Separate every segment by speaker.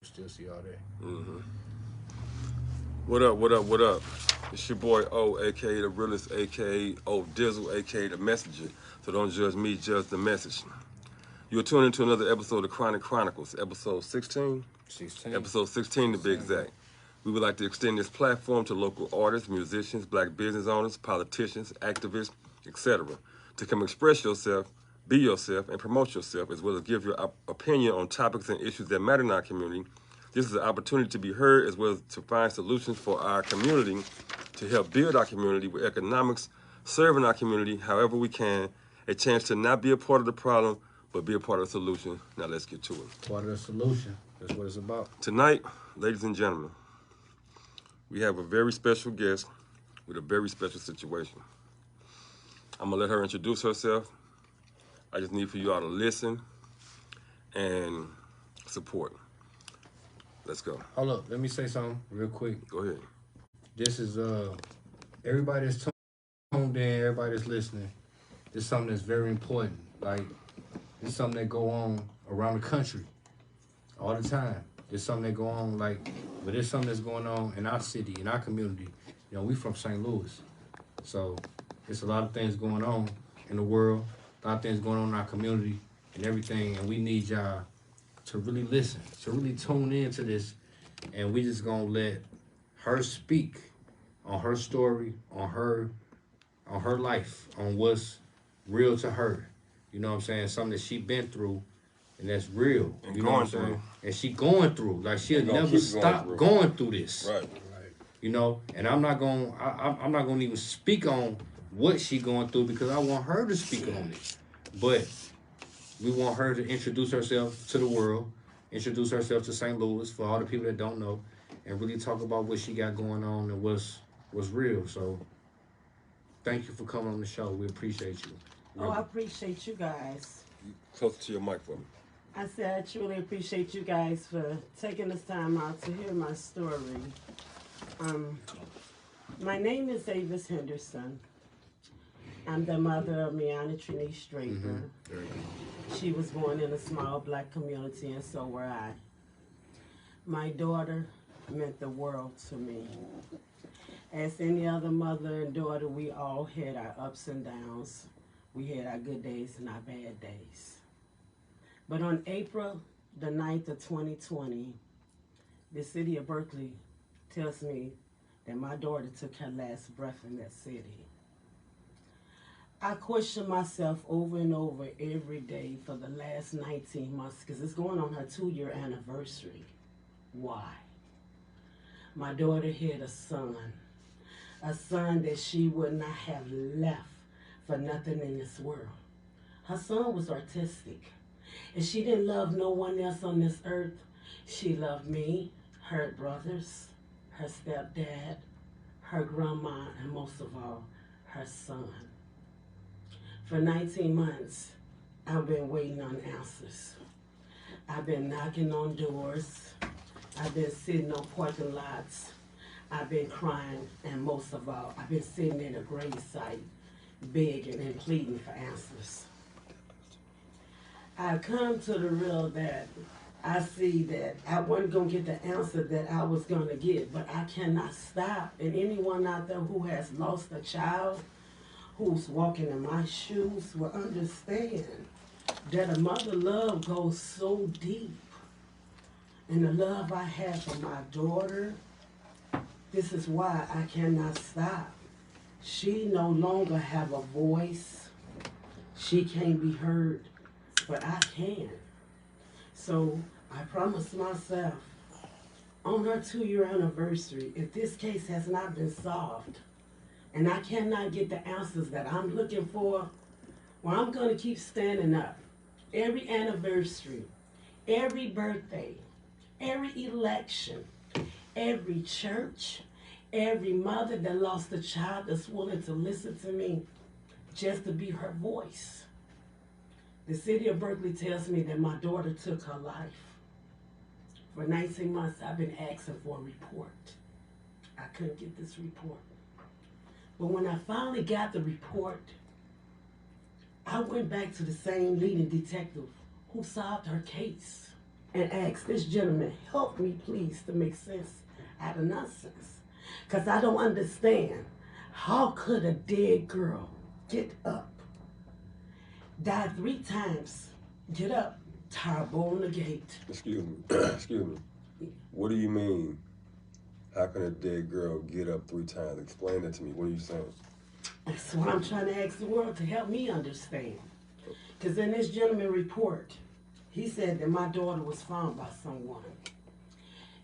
Speaker 1: Still see all that.
Speaker 2: Hmm. What up, what up, what up? It's your boy O, aka the realest, aka O Dizzle, aka the messenger. So don't judge me, judge the message. You're tuning into another episode of Chronic Chronicles, episode 16.
Speaker 1: 16.
Speaker 2: Episode 16 to be
Speaker 1: 16, bro.
Speaker 2: exact. We would like to extend this platform to local artists, musicians, black business owners, politicians, activists, etc. to come express yourself, be yourself, and promote yourself, as well as give your opinion on topics and issues that matter in our community. This is an opportunity to be heard, as well as to find solutions for our community, to help build our community with economics, serving our community however we can, a chance to not be a part of the problem, but be a part of the solution. Now let's get to it.
Speaker 1: Part of the solution. That's what it's about.
Speaker 2: Tonight, ladies and gentlemen, we have a very special guest with a very special situation. I'm gonna let her introduce herself. I just need for you all to listen and support. Let's go.
Speaker 1: Hold up. Let me say something real quick.
Speaker 2: Go ahead.
Speaker 1: This is everybody that's tuned in, everybody that's listening. This is something that's very important. Like this is something that go on around the country all the time. It's something that go on but it's something that's going on in our city, in our community. You know, we from St. Louis. So it's a lot of things going on in the world, a lot of things going on in our community and everything, and we need y'all to really listen, to really tune into this, and we just gonna let her speak on her story, on her life, on what's real to her. You know what I'm saying? Something that she been through and that's real.
Speaker 2: And
Speaker 1: You know what I'm
Speaker 2: going through.
Speaker 1: saying? And she going through. Like she'll
Speaker 2: And gonna
Speaker 1: never
Speaker 2: keep going
Speaker 1: stop
Speaker 2: through.
Speaker 1: going through this.
Speaker 2: Right.
Speaker 1: You know, and I'm not gonna even speak on what she going through because I want her to speak on it. But we want her to introduce herself to the world, introduce herself to St. Louis for all the people that don't know, and really talk about what she got going on and what's real. So thank you for coming on the show. We appreciate you.
Speaker 3: Oh,
Speaker 1: Really.
Speaker 3: I appreciate you guys.
Speaker 2: Closer to your mic for me.
Speaker 3: I said I truly appreciate you guys for taking this time out to hear my story. Um, my name is Avis Henderson. I'm the mother of Miana Trinice Draper.
Speaker 1: Very good.
Speaker 3: She was born in a small black community, and so were I. My daughter meant the world to me. As any other mother and daughter, we all had our ups and downs. We had our good days and our bad days. But on April the 9th of 2020, the city of Berkeley tells me that my daughter took her last breath in that city. I question myself over and over every day for the last 19 months because it's going on her 2-year anniversary. Why? My daughter had a son that she would not have left for nothing in this world. Her son was artistic, and she didn't love no one else on this earth. She loved me, her brothers, her stepdad, her grandma, and most of all, her son. For 19 months, I've been waiting on answers. I've been knocking on doors. I've been sitting on parking lots. I've been crying, and most of all, I've been sitting in a gravesite begging and pleading for answers. I come to the real that I see that I wasn't going to get the answer that I was going to get, but I cannot stop. And anyone out there who has lost a child, who's walking in my shoes, will understand that a mother love goes so deep. And the love I have for my daughter, this is why I cannot stop. She no longer have a voice. She can't be heard, but I can. So I promised myself on her 2-year anniversary, if this case has not been solved and I cannot get the answers that I'm looking for, well, I'm going to keep standing up. Every anniversary, every birthday, every election, every church, every mother that lost a child that's willing to listen to me just to be her voice. The city of Berkeley tells me that my daughter took her life. For 19 months, I've been asking for a report. I couldn't get this report. But when I finally got the report, I went back to the same leading detective who solved her case. and ask this gentleman, help me please to make sense out of nonsense. Because I don't understand. How could a dead girl get up, die 3 times, get up, tie a bow on the gate?
Speaker 2: Excuse me. Excuse me. What do you mean? How can a dead girl get up 3 times? Explain that to me. What are you saying?
Speaker 3: That's what I'm trying to ask the world to help me understand. Because in this gentleman report, he said that my daughter was found by someone.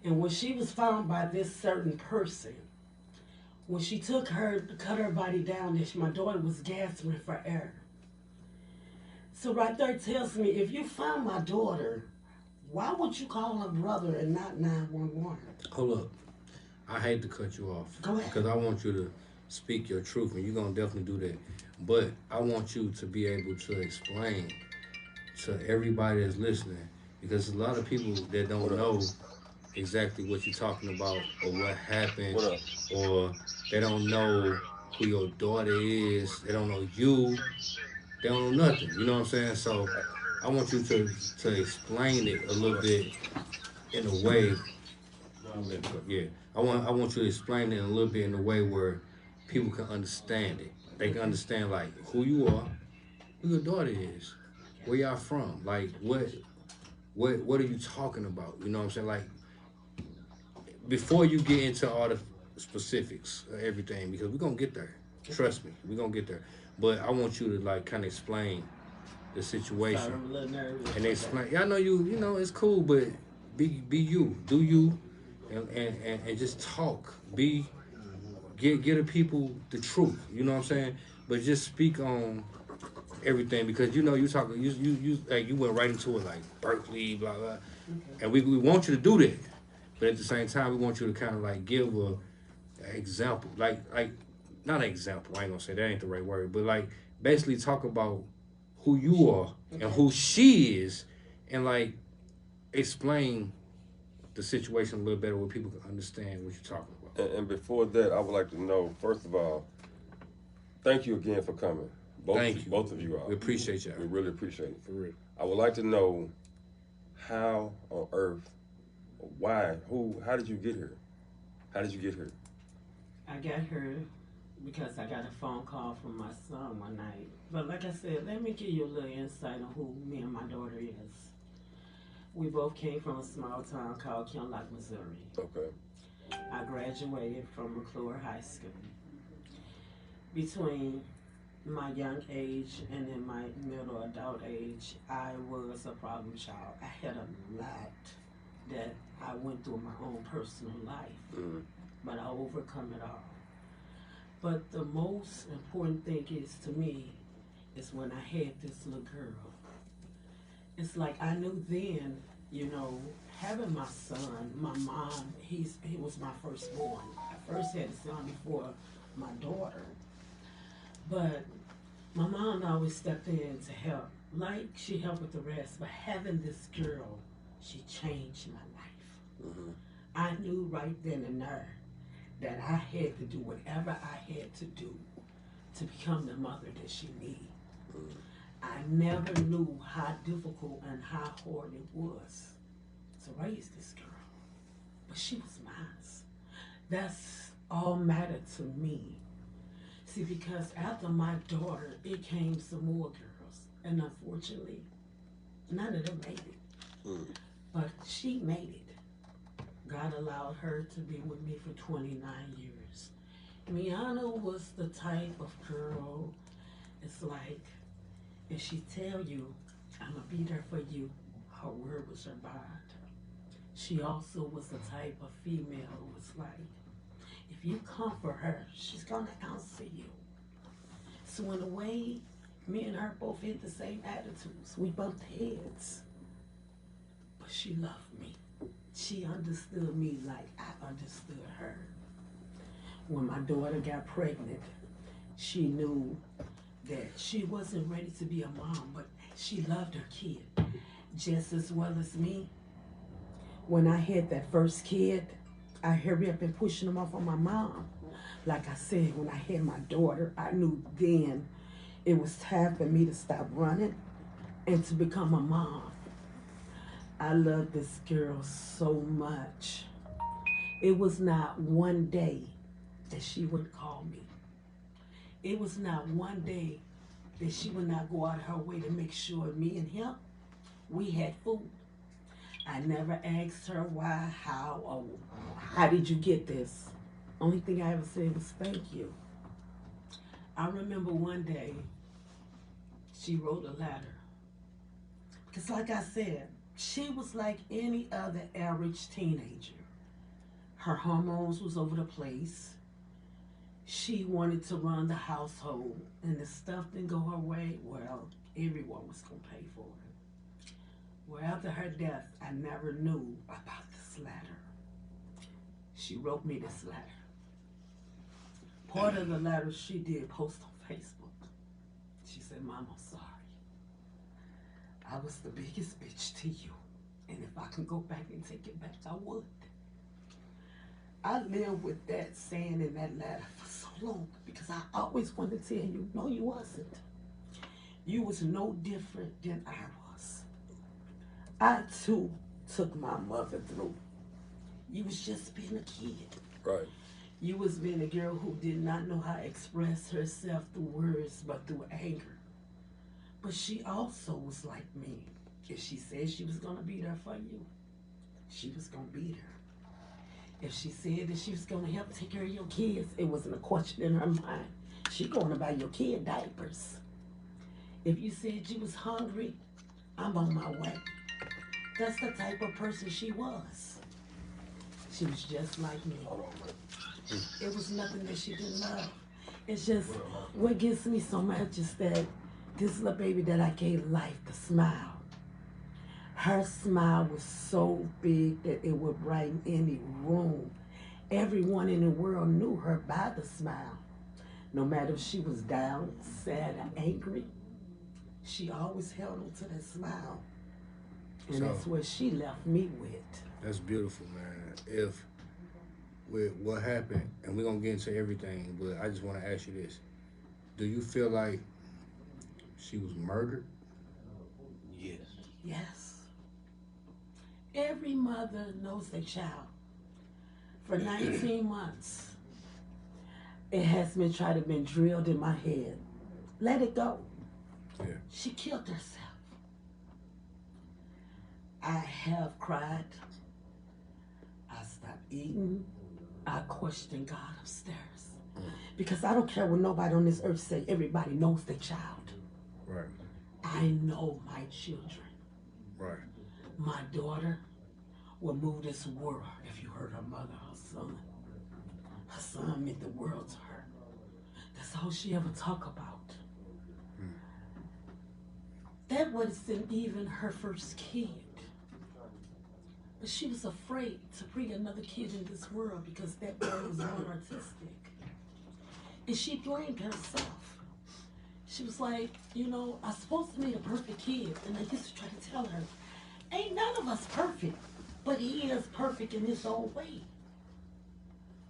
Speaker 3: And when she was found by this certain person, when she took her to cut her body down, that my daughter was gasping for air. So right there tells me, if you found my daughter, why would you call her brother and not 911?
Speaker 1: Hold up. I hate to cut you off.
Speaker 3: Go ahead.
Speaker 1: Because I want you to speak your truth, and you're going to definitely do that. But I want you to be able to explain to everybody that's listening, because a lot of people that don't know exactly what you're talking about or what happened, or they don't know who your daughter is, they don't know you, they don't know nothing. You know what I'm saying? So I want you to explain it a little bit in a way. Yeah, I want you to explain it a little bit in a way where people can understand it. They can understand like who you are, who your daughter is, where y'all from, like what are you talking about? You know what I'm saying? Like before you get into all the specifics of everything, because we're gonna get there. Trust me, we're gonna get there. But I want you to like kind of explain the situation.
Speaker 3: Sorry, I'm a little nervous.
Speaker 1: And explain. Yeah, I know you know it's cool, but be you, do you, and just talk. Get the people the truth. You know what I'm saying? But just speak on everything, because you know you talking you like you went right into it like Berkeley, blah blah, and we want you to do that. But at the same time, we want you to kind of like give a example, like not an example. I ain't gonna say that ain't the right word, but like basically talk about who you are and who she is, and like explain the situation a little better where people can understand what you're talking about.
Speaker 2: And before that, I would like to know, first of all, thank you again for coming. Both of you are.
Speaker 1: We appreciate y'all.
Speaker 2: We really appreciate it.
Speaker 1: For real.
Speaker 2: I would like to know how on earth, why, how did you get here? How did you get here?
Speaker 3: I got here because I got a phone call from my son one night. But like I said, let me give you a little insight on who me and my daughter is. We both came from a small town called Kinlock, Missouri.
Speaker 2: Okay.
Speaker 3: I graduated from McClure High School. Between my young age and in my middle adult age, I was a problem child. I had a lot that I went through in my own personal life, but I overcome it all. But the most important thing is to me is when I had this little girl. It's like I knew then, you know, having my son, my mom, he was my firstborn. I first had a son before my daughter. But my mom always stepped in to help, like she helped with the rest. But having this girl, she changed my life. I knew right then and there that I had to do whatever I had to do to become the mother that she needed. I never knew how difficult and how hard it was to raise this girl. But she was mine. That's all mattered to me. See, because after my daughter, it came some more girls. And unfortunately, none of them made it. But she made it. God allowed her to be with me for 29 years. Miana was the type of girl, it's like, if she tell you, I'm going to be there for you, her word was her bond. She also was the type of female who was like, if you come for her, she's going to answer you. So in a way, me and her both had the same attitudes. We bumped heads. But she loved me. She understood me like I understood her. When my daughter got pregnant, she knew that she wasn't ready to be a mom, but she loved her kid just as well as me. When I had that first kid, I hurried up and pushing them off on my mom. Like I said, when I had my daughter, I knew then it was time for me to stop running and to become a mom. I love this girl so much. It was not one day that she wouldn't call me. It was not one day that she would not go out of her way to make sure me and him, we had food. I never asked her why, how, or how did you get this? Only thing I ever said was thank you. I remember one day she wrote a letter. Because like I said, she was like any other average teenager. Her hormones was over the place. She wanted to run the household, and the stuff didn't go her way. Well, everyone was going to pay for it. Well, after her death, I never knew about this letter. She wrote me this letter. Part of the letter she did post on Facebook. She said, Mom, I'm sorry. I was the biggest bitch to you. And if I can go back and take it back, I would. I lived with that saying in that letter for so long because I always wanted to tell you, no, you wasn't. You was no different than I was. I, too, took my mother through. You was just being a kid.
Speaker 2: Right.
Speaker 3: You was being a girl who did not know how to express herself through words, but through anger. But she also was like me. If she said she was going to be there for you, she was going to be there. If she said that she was going to help take care of your kids, it wasn't a question in her mind. She going to buy your kid diapers. If you said you was hungry, I'm on my way. That's the type of person she was. She was just like me. It was nothing that she didn't love. It's just, what gets me so much is that this little baby that I gave life, the smile. Her smile was so big that it would brighten any room. Everyone in the world knew her by the smile. No matter if she was down, sad, or angry, she always held on to that smile. And
Speaker 1: So-
Speaker 3: that's what she left me with.
Speaker 1: That's beautiful, man. If with what happened, and we're gonna get into everything, but I just want to ask you this: do you feel like she was murdered?
Speaker 4: Yes.
Speaker 3: Yes. Every mother knows their child. For 19 months, it has been tried to been drilled in my head. Let it go.
Speaker 1: Yeah.
Speaker 3: She killed herself. I have cried. I stopped eating. I questioned God upstairs. Because I don't care what nobody on this earth say. Everybody knows their child.
Speaker 1: Right.
Speaker 3: I know my children.
Speaker 1: Right.
Speaker 3: My daughter will move this world if you hurt her mother, her son. Her son meant the world to her. That's all she ever talk about. That wasn't even her first kid. But she was afraid to bring another kid in this world because that boy was born autistic. And she blamed herself. She was like, you know, I'm supposed to be a perfect kid. And I used to try to tell her, ain't none of us perfect, but he is perfect in his own way.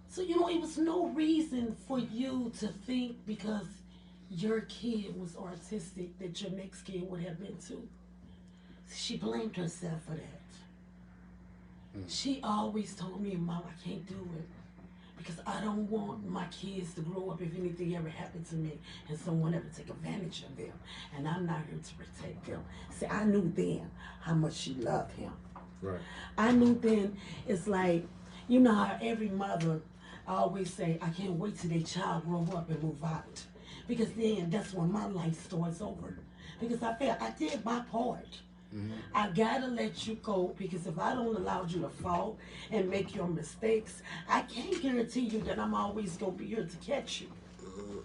Speaker 3: So, you know, it was no reason for you to think because your kid was autistic that your next kid would have been too. She blamed herself for that. She always told me, Mom, I can't do it because I don't want my kids to grow up if anything ever happened to me and someone ever take advantage of them. And I'm not here to protect them. See, I knew then how much she loved him.
Speaker 1: Right.
Speaker 3: I knew then, it's like, you know how every mother always say, I can't wait till their child grow up and move out. Because then that's when my life starts over. Because I felt I did my part. I gotta let you go because if I don't allow you to fall and make your mistakes, I can't guarantee you that I'm always gonna be here to catch you.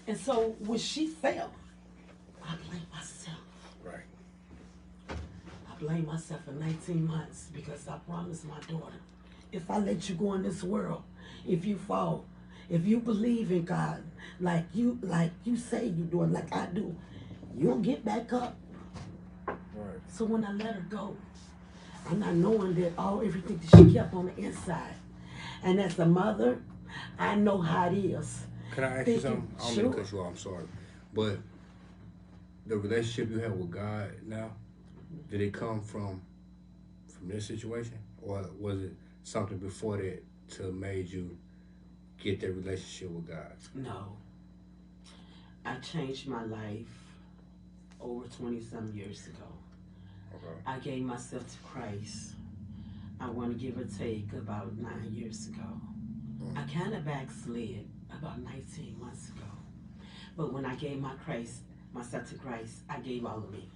Speaker 3: And so when she fell, I blame myself.
Speaker 1: Right.
Speaker 3: I blame myself for 19 months because I promised my daughter, if I let you go in this world, if you fall, if you believe in God, like you say you do, and like I do, you'll get back up.
Speaker 1: Right.
Speaker 3: So when I let her go, I'm not knowing that everything that she kept on the inside. And as a mother, I know how it is.
Speaker 1: Can I ask you something? I don't mean to
Speaker 3: Sure.
Speaker 1: cut you off. I'm sorry, but the relationship you have with God now, Did it come from this situation, or was it something before that to made you get that relationship with God?
Speaker 3: No, I changed my life over 20 some years ago.
Speaker 1: Okay.
Speaker 3: I gave myself to Christ. I want to give or take about 9 years ago. I kind of backslid about 19 months ago. But when I gave myself to Christ, I gave all of me.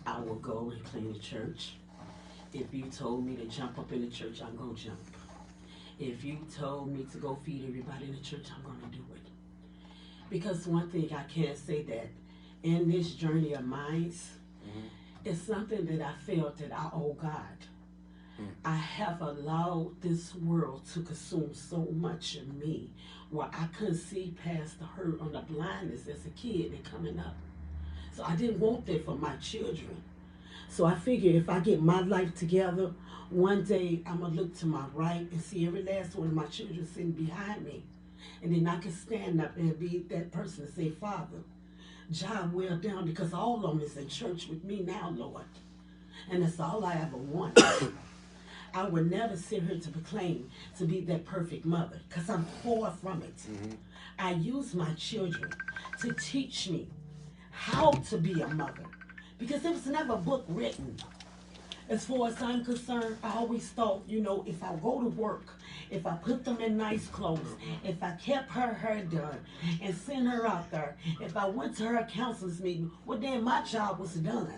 Speaker 3: I will go and clean the church. If you told me to jump up in the church, I'm going to jump. If you told me to go feed everybody in the church, I'm going to do it. Because one thing I can say that in this journey of mine, it's something that I felt that I owe God. I have allowed this world to consume so much of me where I couldn't see past the hurt or the blindness as a kid and coming up. So I didn't want that for my children. So I figured if I get my life together, one day I'm going to look to my right and see every last one of my children sitting behind me. And then I can stand up and be that person and say, Father, job well done, because all of them is in church with me now, Lord. And that's all I ever wanted. I would never sit here to proclaim to be that perfect mother, because I'm far from it. I use my children to teach me how to be a mother, because there was never a book written. As far as I'm concerned, I always thought, if I go to work, if I put them in nice clothes, if I kept her hair done and sent her out there, if I went to her counselor's meeting, well, then my job was done.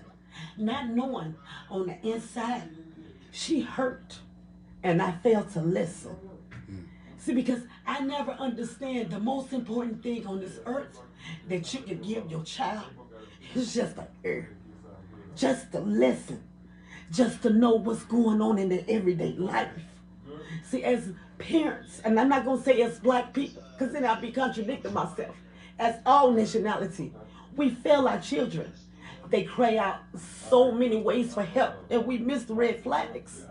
Speaker 3: Not knowing on the inside, she hurt, and I failed to listen. See, because I never understand the most important thing on this earth that you can give your child is just an ear, just to listen, just to know what's going on in their everyday life. See, as parents, and I'm not going to say as black people, because then I'll be contradicting myself, as all nationality, we fail our children. They cry out so many ways for help, and we miss the red flags.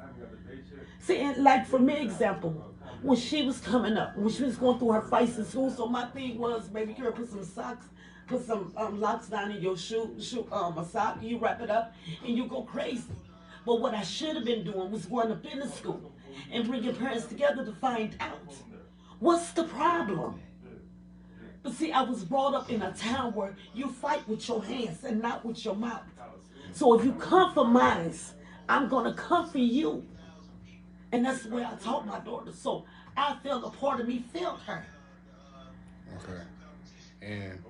Speaker 3: See, and like for me, example, when she was coming up, when she was going through her fights in school, so my thing was, baby girl, put some socks, put some locks down in your a sock, you wrap it up, and you go crazy. But what I should have been doing was going to business school and bringing parents together to find out what's the problem. But see, I was brought up in a town where you fight with your hands and not with your mouth. So if you compromise, I'm going to come for you. And that's the way I taught my daughter. So I felt a part of me felt her.
Speaker 1: Okay. And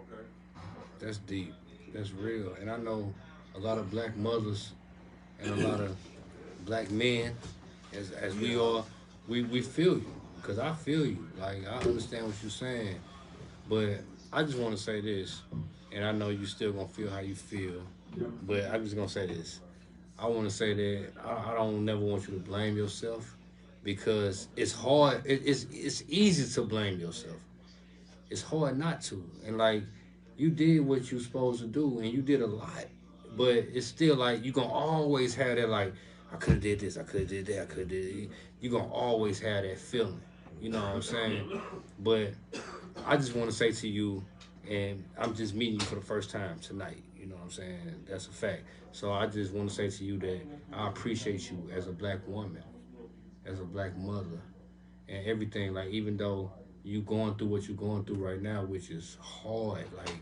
Speaker 1: that's deep. That's real. And I know a lot of black mothers and a lot of black men, as we are, we feel you. Because I feel you. Like, I understand what you're saying. But I just want to say this, and I know you still going to feel how you feel, but I'm just going to say this. I want to say that I don't never want you to blame yourself, because it's hard. It's easy to blame yourself. It's hard not to. And like, you did what you're supposed to do, and you did a lot. But it's still like you're gonna always have that, like, I could have did this, I could have did that, I could have did. You're gonna always have that feeling. You know what I'm saying? But I just want to say to you, and I'm just meeting you for the first time tonight. You know what I'm saying? That's a fact. So I just want to say to you that I appreciate you as a black woman, as a black mother, and everything. Like, even though you going through what you're going through right now, which is hard. Like,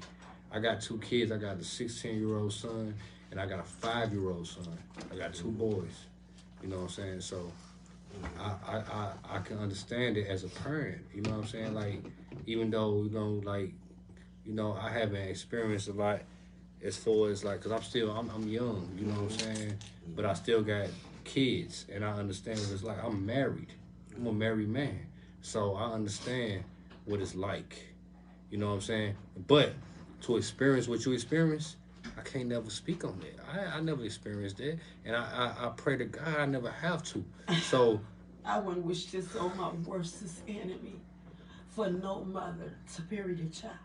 Speaker 1: I got two kids. I got a 16-year-old son, and I got a 5-year-old son. I got two boys. You know what I'm saying? So I can understand it as a parent. You know what I'm saying? Like, even though, I haven't experienced a lot as far as, like, because I'm young, you know what I'm saying? But I still got kids, and I understand what it's like. I'm married. I'm a married man. So I understand what it's like. You know what I'm saying? But to experience what you experienced, I can't never speak on that. I never experienced that. And I pray to God I never have to. So
Speaker 3: I wouldn't wish this on my worstest enemy, for no mother to bury their child.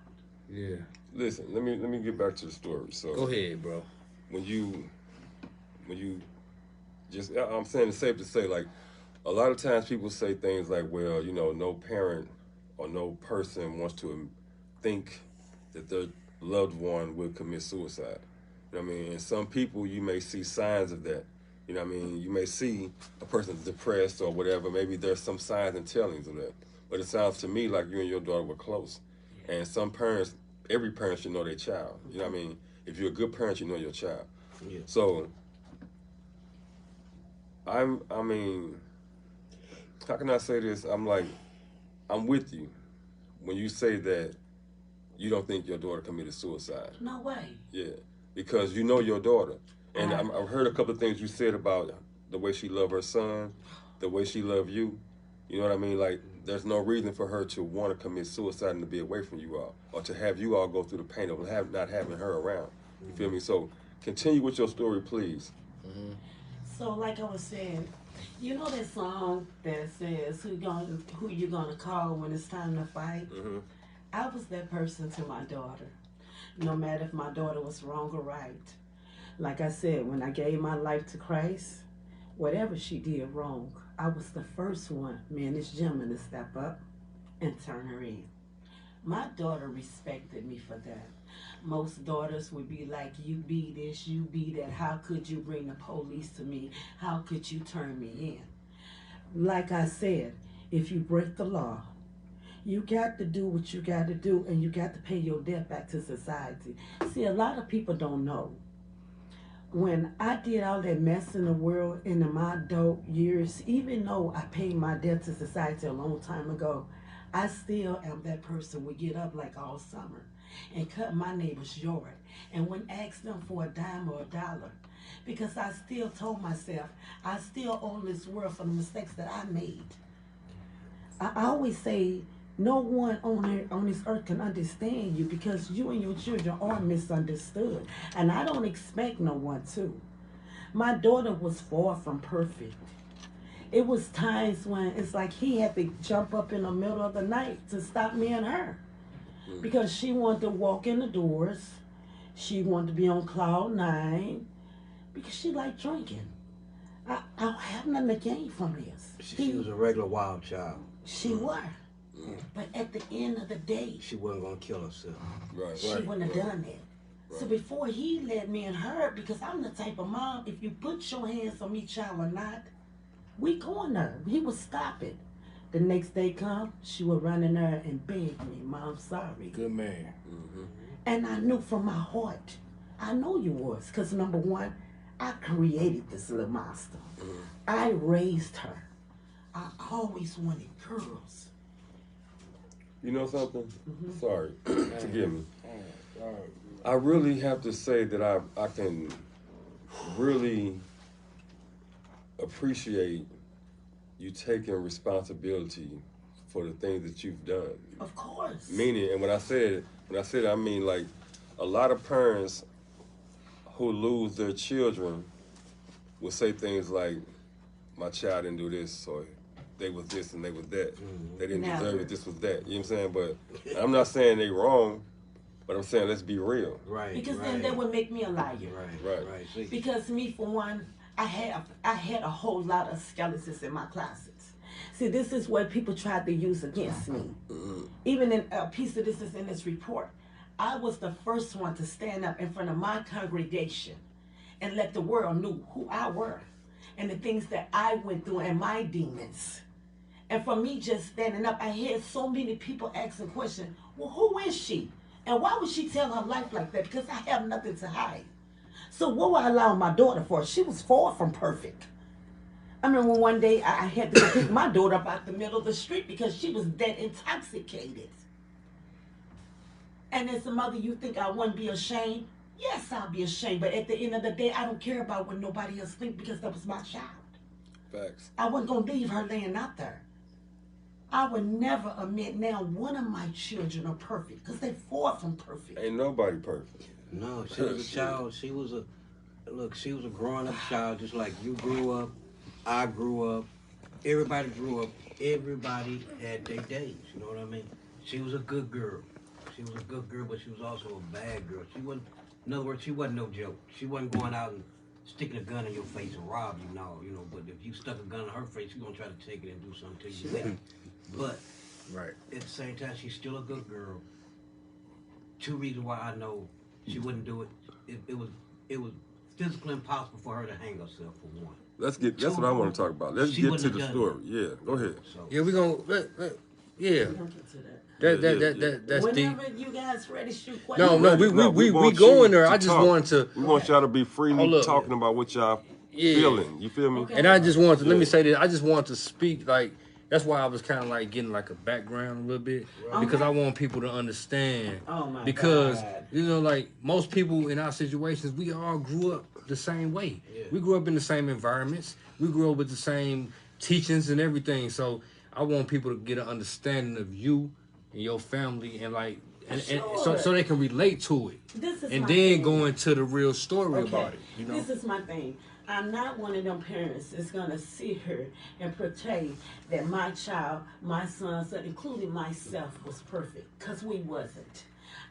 Speaker 1: yeah.
Speaker 2: Listen, let me get back to the story. So
Speaker 1: Go ahead, bro.
Speaker 2: when you just, I'm saying it's safe to say, like, a lot of times people say things like, well, no parent or no person wants to think that their loved one would commit suicide. You know what I mean? And some people, you may see signs of that. You know what I mean? You may see a person's depressed or whatever. Maybe there's some signs and tellings of that. But it sounds to me like you and your daughter were close. And some parents, every parent should know their child. You know what I mean? If you're a good parent, you know your child.
Speaker 4: Yeah.
Speaker 2: So, I mean, how can I say this? I'm with you when you say that you don't think your daughter committed suicide.
Speaker 3: No way.
Speaker 2: Yeah, because you know your daughter. And I've heard a couple of things you said about the way she loved her son, the way she loved you. You know what I mean? Like, there's no reason for her to want to commit suicide and to be away from you all, or to have you all go through the pain of not having her around. You feel me? So, continue with your story, please.
Speaker 1: Mm-hmm.
Speaker 3: So, like I was saying, you know that song that says who you gonna call when it's time to fight?
Speaker 2: Mm-hmm.
Speaker 3: I was that person to my daughter. No matter if my daughter was wrong or right. Like I said, when I gave my life to Christ, whatever she did wrong, I was the first one, me and this gentleman, to step up and turn her in. My daughter respected me for that. Most daughters would be like, you be this, you be that. How could you bring the police to me? How could you turn me in? Like I said, if you break the law, you got to do what you got to do, and you got to pay your debt back to society. See, a lot of people don't know. When I did all that mess in the world in my adult years, even though I paid my debt to society a long time ago, I still am that person who get up like all summer and cut my neighbor's yard and wouldn't ask them for a dime or a dollar, because I still told myself I still own this world for the mistakes that I made. I always say no one on this earth can understand you, because you and your children are misunderstood, and I don't expect no one to. My daughter was far from perfect. It was times when it's like he had to jump up in the middle of the night to stop me and her, because she wanted to walk in the doors. She wanted to be on cloud nine because she liked drinking. I don't have nothing to gain from this.
Speaker 4: She was a regular wild child.
Speaker 3: She was. But at the end of the day,
Speaker 4: She wasn't gonna kill herself.
Speaker 2: Right.
Speaker 3: she wouldn't have done that. So before he led me and her, because I'm the type of mom, if you put your hands on me, child or not, we going there. He would stop it. The next day come, she would run in there and beg me, Mom, sorry.
Speaker 1: Good man.
Speaker 2: Mm-hmm.
Speaker 3: And I knew from my heart, I know you was, because number one, I created this little monster. I raised her. I always wanted girls.
Speaker 2: You know something? Sorry, forgive me. I really have to say that I can really appreciate you taking responsibility for the things that you've done.
Speaker 3: Of course.
Speaker 2: Meaning, and when I said it, I mean, like, a lot of parents who lose their children will say things like, my child didn't do this, or they was this and they was that. They didn't deserve it, this was that. You know what I'm saying? But I'm not saying they wrong, but I'm saying let's be real.
Speaker 4: Right.
Speaker 3: Because
Speaker 4: right.
Speaker 3: then they would make me a liar.
Speaker 2: Right.
Speaker 4: See,
Speaker 3: Because me, for one, I had a whole lot of skeletons in my closets. See, this is what people tried to use against me. Even in a piece of this is in this report. I was the first one to stand up in front of my congregation and let the world knew who I were and the things that I went through and my demons. And for me just standing up, I had so many people asking questions, well, who is she? And why would she tell her life like that? Because I have nothing to hide. So what would I allow my daughter for? She was far from perfect. I remember one day I had to go pick my daughter up out the middle of the street because she was dead intoxicated. And as a mother, you think I wouldn't be ashamed? Yes, I'll be ashamed. But at the end of the day, I don't care about what nobody else thinks, because that was my child.
Speaker 2: Facts.
Speaker 3: I wasn't going to leave her laying out there. I would never admit now one of my children are perfect, because they're far from perfect.
Speaker 2: Ain't nobody perfect.
Speaker 4: no, she was a child. She was a growing up child, just like you grew up. I grew up. Everybody grew up. Everybody had their days. You know what I mean? She was a good girl. She was a good girl, but she was also a bad girl. She wasn't. In other words, she wasn't no joke. She wasn't going out and sticking a gun in your face and rob you. No, you know. But if you stuck a gun in her face, she's gonna try to take it and do something to you with it. But
Speaker 1: Right.
Speaker 4: at the same time, she's still a good girl. Two reasons why I know she wouldn't do it. It was it was physically impossible for her to hang herself for one.
Speaker 2: That's what I want to talk about. Let's
Speaker 4: She
Speaker 2: get to
Speaker 4: wouldn't
Speaker 2: the
Speaker 4: have done
Speaker 2: story. Yeah, go ahead.
Speaker 4: So
Speaker 1: Yeah, we gonna yeah.
Speaker 3: We don't get to that.
Speaker 1: That's deep.
Speaker 3: Whenever you guys ready, shoot
Speaker 1: No,
Speaker 3: questions.
Speaker 1: no, we
Speaker 2: want
Speaker 1: going
Speaker 2: you
Speaker 1: there.
Speaker 2: to
Speaker 1: I just
Speaker 2: talk.
Speaker 1: wanted to.
Speaker 2: We want y'all to be freely
Speaker 1: Hold up.
Speaker 2: talking about what y'all
Speaker 1: Yeah.
Speaker 2: feeling. You feel me?
Speaker 3: Okay.
Speaker 1: And I just wanted to let me
Speaker 2: Yeah.
Speaker 1: say that I just wanted to speak like that's why I was kind of like getting like a background a little bit because
Speaker 3: Okay.
Speaker 1: I want people to understand
Speaker 3: Oh my
Speaker 1: because
Speaker 3: God.
Speaker 1: you know like most people in our situations we all grew up the same way.
Speaker 4: Yeah.
Speaker 1: We grew up in the same environments. We grew up with the same teachings and everything. So I want people to get an understanding of you and your family and like and
Speaker 3: Sure.
Speaker 1: so they can relate to it.
Speaker 3: This is
Speaker 1: And
Speaker 3: my
Speaker 1: then
Speaker 3: thing.
Speaker 1: go into the real story
Speaker 3: Okay.
Speaker 1: about it. You know.
Speaker 3: This is my thing. I'm not one of them parents that's gonna sit here and portray that my child, my son, including myself, was perfect, because we wasn't.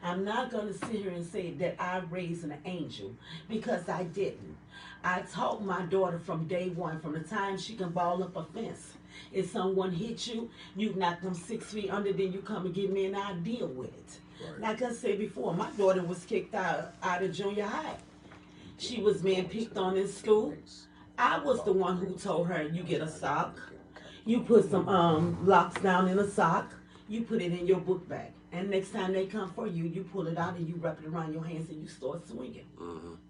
Speaker 3: I'm not gonna sit here and say that I raised an angel, because I didn't. I taught my daughter from day one, from the time she can ball up a fence. If someone hit you, you knock them 6 feet under, then you come and get me and I'll deal with it.
Speaker 1: Right.
Speaker 3: Like I said before, my daughter was kicked out of junior high. She was being picked on in school. I was the one who told her, you get a sock, you put some locks down in a sock, you put it in your book bag. And next time they come for you, you pull it out and you wrap it around your hands and you start swinging.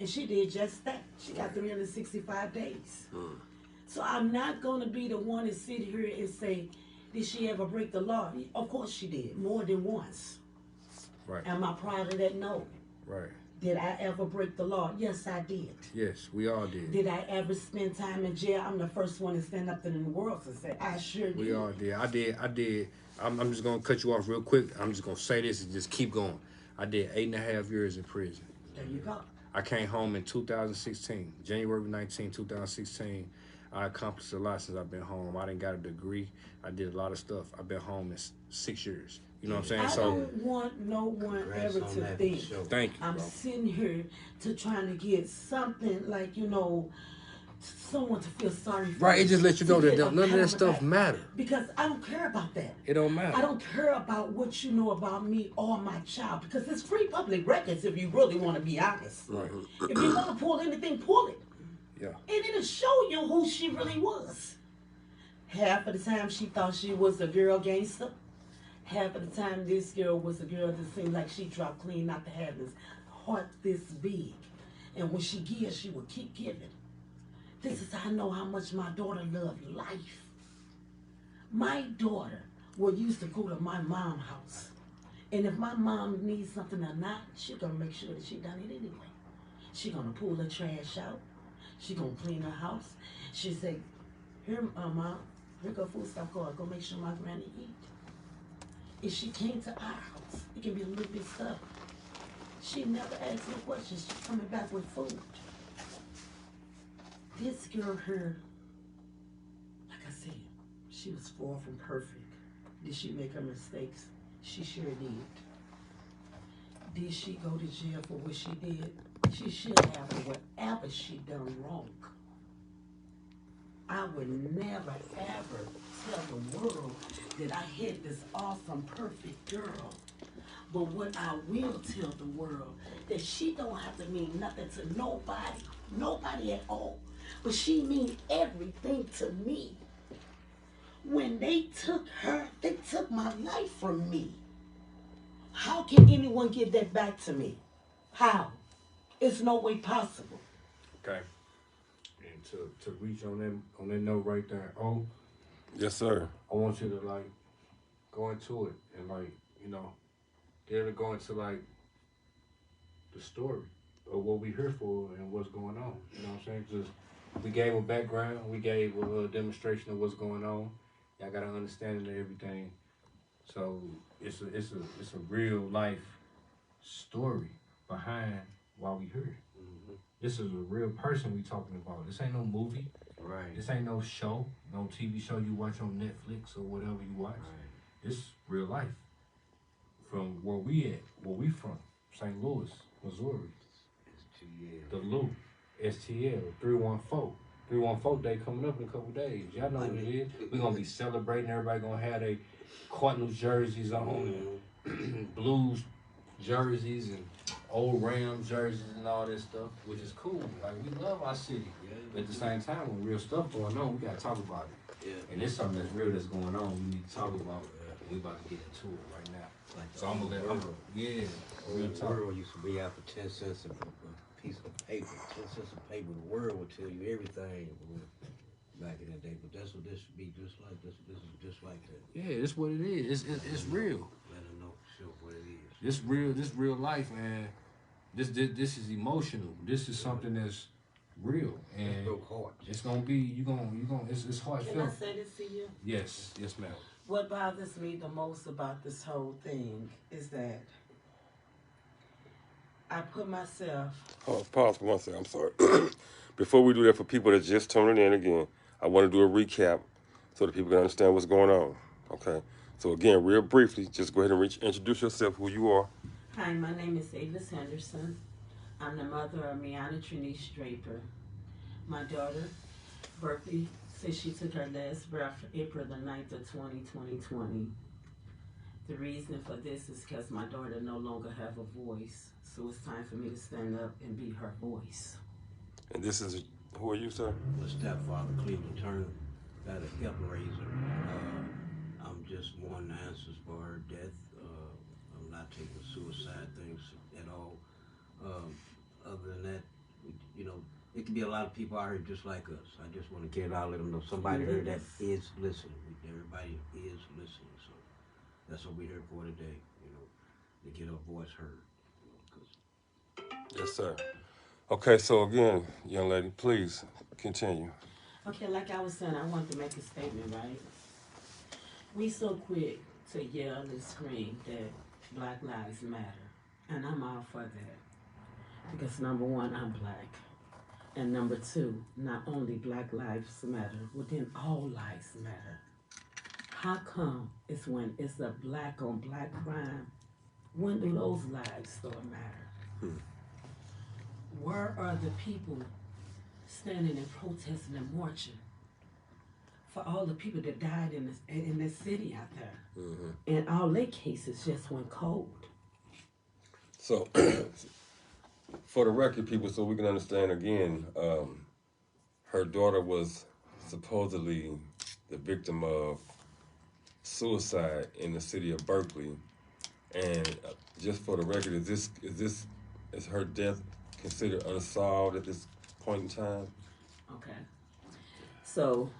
Speaker 3: And she did just that. She got 365 days. So I'm not going to be the one to sit here and say, did she ever break the law? Of course she did, more than once.
Speaker 1: Right.
Speaker 3: Am I proud of that? No.
Speaker 1: Right.
Speaker 3: Did I ever break the law? Yes, I did.
Speaker 1: Yes, we all did.
Speaker 3: Did I ever spend time in jail? I'm the first one to stand up in the world to say, I sure did.
Speaker 1: We all did. I did. I'm just gonna cut you off real quick. I'm just gonna say this and just keep going. I did 8.5 years in prison.
Speaker 3: There you go.
Speaker 1: I came home in 2016, January 19, 2016. I accomplished a lot since I've been home. I didn't got a degree. I did a lot of stuff. I've been home in 6 years. You know what I'm saying?
Speaker 3: I
Speaker 1: So
Speaker 3: don't want no one
Speaker 4: congrats
Speaker 3: ever
Speaker 4: on
Speaker 3: to
Speaker 4: that,
Speaker 3: think
Speaker 4: for sure.
Speaker 1: thank you,
Speaker 3: I'm
Speaker 1: bro.
Speaker 3: sitting here to trying to get something like, someone to feel sorry for.
Speaker 1: Right, it just lets you know
Speaker 3: to
Speaker 1: that
Speaker 3: get a
Speaker 1: none of
Speaker 3: pat
Speaker 1: that
Speaker 3: on the
Speaker 1: stuff
Speaker 3: back.
Speaker 1: matter.
Speaker 3: Because I don't care about that.
Speaker 1: It don't matter.
Speaker 3: I don't care about what you know about me or my child, because it's free public records if you really want to be honest.
Speaker 1: Right.
Speaker 3: If you want to pull anything, pull it.
Speaker 1: Yeah.
Speaker 3: And it'll show you who she really was. Half of the time she thought she was a girl gangster. Half of the time this girl was a girl that seemed like she dropped clean out the heavens, heart this big. And when she gives, she will keep giving. This is how I know how much my daughter loved life. My daughter used to go to my mom's house. And if my mom needs something or not, she's gonna make sure that she done it anyway. She gonna pull the trash out. She gonna clean her house. She say, here, Mom, here go food stuff, go make sure my granny eat. If she came to our house, it can be a little bit stuff. She never asked no questions. She's coming back with food. This girl here, like I said, she was far from perfect. Did she make her mistakes? She sure did. Did she go to jail for what she did? She should have for whatever she done wrong. I would never ever tell the world that I had this awesome, perfect girl. But what I will tell the world, that she don't have to mean nothing to nobody at all. But she means everything to me. When they took her, they took my life from me. How can anyone give that back to me? How? It's no way possible.
Speaker 1: Okay. And to reach on that note right there,
Speaker 2: Yes, sir.
Speaker 1: I want you to like go into it and like, get her to go into like the story of what we here for and what's going on. You know what I'm saying? Because we gave a background, we gave a demonstration of what's going on. Y'all got an understanding of everything. So it's a real life story behind why we here.
Speaker 4: Mm-hmm.
Speaker 1: This is a real person we talking about. This ain't no movie.
Speaker 4: Right.
Speaker 1: This ain't no show, no TV show you watch on Netflix or whatever you watch.
Speaker 4: Right.
Speaker 1: It's real life. From where we from, St. Louis, Missouri.
Speaker 4: STL.
Speaker 1: The Loop, STL, 314. 314 day coming up in a couple days. Y'all know what it is. We're going to be celebrating. Everybody going to have their Cardinals jerseys on, and Blues jerseys, and old Rams jerseys and all that stuff, which is cool. Like we love our city.
Speaker 4: Yeah,
Speaker 1: But at the same time, when real stuff going on, we gotta talk about it.
Speaker 4: yeah.
Speaker 1: And there's something that's real that's going on. We need to talk about.
Speaker 4: Yeah.
Speaker 1: We about to get into it right now.
Speaker 4: Like
Speaker 1: So I'm gonna let. Yeah, real
Speaker 4: the
Speaker 1: talk.
Speaker 4: world used to be out for 10 cents a piece of paper. 10 cents of paper. The world would tell you everything back in the day. But that's what this should be just like. This is just like that.
Speaker 1: Yeah, it's what it is. It's real.
Speaker 4: Let them know for sure what it is.
Speaker 1: This real. This real life, man. This is emotional. This is something that's real, and
Speaker 4: Broke hearts.
Speaker 1: it's gonna be. You gonna. It's
Speaker 3: Can I
Speaker 1: heartfelt.
Speaker 3: say this to you?
Speaker 1: Yes, ma'am.
Speaker 3: What bothers me the most about this whole thing is that I put myself.
Speaker 2: Oh, pause for 1 second. I'm sorry. Before we do that, for people that just tuning in again, I want to do a recap so that people can understand what's going on. Okay. So again, real briefly, just go ahead and introduce yourself, who you are.
Speaker 3: Hi, my name is Avis Henderson. I'm the mother of Miana Trinice Draper. My daughter, Berkeley, says she took her last breath April the 9th of 2020. The reason for this is because my daughter no longer have a voice. So it's time for me to stand up and be her voice.
Speaker 2: And this is, who are you, sir?
Speaker 4: My stepfather, Cleveland Turner, got a hip raiser. I'm just wanting answers for her death. I'm not taking suicide things at all. Other than that, you know, it could be a lot of people out here just like us. I just want to get it out, let them know somebody here that is listening. Everybody is listening. So that's what we're here for today, you know, to get our voice heard.
Speaker 2: Yes, sir. Okay, so again, young lady, please continue.
Speaker 3: Okay, like I was saying, I wanted to make a statement, right? We so quick to yell and scream that Black Lives Matter, and I'm all for that. Because number one, I'm black. And number two, not only Black Lives Matter, but then all lives matter. How come it's when it's a black on black crime, when do those lives start matter? Where are the people standing and protesting and marching for all the people that died in this city out there? And all their cases just went cold.
Speaker 2: So, for the record, people, so we can understand again, her daughter was supposedly the victim of suicide in the city of Berkeley. And just for the record, is her death considered unsolved at this point in time?
Speaker 3: Okay. So,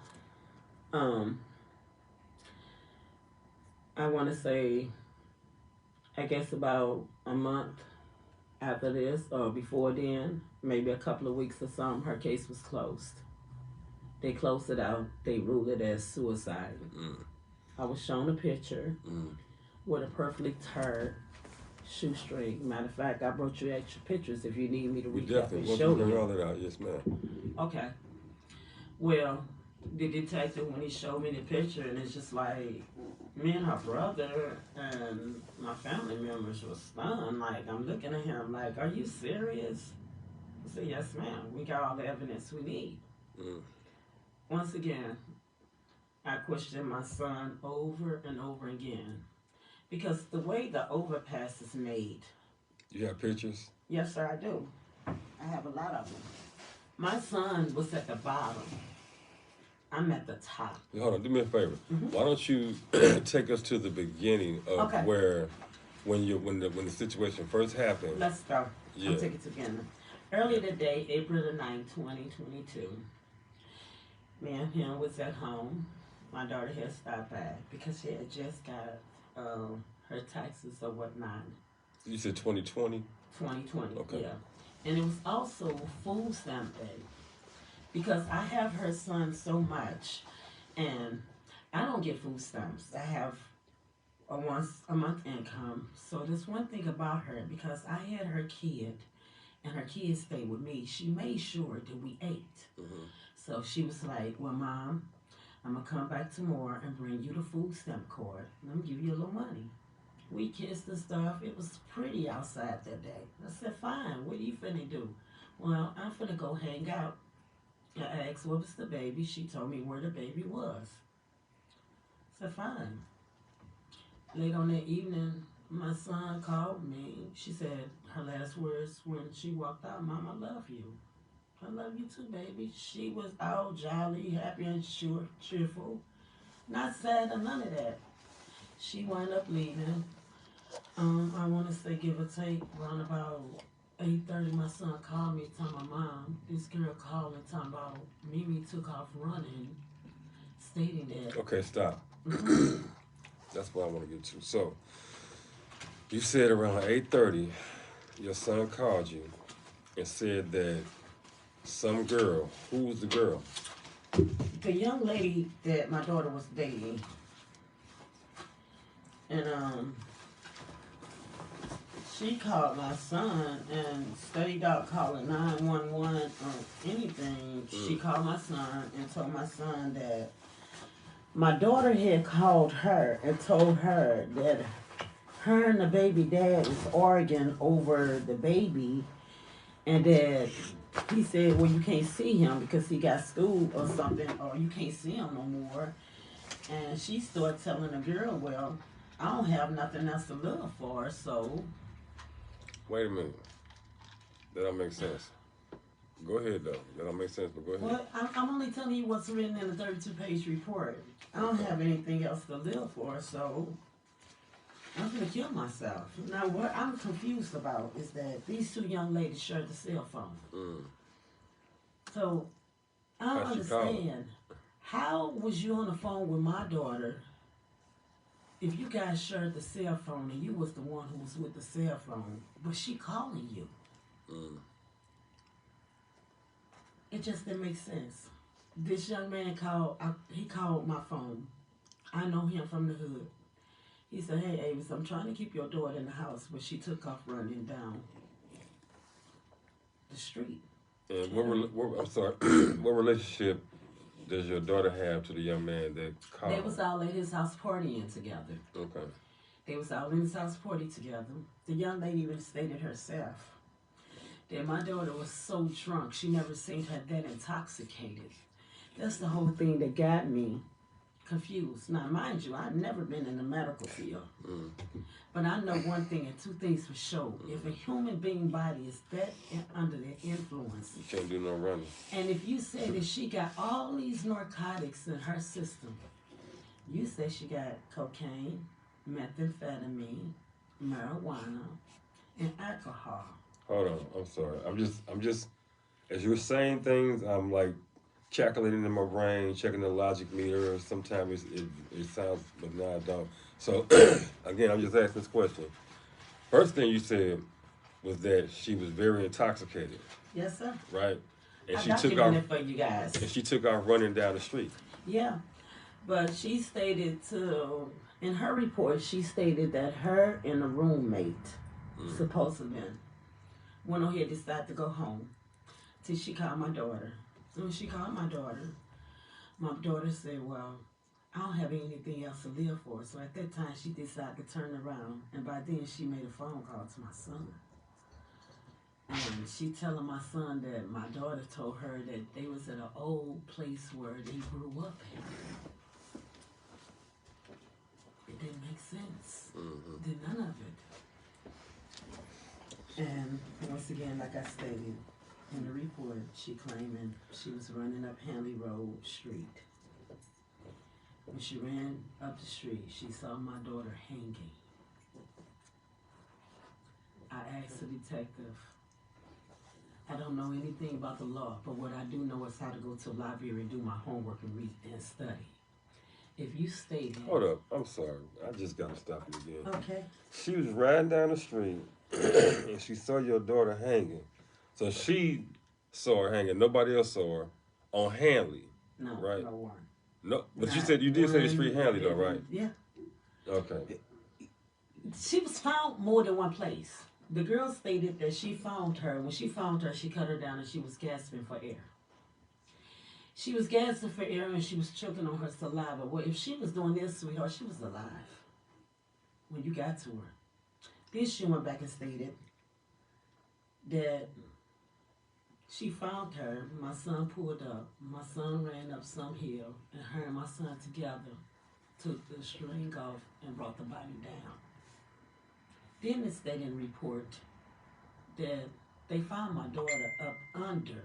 Speaker 3: I want to say, I guess about a month after this, or before then, maybe a couple of weeks or something, her case was closed. They closed it out. They ruled it as suicide. I was shown a picture with a perfectly tied shoestring. Matter of fact, I brought you extra pictures if you need me to
Speaker 2: We
Speaker 3: recap
Speaker 2: definitely
Speaker 3: and
Speaker 2: want
Speaker 3: show
Speaker 2: to bring
Speaker 3: you.
Speaker 2: all that out. Yes, ma'am.
Speaker 3: Okay. Well, the detective, when he showed me the picture, and it's just like, me and her brother and my family members were stunned. Like, I'm looking at him like, are you serious? I said, yes, ma'am. We got all the evidence we need. Once again, I questioned my son over and over again. Because the way the overpass is made.
Speaker 2: You have pictures?
Speaker 3: Yes, sir, I do. I have a lot of them. My son was at the bottom. I'm at the top.
Speaker 2: Hey, hold on, do me a favor. Why don't you take us to the beginning of
Speaker 3: Okay.
Speaker 2: where, when the situation first happened?
Speaker 3: Let's go.
Speaker 2: Yeah.
Speaker 3: I'll take it together. Earlier today, April the 9th, 2022, me and him was at home. My daughter had stopped by because she had just got her taxes or whatnot.
Speaker 2: You said 2020?
Speaker 3: 2020,
Speaker 2: Okay.
Speaker 3: yeah. And it was also food stamp day. Because I have her son so much, and I don't get food stamps. I have a once a month income. So there's one thing about her, because I had her kid, and her kid stayed with me, she made sure that we ate. So she was like, well, Mom, I'm going to come back tomorrow and bring you the food stamp card, and I'm going to give you a little money. We kissed and stuff. It was pretty outside that day. I said, fine, what are you finna do? Well, I'm finna go hang out. I asked what was the baby. She told me where the baby was. I said, fine. Late on that evening, My son called me. She said her last words when she walked out, Mom, I love you. I love you too, baby. She was all jolly, happy, and cheerful. Not sad or none of that. She wound up leaving. I want to say, give or take, around about 8:30, my son called me, telling my mom, this girl called and talking about Mimi took off running, stating that.
Speaker 2: Okay, stop.
Speaker 3: Mhm.
Speaker 2: That's what I want to get to. So you said around 8:30, your son called you and said that some girl. Who was the girl?
Speaker 3: The young lady that my daughter was dating, and she called my son and studied out calling 911 or anything. She called my son and told my son that my daughter had called her and told her that her and the baby dad was arguing over the baby, and that he said, well, you can't see him because he got school or something, or you can't see him no more. And she started telling the girl, well, I don't have nothing else to live for, so.
Speaker 2: Wait a minute. That don't make sense. Go ahead though. That don't make sense, but go ahead.
Speaker 3: Well, I'm only telling you what's written in the 32-page report. I don't have anything else to live for, so I'm gonna kill myself. Now, what I'm confused about is that these two young ladies shared the cell phone. So I don't
Speaker 2: How'd she call her?
Speaker 3: understand. How was you on the phone with my daughter if you guys shared the cell phone and you was the one who was with the cell phone, but she calling you? It just didn't make sense. This young man called, he called my phone. I know him from the hood. He said, hey, Avis, I'm trying to keep your daughter in the house, but she took off running down the street.
Speaker 2: And I'm sorry, what relationship does your daughter have to the young man that called?
Speaker 3: They was all at his house partying together.
Speaker 2: Okay.
Speaker 3: They was all in his house party together. The young lady even stated herself that my daughter was so drunk, she never seen her that intoxicated. That's the whole thing that got me confused. Now, mind you, I've never been in the medical field. But I know one thing and two things for sure. If a human being body is that under the influence,
Speaker 2: You can't do no running.
Speaker 3: and if you say that she got all these narcotics in her system, you say she got cocaine, methamphetamine, marijuana, and alcohol.
Speaker 2: Hold on, I'm sorry. I'm just as you were saying things, I'm like calculating in my brain, checking the logic meter. Sometimes it sounds, but now I don't. So again, I'm just asking this question. First thing you said was that she was very intoxicated,
Speaker 3: Yes, sir.
Speaker 2: right? And
Speaker 3: I
Speaker 2: she took
Speaker 3: documented
Speaker 2: off
Speaker 3: it for you guys.
Speaker 2: and she took off running down the street.
Speaker 3: Yeah, but she stated in her report, she stated that her and a roommate, supposedly, went on here, decided to go home till she called my daughter. And when she called my daughter said, well, I don't have anything else to live for. So at that time, she decided to turn around. And by then, she made a phone call to my son. And she telling my son that my daughter told her that they was at an old place where they grew up at. It didn't make sense. Did none of it. And once again, like I stated in the report, she claiming she was running up Hanley Road Street. When she ran up the street, she saw my daughter hanging. I asked the detective, I don't know anything about the law, but what I do know is how to go to a library and do my homework and read and study. If you stated...
Speaker 2: Hold up, I'm sorry. I just gotta stop you again.
Speaker 3: Okay.
Speaker 2: She was riding down the street and she saw your daughter hanging. So she saw her hanging. Nobody else saw her on Hanley.
Speaker 3: No,
Speaker 2: Right.
Speaker 3: no one.
Speaker 2: No, but you
Speaker 3: Not
Speaker 2: said you did say the
Speaker 3: one
Speaker 2: street Hanley though, right?
Speaker 3: Yeah.
Speaker 2: Okay.
Speaker 3: She was found more than one place. The girl stated that she found her. When she found her, she cut her down and she was gasping for air. She was gasping for air and she was choking on her saliva. Well, if she was doing this, sweetheart, she was alive when you got to her. Then she went back and stated that she found her. My son pulled up. My son ran up some hill, and her and my son together took the string off and brought the body down. Then it stated in the report that they found my daughter up under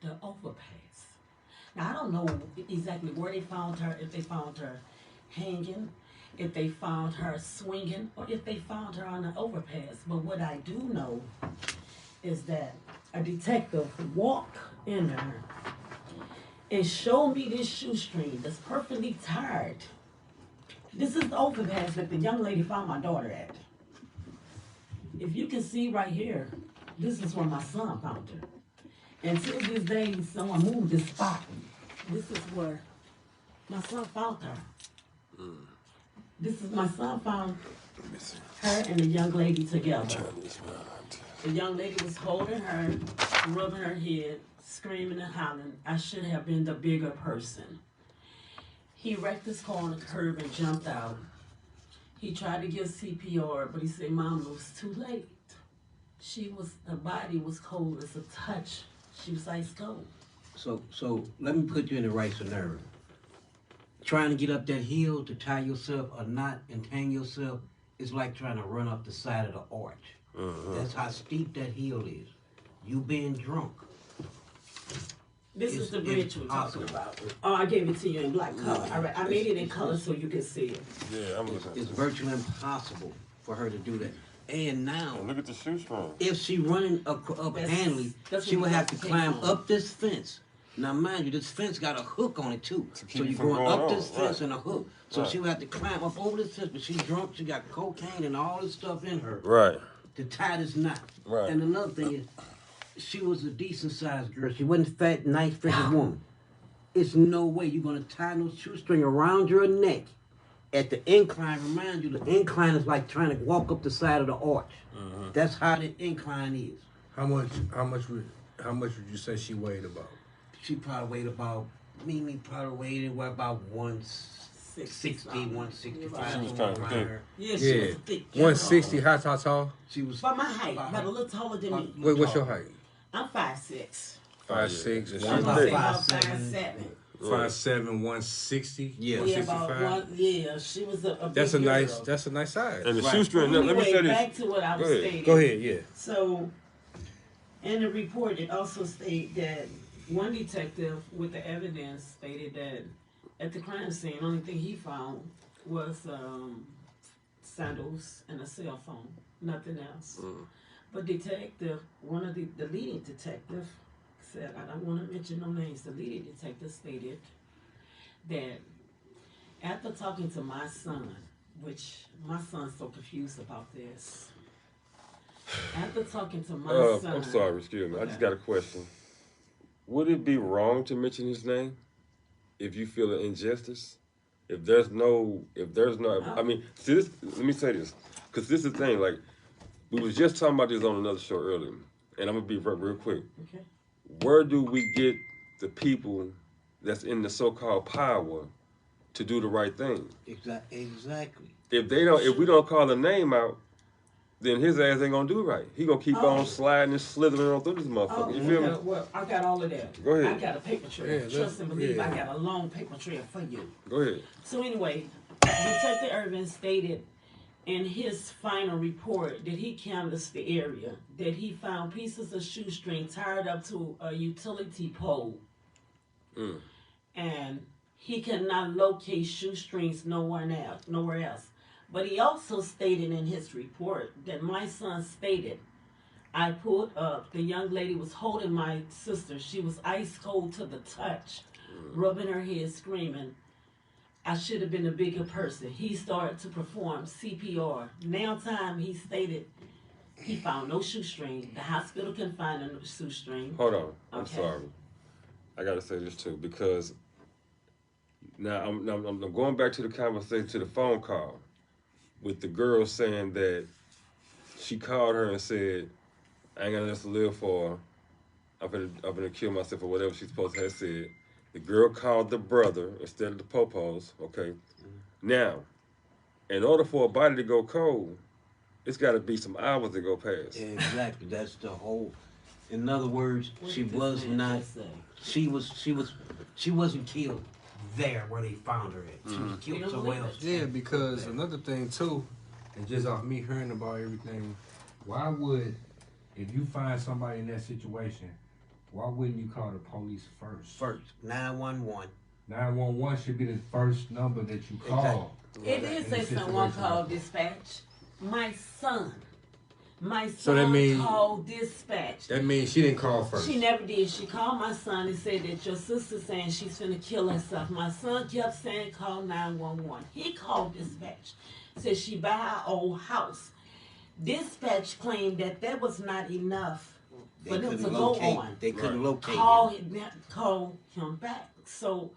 Speaker 3: the overpass. Now I don't know exactly where they found her, if they found her hanging, if they found her swinging, or if they found her on the overpass. But what I do know is that a detective walked in there and showed me this shoestring that's perfectly tied. This is the overpass that the young lady found my daughter at. If you can see right here, this is where my son found her. And till this day, someone moved this spot. This is where my son found her. This is my son found her and the young lady together. The young lady was holding her, rubbing her head, screaming and hollering, I should have been the bigger person. He wrecked his car on the curb and jumped out. He tried to give CPR, but he said, Mom, it was too late. Her body was cold as a touch. She was ice cold.
Speaker 4: So let me put you in the right scenario. Trying to get up that hill to tie yourself a knot and hang yourself is like trying to run up the side of the arch. That's how steep that hill is. You being drunk.
Speaker 3: This is the bridge we're talking about. Oh, I gave it to you in black color. I made it in color so you can see it.
Speaker 2: Yeah, I'm looking.
Speaker 4: It's virtually impossible for her to do that. And now,
Speaker 2: Look at the shoestring.
Speaker 4: if she running up handily, she would have to climb up this fence. Now, mind you, this fence got a hook on it too. So
Speaker 2: keep you
Speaker 4: you're
Speaker 2: from
Speaker 4: going
Speaker 2: going
Speaker 4: up
Speaker 2: on,
Speaker 4: this fence
Speaker 2: right.
Speaker 4: and a hook. So
Speaker 2: Right.
Speaker 4: she would have to climb up over this fence, but she's drunk. She got cocaine and all this stuff in her
Speaker 2: Right.
Speaker 4: to tie this knot.
Speaker 2: Right.
Speaker 4: And another thing is, she was a decent sized girl. She wasn't fat, nice, figure woman. It's no way you're gonna tie no shoestring around your neck at the incline. Remind you, the incline is like trying to walk up the side of the arch. That's how the incline is.
Speaker 1: How much would you say she weighed about?
Speaker 4: She probably weighed about, Mimi probably weighed anywhere about 160, 165.
Speaker 2: She was
Speaker 4: somewhere
Speaker 2: kinda
Speaker 4: around
Speaker 2: thick.
Speaker 4: there.
Speaker 3: Yeah, she was a thick.
Speaker 1: 160, how tall?
Speaker 4: She was
Speaker 3: But my height,
Speaker 4: about
Speaker 3: but a little taller than me.
Speaker 1: Wait, what's your height?
Speaker 3: I'm 5'6".
Speaker 1: 5'6",
Speaker 2: Yeah,
Speaker 3: I'm
Speaker 2: she's
Speaker 3: gonna say
Speaker 2: thick.
Speaker 3: about
Speaker 4: 5'7".
Speaker 3: 5'7".
Speaker 1: 5'7", 160.
Speaker 4: Yeah.
Speaker 3: Yeah, about
Speaker 1: 165.
Speaker 3: one. Yeah, she was a big
Speaker 1: That's a nice.
Speaker 3: girl.
Speaker 1: That's a nice size.
Speaker 2: And the
Speaker 4: Right.
Speaker 2: shoestring. Let me
Speaker 3: Anyway,
Speaker 2: say
Speaker 3: back
Speaker 2: this.
Speaker 3: to what I was
Speaker 2: Go ahead.
Speaker 3: stating.
Speaker 1: Go ahead. Yeah.
Speaker 3: So, in the report, it also stated that one detective with the evidence stated that at the crime scene, the only thing he found was sandals and a cell phone, nothing else. But one of the leading detective said, I don't want to mention no names, the leading detective stated that after talking to my son, which my son's so confused about this, after talking to my son.
Speaker 2: I'm sorry, excuse me. I just
Speaker 3: Okay.
Speaker 2: got a question. Would it be wrong to mention his name if you feel an injustice? If there's no, I mean, see this. Let me say this, because this is the thing. Like, we was just talking about this on another show earlier, and I'm gonna be real quick.
Speaker 3: Okay.
Speaker 2: Where do we get the people that's in the so-called power to do the right thing?
Speaker 4: Exactly.
Speaker 2: If we don't call the name out, then his ass ain't gonna do right. He gonna keep on sliding and slithering on through this motherfucker. You feel me?
Speaker 3: Well, I got all of that.
Speaker 2: Go ahead.
Speaker 3: I got a paper trail.
Speaker 1: Yeah,
Speaker 3: Trust and believe,
Speaker 1: yeah.
Speaker 3: I got a long paper trail for you.
Speaker 2: Go ahead.
Speaker 3: So anyway, Detective Irvin stated in his final report that he canvassed the area, that he found pieces of shoestring tied up to a utility pole. And he cannot locate shoestrings nowhere else. But he also stated in his report that my son stated, I pulled up, the young lady was holding my sister. She was ice cold to the touch, rubbing her head, screaming, I should have been a bigger person. He started to perform CPR. Now time, he stated he found no shoestring. The hospital couldn't find a shoestring.
Speaker 2: Hold on. I'm
Speaker 3: Okay.
Speaker 2: sorry. I gotta say this too, because now I'm going back to the conversation, to the phone call with the girl saying that she called her and said, I ain't got nothing to live for. I'm gonna kill myself, or whatever she's supposed to have said. The girl called the brother instead of the popos, okay? Now, in order for a body to go cold, it's got to be some hours to go past.
Speaker 4: Exactly. That's the whole. In other words,
Speaker 3: What
Speaker 4: she
Speaker 3: did this
Speaker 4: was
Speaker 3: man
Speaker 4: not.
Speaker 3: just say?
Speaker 4: She wasn't killed there where they found her at. She was killed somewhere else.
Speaker 1: Yeah, because another thing too And just off me hearing about everything, why would, if you find somebody in that situation, why wouldn't you call the police first?
Speaker 4: First, 911.
Speaker 1: 911 should be the first number that you call.
Speaker 3: It did say someone called dispatch. My son
Speaker 1: So that means
Speaker 3: called dispatch.
Speaker 1: That means she didn't call first.
Speaker 3: She never did. She called my son and said that your sister's saying she's finna kill herself. My son kept saying call 911. He called dispatch. Said she by her old house. Dispatch claimed that was not enough for them to go on.
Speaker 4: They couldn't locate
Speaker 3: Call him back. So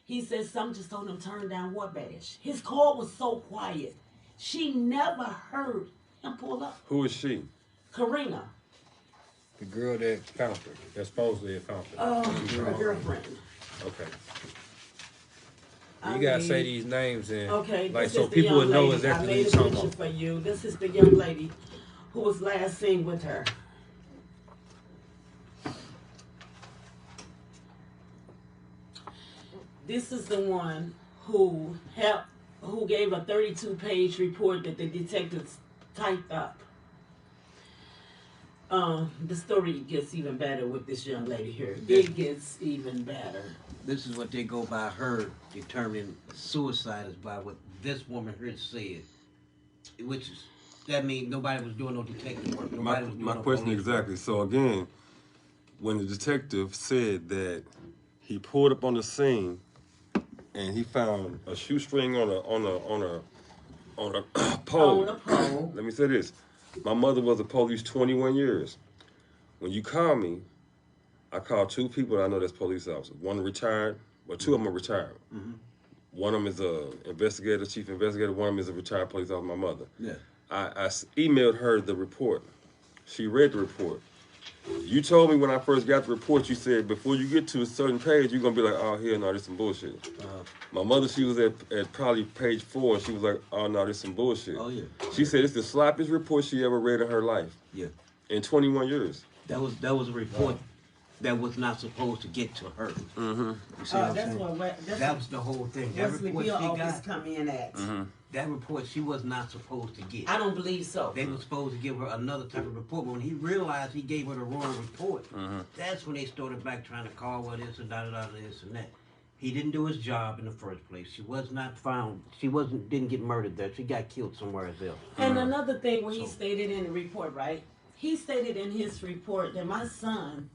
Speaker 3: he said some just told him turn down what badge. His call was so quiet. She never heard him pull up.
Speaker 2: Who is she?
Speaker 3: Karina.
Speaker 1: The girl that found her. That supposedly found her.
Speaker 3: Oh, her girlfriend.
Speaker 1: Okay. You gotta say these names and
Speaker 3: okay,
Speaker 1: like
Speaker 3: this
Speaker 1: so
Speaker 3: is the
Speaker 1: people
Speaker 3: young
Speaker 1: would know
Speaker 3: lady.
Speaker 1: exactly
Speaker 3: I
Speaker 1: what
Speaker 3: made
Speaker 1: you're
Speaker 3: a
Speaker 1: talking
Speaker 3: picture
Speaker 1: about.
Speaker 3: for you. This is the young lady who was last seen with her. This is the one who gave a 32-page report that the detectives typed up. The story gets even better with this young lady here. It gets even better.
Speaker 4: This is what they go by her determining suicide is by what this woman here said. Which is, that means nobody was doing no detective work. Nobody was doing
Speaker 2: My
Speaker 4: no
Speaker 2: question
Speaker 4: police
Speaker 2: exactly.
Speaker 4: work.
Speaker 2: So again, when the detective said that he pulled up on the scene and he found a shoestring on a pole.
Speaker 3: On a pole.
Speaker 2: Let me say this. My mother was a police 21 years. When you call me, I call two people that I know that's police officers. One retired, well, two of them are retired.
Speaker 4: Mm-hmm.
Speaker 2: One of them is a investigator, chief investigator. One of them is a retired police officer, my mother.
Speaker 4: Yeah.
Speaker 2: I emailed her the report. She read the report. You told me when I first got the report, you said before you get to a certain page, you're going to be like, oh, hell no, this some bullshit. My mother, she was at probably page 4, and she was like, oh, no, this some bullshit.
Speaker 4: Oh, yeah.
Speaker 2: She said it's the sloppiest report she ever read in her life.
Speaker 4: Yeah.
Speaker 2: In 21 years.
Speaker 4: That was a report that was not supposed to get to her.
Speaker 2: Mm-hmm.
Speaker 4: You see what I'm
Speaker 3: That's
Speaker 4: saying?
Speaker 3: what
Speaker 4: That was the whole thing. That
Speaker 3: Wesley
Speaker 4: report
Speaker 3: Bill
Speaker 4: she
Speaker 3: always
Speaker 4: got,
Speaker 3: come in at.
Speaker 2: Mm-hmm.
Speaker 4: that report she was not supposed to get.
Speaker 3: I don't believe so.
Speaker 4: They were supposed to give her another type of report, but when he realized he gave her the wrong report, that's when they started back trying to call her this and this and that. He didn't do his job in the first place. She was not found. Didn't get murdered there. She got killed somewhere else.
Speaker 3: And another thing, when he stated in the report, right? He stated in his report that my son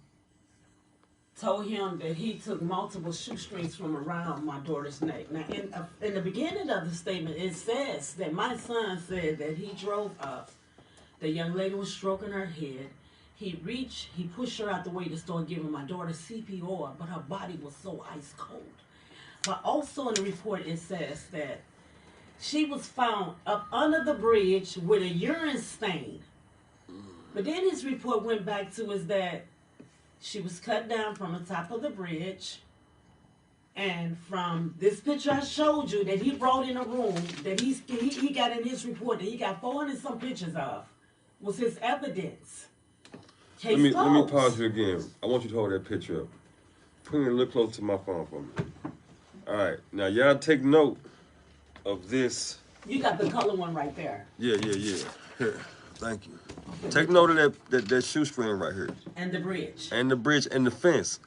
Speaker 3: told him that he took multiple shoestrings from around my daughter's neck. Now, in the beginning of the statement, it says that my son said that he drove up. The young lady was stroking her head. He pushed her out the way to start giving my daughter CPR, but her body was so ice cold. But also in the report, it says that she was found up under the bridge with a urine stain. But then his report went back to is that she was cut down from the top of the bridge. And from this picture I showed you that he brought in a room that he got in his report that he got 400 some pictures of was his evidence.
Speaker 2: Let me pause you again. I want you to hold that picture up. Put it a little closer to my phone for me. All right. Now, y'all take note of this.
Speaker 3: You got the color one right there.
Speaker 2: Yeah. Here. Thank you. Take note of that shoestring right here.
Speaker 3: And the bridge.
Speaker 2: And the bridge and the fence.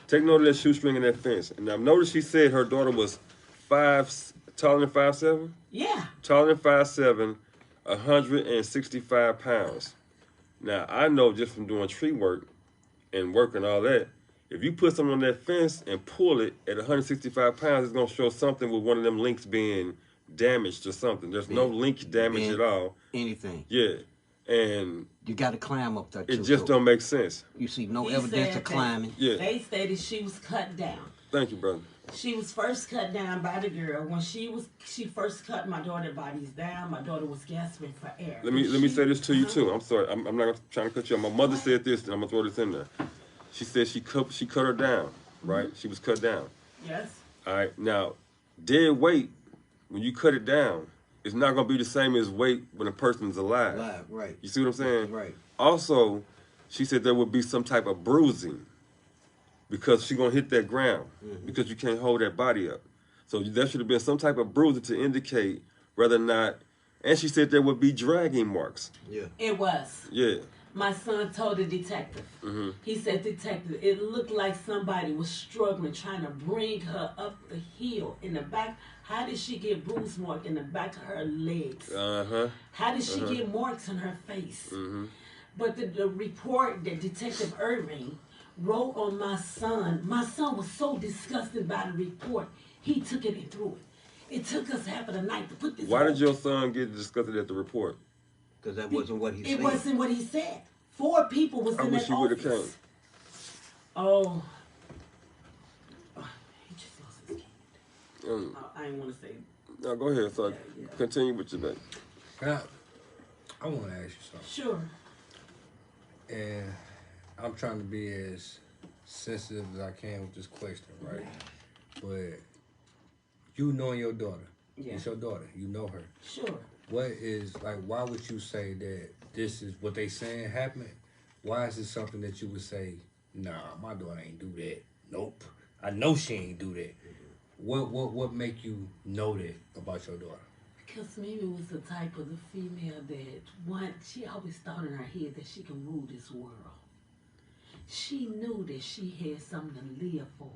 Speaker 2: Take note of that shoestring and that fence. And now notice she said her daughter was taller than 5'7"?
Speaker 3: Yeah.
Speaker 2: Taller than 5'7", 165 pounds. Now, I know just from doing tree work and working all that, if you put something on that fence and pull it at 165 pounds, it's going to show something with one of them links being damaged or something. There's no link damage at all.
Speaker 4: Anything.
Speaker 2: Yeah. And
Speaker 4: you got to climb up there, too.
Speaker 2: It just don't make sense.
Speaker 4: You see no evidence of climbing.
Speaker 2: Yeah.
Speaker 3: They stated she was cut down.
Speaker 2: Thank you, brother.
Speaker 3: She was first cut down by the girl. When she first cut my daughter's bodies down, my daughter was gasping for air.
Speaker 2: Let me say this to you too. I'm sorry. I'm not trying to cut you off. My mother said this, and I'm gonna throw this in there. She said she cut her down, right? She was cut down.
Speaker 3: Yes.
Speaker 2: All right. Now, dead weight, when you cut it down, it's not gonna be the same as weight when a person's alive.
Speaker 4: Alive, right.
Speaker 2: You see what I'm saying?
Speaker 4: Right.
Speaker 2: Also, she said there would be some type of bruising because she's gonna hit that ground because you can't hold that body up. So there should have been some type of bruising to indicate whether or not, And she said there would be dragging marks.
Speaker 4: Yeah.
Speaker 3: It was.
Speaker 2: Yeah.
Speaker 3: My son told the detective. He said, "Detective, it looked like somebody was struggling trying to bring her up the hill in the back. How did she get bruise mark in the back of her legs? How did she get marks on her face?" But the report that Detective Irving wrote on my son was so disgusted by the report, he took it and threw it. It took us half of the night to put this.
Speaker 2: Why did your son get disgusted at the report?
Speaker 4: Because that wasn't what he said.
Speaker 3: It wasn't what he said. 4 people was
Speaker 2: I
Speaker 3: in
Speaker 2: wish
Speaker 3: that
Speaker 2: he would have
Speaker 3: office.
Speaker 2: came.
Speaker 3: Oh. He just lost his kid.
Speaker 2: Mm.
Speaker 3: I didn't want to say.
Speaker 2: No, go ahead, son.
Speaker 3: Yeah.
Speaker 2: Continue with your baby.
Speaker 1: I want to ask you something.
Speaker 3: Sure.
Speaker 1: And I'm trying to be as sensitive as I can with this question, right? But you know your daughter.
Speaker 3: Yeah.
Speaker 1: It's your daughter. You know her.
Speaker 3: Sure.
Speaker 1: What is, like, why would you say that this is what they saying happened? Why is it something that you would say, nah, my daughter ain't do that? Nope. I know she ain't do that. What make you know that about your daughter?
Speaker 3: Because Mimi was the type of the female that she always thought in her head that she can rule this world. She knew that she had something to live for.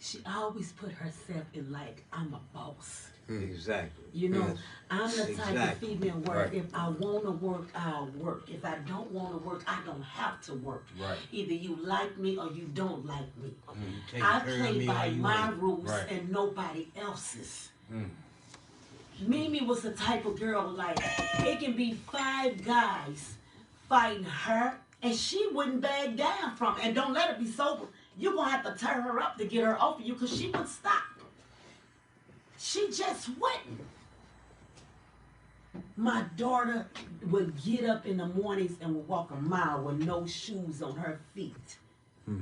Speaker 3: She always put herself in like, I'm a boss.
Speaker 4: Exactly.
Speaker 3: You know,
Speaker 1: Yes.
Speaker 3: I'm the type of female where
Speaker 1: Right.
Speaker 3: if I want to work, I'll work. If I don't want to work, I don't have to work.
Speaker 1: Right.
Speaker 3: Either you like me or you don't like me.
Speaker 4: You take
Speaker 3: I
Speaker 4: care of
Speaker 3: play
Speaker 4: me
Speaker 3: by
Speaker 4: or you
Speaker 3: my
Speaker 4: ain't.
Speaker 3: rules
Speaker 1: Right.
Speaker 3: and nobody else's. Mimi was the type of girl like it can be 5 guys fighting her and she wouldn't back down from it. And don't let her be sober. You're gonna have to turn her up to get her off of you because she wouldn't stop. She just wouldn't. My daughter would get up in the mornings and would walk a mile with no shoes on her feet.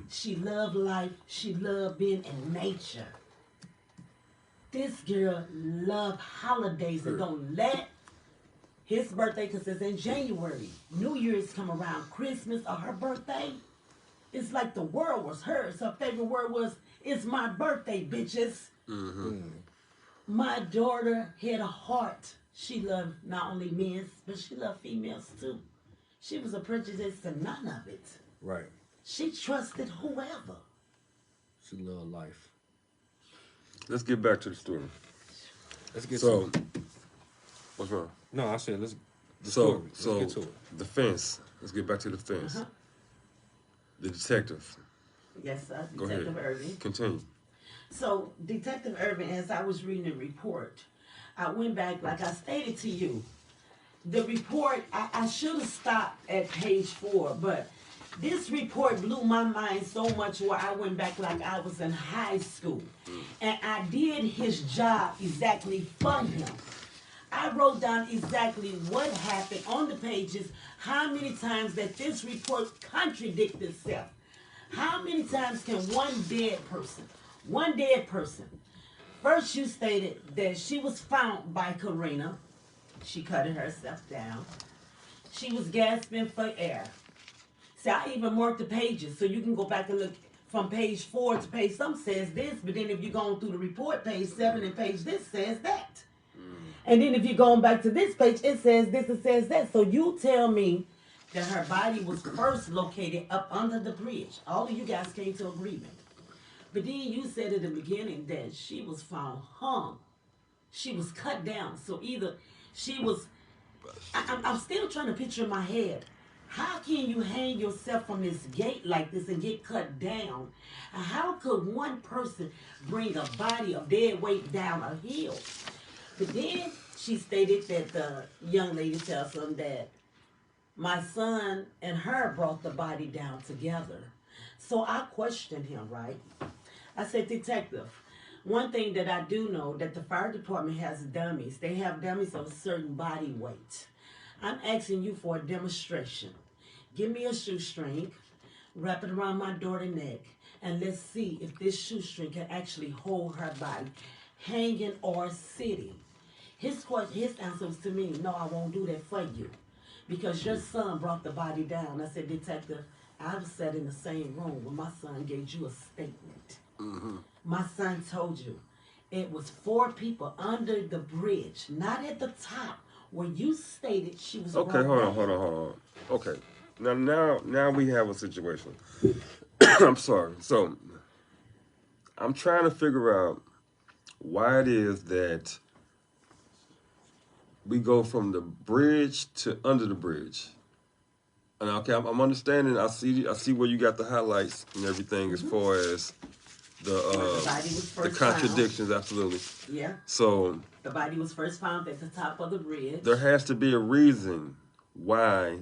Speaker 3: She loved life. She loved being in nature. This girl loved holidays and don't let his birthday, because it's in January, New Year's come around, Christmas or her birthday. It's like the world was hers. Her favorite word was, "It's my birthday, bitches." My daughter had a heart. She loved not only men, but she loved females too. She was a prejudice to none of it.
Speaker 1: Right.
Speaker 3: She trusted whoever.
Speaker 1: She love life.
Speaker 2: Let's get back to the story.
Speaker 1: Let's get
Speaker 2: So,
Speaker 1: to it.
Speaker 2: what's wrong?
Speaker 1: No, I said let's
Speaker 2: So,
Speaker 1: get to it.
Speaker 2: the fence. Let's get back to the fence. The detective.
Speaker 3: Yes, sir.
Speaker 2: Go
Speaker 3: Detective
Speaker 2: ahead.
Speaker 3: Irving.
Speaker 2: Continue.
Speaker 3: So, Detective Irving, as I was reading the report, I went back, like I stated to you. The report, I should have stopped at page 4, but this report blew my mind so much where I went back like I was in high school. And I did his job exactly for him. I wrote down exactly what happened on the pages, how many times that this report contradicts itself. How many times can one dead person, first you stated that she was found by Karina. She cut herself down. She was gasping for air. See, I even marked the pages so you can go back and look from page 4 to page some says this, but then if you're going through the report, page 7 and page this says that. And then if you're going back to this page, it says this, it says that. So you tell me that her body was first located up under the bridge. All of you guys came to agreement. But then you said at the beginning that she was found hung. She was cut down. So either she was, I'm still trying to picture in my head, how can you hang yourself from this gate like this and get cut down? And how could one person bring a body of dead weight down a hill? But then she stated that the young lady tells him that my son and her brought the body down together. So I questioned him, right? I said, Detective, one thing that I do know that the fire department has dummies. They have dummies of a certain body weight. I'm asking you for a demonstration. Give me a shoestring, wrap it around my daughter's neck, and let's see if this shoestring can actually hold her body, hanging or sitting. His answer was to me, no, I won't do that for you because your son brought the body down. I said, Detective, I was sat in the same room when my son gave you a statement. My son told you it was 4 people under the bridge, not at the top where you stated she was
Speaker 2: Okay,
Speaker 3: brought
Speaker 2: hold
Speaker 3: back.
Speaker 2: on. Okay, now we have a situation. I'm sorry. So I'm trying to figure out why it is that we go from the bridge to under the bridge. And okay, I'm understanding. I see where you got the highlights and everything as far as
Speaker 3: Where the body was
Speaker 2: the
Speaker 3: first found.
Speaker 2: contradictions. Absolutely.
Speaker 3: Yeah.
Speaker 2: So
Speaker 3: The body was first found at the top of the bridge.
Speaker 2: there has to be a reason why.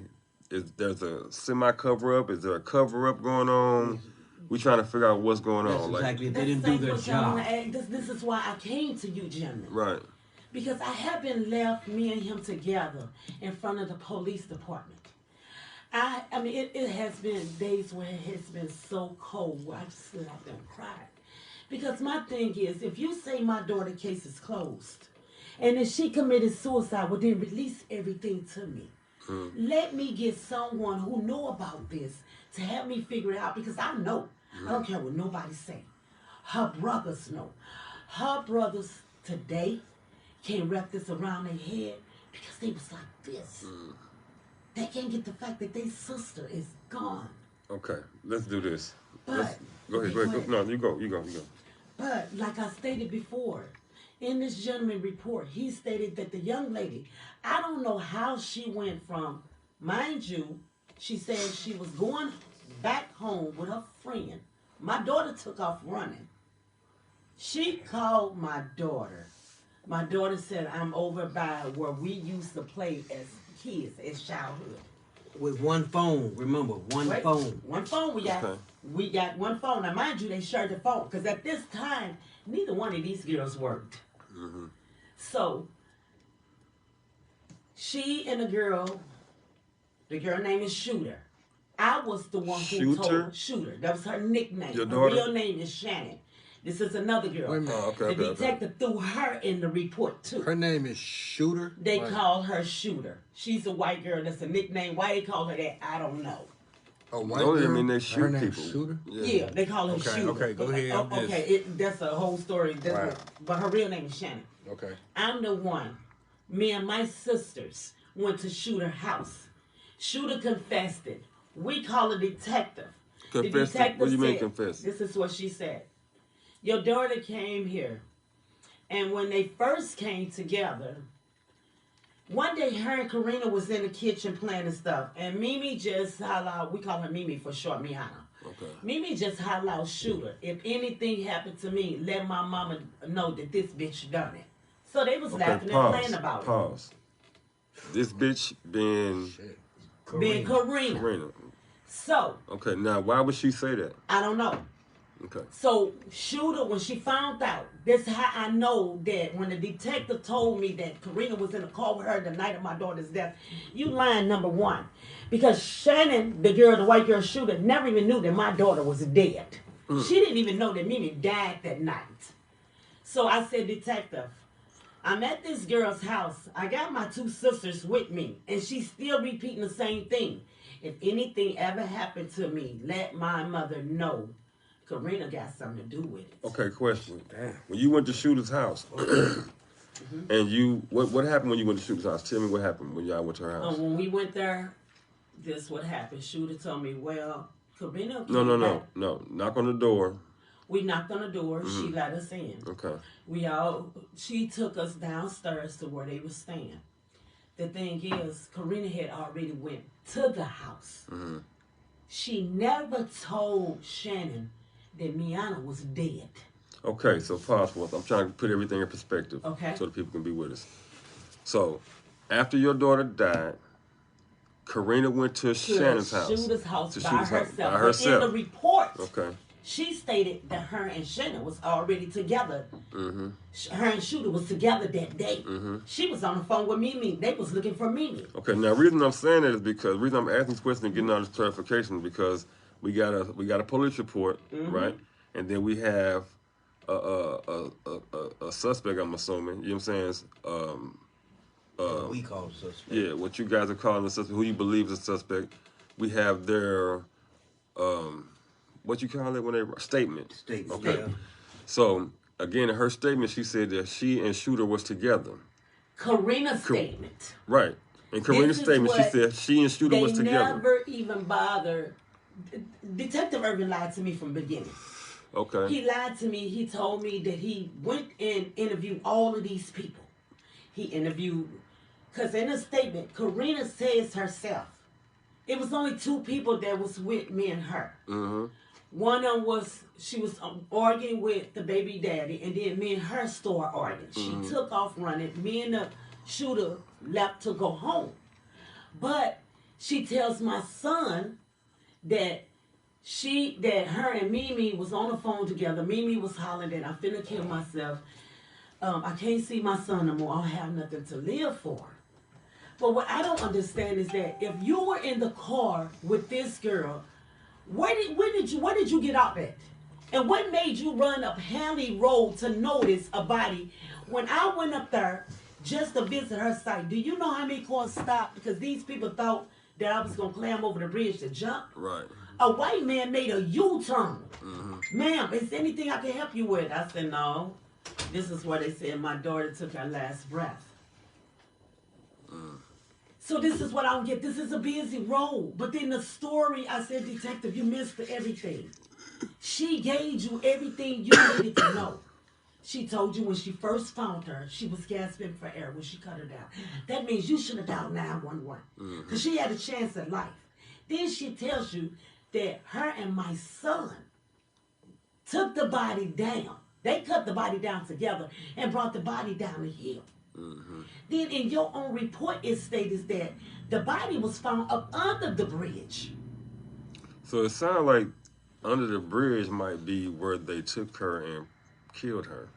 Speaker 2: There's a semi cover up? Is there a cover up going on? We trying to figure out what's going
Speaker 4: That's
Speaker 2: on.
Speaker 4: exactly it. They
Speaker 3: That's
Speaker 4: didn't do
Speaker 3: exactly
Speaker 4: their
Speaker 3: what y'all
Speaker 4: job.
Speaker 3: wanna ask. This is why I came to you, gentlemen.
Speaker 2: Right.
Speaker 3: Because I haven't left me and him together in front of the police department. I mean, it has been days where it has been so cold where I just stood out there and cried. Because my thing is, if you say my daughter case is closed, and if she committed suicide, well then release everything to me. Let me get someone who know about this to help me figure it out because I know. I don't care what nobody say. Her brothers know. Her brothers today can't wrap this around their head because they was like this. They can't get the fact that their sister is gone.
Speaker 2: Okay. Let's do this.
Speaker 3: But
Speaker 2: Go ahead. No, you go.
Speaker 3: But like I stated before, in this gentleman report, he stated that the young lady, I don't know how she went from, mind you, she said she was going back home with her friend. My daughter took off running. She called my daughter. My daughter said, I'm over by where we used to play as kids, as childhood.
Speaker 4: With one phone, remember, one
Speaker 3: Wait,
Speaker 4: phone.
Speaker 3: One phone we got.
Speaker 2: Okay.
Speaker 3: We got one phone. Now, mind you, they shared the phone because at this time, neither one of these girls worked. So, she and the girl name is Shooter. I was the one who told Shooter. That was her nickname.
Speaker 2: Your
Speaker 3: Her
Speaker 2: daughter?
Speaker 3: real name is Shannon. This is another girl.
Speaker 5: Wait a minute.
Speaker 2: Oh, okay.
Speaker 3: The detective threw her in the report too.
Speaker 5: Her name is Shooter.
Speaker 3: They
Speaker 5: Like,
Speaker 3: call her Shooter. She's a white girl. That's a nickname. Why they call her that, I don't know.
Speaker 5: a white
Speaker 2: No, I
Speaker 5: girl.
Speaker 2: mean they
Speaker 5: Her
Speaker 2: shoot
Speaker 5: name's
Speaker 2: people.
Speaker 5: Shooter.
Speaker 3: Yeah, they call her
Speaker 5: Okay,
Speaker 3: Shooter.
Speaker 5: okay, go ahead, I'm just-
Speaker 3: Okay, that's a whole story. That's
Speaker 5: Right.
Speaker 3: but her real name is Shannon.
Speaker 5: Okay.
Speaker 3: I'm the one. Me and my sisters went to Shooter house. Shooter confessed it. We call a detective.
Speaker 2: Confessed it? What do you mean confessed?
Speaker 3: This is what she said. Your daughter came here, and when they first came together, one day her and Karina was in the kitchen planning stuff, and Mimi just holla out. We call her Mimi for short, Mihana.
Speaker 2: Okay.
Speaker 3: Mimi just holla out, Shooter. If anything happened to me, let my mama know that this bitch done it. So they was
Speaker 2: Okay.
Speaker 3: laughing and playing about
Speaker 2: Pause. This bitch being
Speaker 5: Shit.
Speaker 3: it. Being Karina.
Speaker 2: Karina.
Speaker 3: So
Speaker 2: Okay. Now, why would she say that?
Speaker 3: I don't know.
Speaker 2: Okay.
Speaker 3: So Shooter, when she found out, this is how I know that when the detective told me that Karina was in the car with her the night of my daughter's death, you lying, number one. Because Shannon, the girl, the white girl Shooter, never even knew that my daughter was dead. She didn't even know that Mimi died that night. So I said, detective, I'm at this girl's house. I got my two sisters with me, and she's still repeating the same thing. If anything ever happened to me, let my mother know. Karina got something to do with it.
Speaker 2: Okay. Question.
Speaker 5: Damn.
Speaker 2: When you went to Shooter's house, and you what happened when you went to Shooter's house? Tell me what happened when y'all went to her house.
Speaker 3: When we went there, this what happened. Shooter told me, well, Karina came
Speaker 2: No.
Speaker 3: back.
Speaker 2: Knock on the door.
Speaker 3: We knocked on the door. She let us in.
Speaker 2: Okay.
Speaker 3: She took us downstairs to where they were staying. The thing is, Karina had already went to the house. She never told Shannon that Miana was dead.
Speaker 2: Okay. So pause for us. I'm trying to put everything in perspective.
Speaker 3: Okay.
Speaker 2: So the people can be with us. So, after your daughter died, Karina went to Shannon's house.
Speaker 3: Shooter's house
Speaker 2: To
Speaker 3: by
Speaker 2: Shooter's house.
Speaker 3: herself.
Speaker 2: By
Speaker 3: But
Speaker 2: herself.
Speaker 3: in the report,
Speaker 2: Okay.
Speaker 3: she stated that her and Shannon was already together. Her and Shooter was together that day. She was on the phone with Mimi. They was looking for Mimi.
Speaker 2: Okay. Now, the reason I'm saying that is because the reason I'm asking this question and getting all this clarification is because we got a police report, right? And then we have a suspect. I'm assuming. You know what I'm saying?
Speaker 4: We call it suspect.
Speaker 2: Yeah, what you guys are calling a suspect, who you believe is a suspect. We have their, what you call it when they statement.
Speaker 4: Statement.
Speaker 2: Okay.
Speaker 4: Yeah.
Speaker 2: So again, in her statement, she said that she and Shooter was together.
Speaker 3: Karina's statement.
Speaker 2: Right. In Karina's
Speaker 3: This is
Speaker 2: statement, she
Speaker 3: what
Speaker 2: said she and Shooter was
Speaker 3: They
Speaker 2: together.
Speaker 3: never even bothered. Detective Irvin lied to me from the beginning.
Speaker 2: Okay.
Speaker 3: He lied to me. He told me that he went and interviewed all of these people. He interviewed, because in a statement, Karina says herself, it was only 2 people that was with me and her.
Speaker 2: Mm-hmm.
Speaker 3: One of them was, she was arguing with the baby daddy, and then me and her started arguing. She took off running. Me and the shooter left to go home. But she tells my son that her and Mimi was on the phone together. Mimi was hollering that I'm finna kill myself. I can't see my son no more. I don't have nothing to live for. But what I don't understand is that if you were in the car with this girl, where did you get out at? And what made you run up Hanley Road to notice a body? When I went up there just to visit her site, do you know how many cars stopped? Because these people thought that I was going to climb over the bridge to jump.
Speaker 2: Right.
Speaker 3: A white man made a U-turn. Ma'am, is there anything I can help you with? I said, no. This is where they said my daughter took her last breath. So this is what I don't get. This is a busy road. But then the story, I said, Detective, you missed everything. She gave you everything you needed to know. She told you when she first found her, she was gasping for air when she cut her down. That means you should have dialed 911. Because she had a chance at life. Then she tells you that her and my son took the body down. They cut the body down together and brought the body down the hill. Then in your own report, it states that the body was found up under the bridge.
Speaker 2: So it sounds like under the bridge might be where they took her and killed her.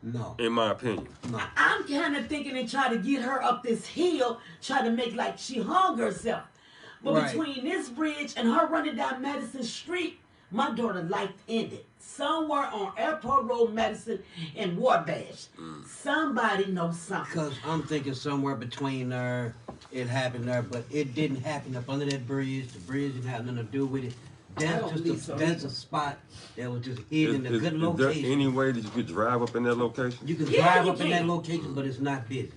Speaker 4: No.
Speaker 2: In my opinion.
Speaker 4: No.
Speaker 3: I'm kind of thinking they try to get her up this hill, try to make like she hung herself. But
Speaker 4: Right.
Speaker 3: between this bridge and her running down Madison Street, my daughter's life ended. Somewhere on Airport Road, Madison, and Wabash. Somebody knows something.
Speaker 4: Because I'm thinking somewhere between there, it happened there, but it didn't happen up under that bridge. The bridge didn't have nothing to do with it.
Speaker 3: I don't
Speaker 4: That's
Speaker 3: believe
Speaker 4: just
Speaker 3: so
Speaker 4: that's
Speaker 3: either.
Speaker 4: a spot that was just hidden in a good
Speaker 2: Is
Speaker 4: location.
Speaker 2: there any way that you could drive up in that location?
Speaker 4: You can
Speaker 3: Yeah,
Speaker 4: drive
Speaker 3: you
Speaker 4: up in that
Speaker 3: can.
Speaker 4: location, but it's not busy.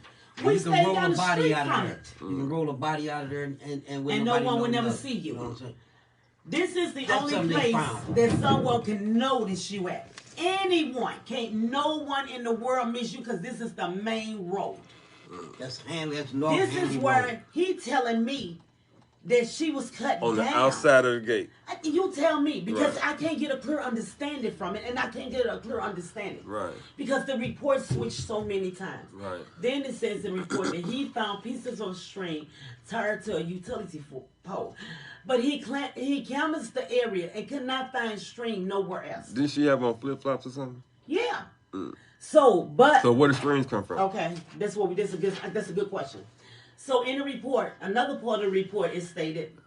Speaker 3: We
Speaker 4: You can
Speaker 3: stay
Speaker 4: roll
Speaker 3: down
Speaker 4: a
Speaker 3: the
Speaker 4: body
Speaker 3: street
Speaker 4: out
Speaker 3: from
Speaker 4: of there.
Speaker 3: it.
Speaker 4: You can roll a body out of there and
Speaker 3: And no one would never
Speaker 4: nothing.
Speaker 3: see you.
Speaker 4: know what I'm saying?
Speaker 3: This is the
Speaker 4: That's
Speaker 3: only
Speaker 4: something they
Speaker 3: place
Speaker 4: found.
Speaker 3: that someone can notice you at. Anyone. Can't no one in the world miss you because this is the main road.
Speaker 4: That's North
Speaker 3: This is
Speaker 4: Hanley
Speaker 3: where
Speaker 4: Road.
Speaker 3: he telling me that she was cut
Speaker 2: On the
Speaker 3: down.
Speaker 2: outside of the gate.
Speaker 3: You tell me, because
Speaker 2: Right.
Speaker 3: I can't get a clear understanding from it, and I can't get a clear understanding.
Speaker 2: Right.
Speaker 3: Because the report switched so many times.
Speaker 2: Right.
Speaker 3: Then it says in the report that he found pieces of string tied to a utility pole. But he canvassed the area and could not find string nowhere else.
Speaker 2: Didn't she have on flip-flops or something?
Speaker 3: Yeah. So
Speaker 2: So where the strings come from?
Speaker 3: okay, that's a good question. So in the report, another part of the report is stated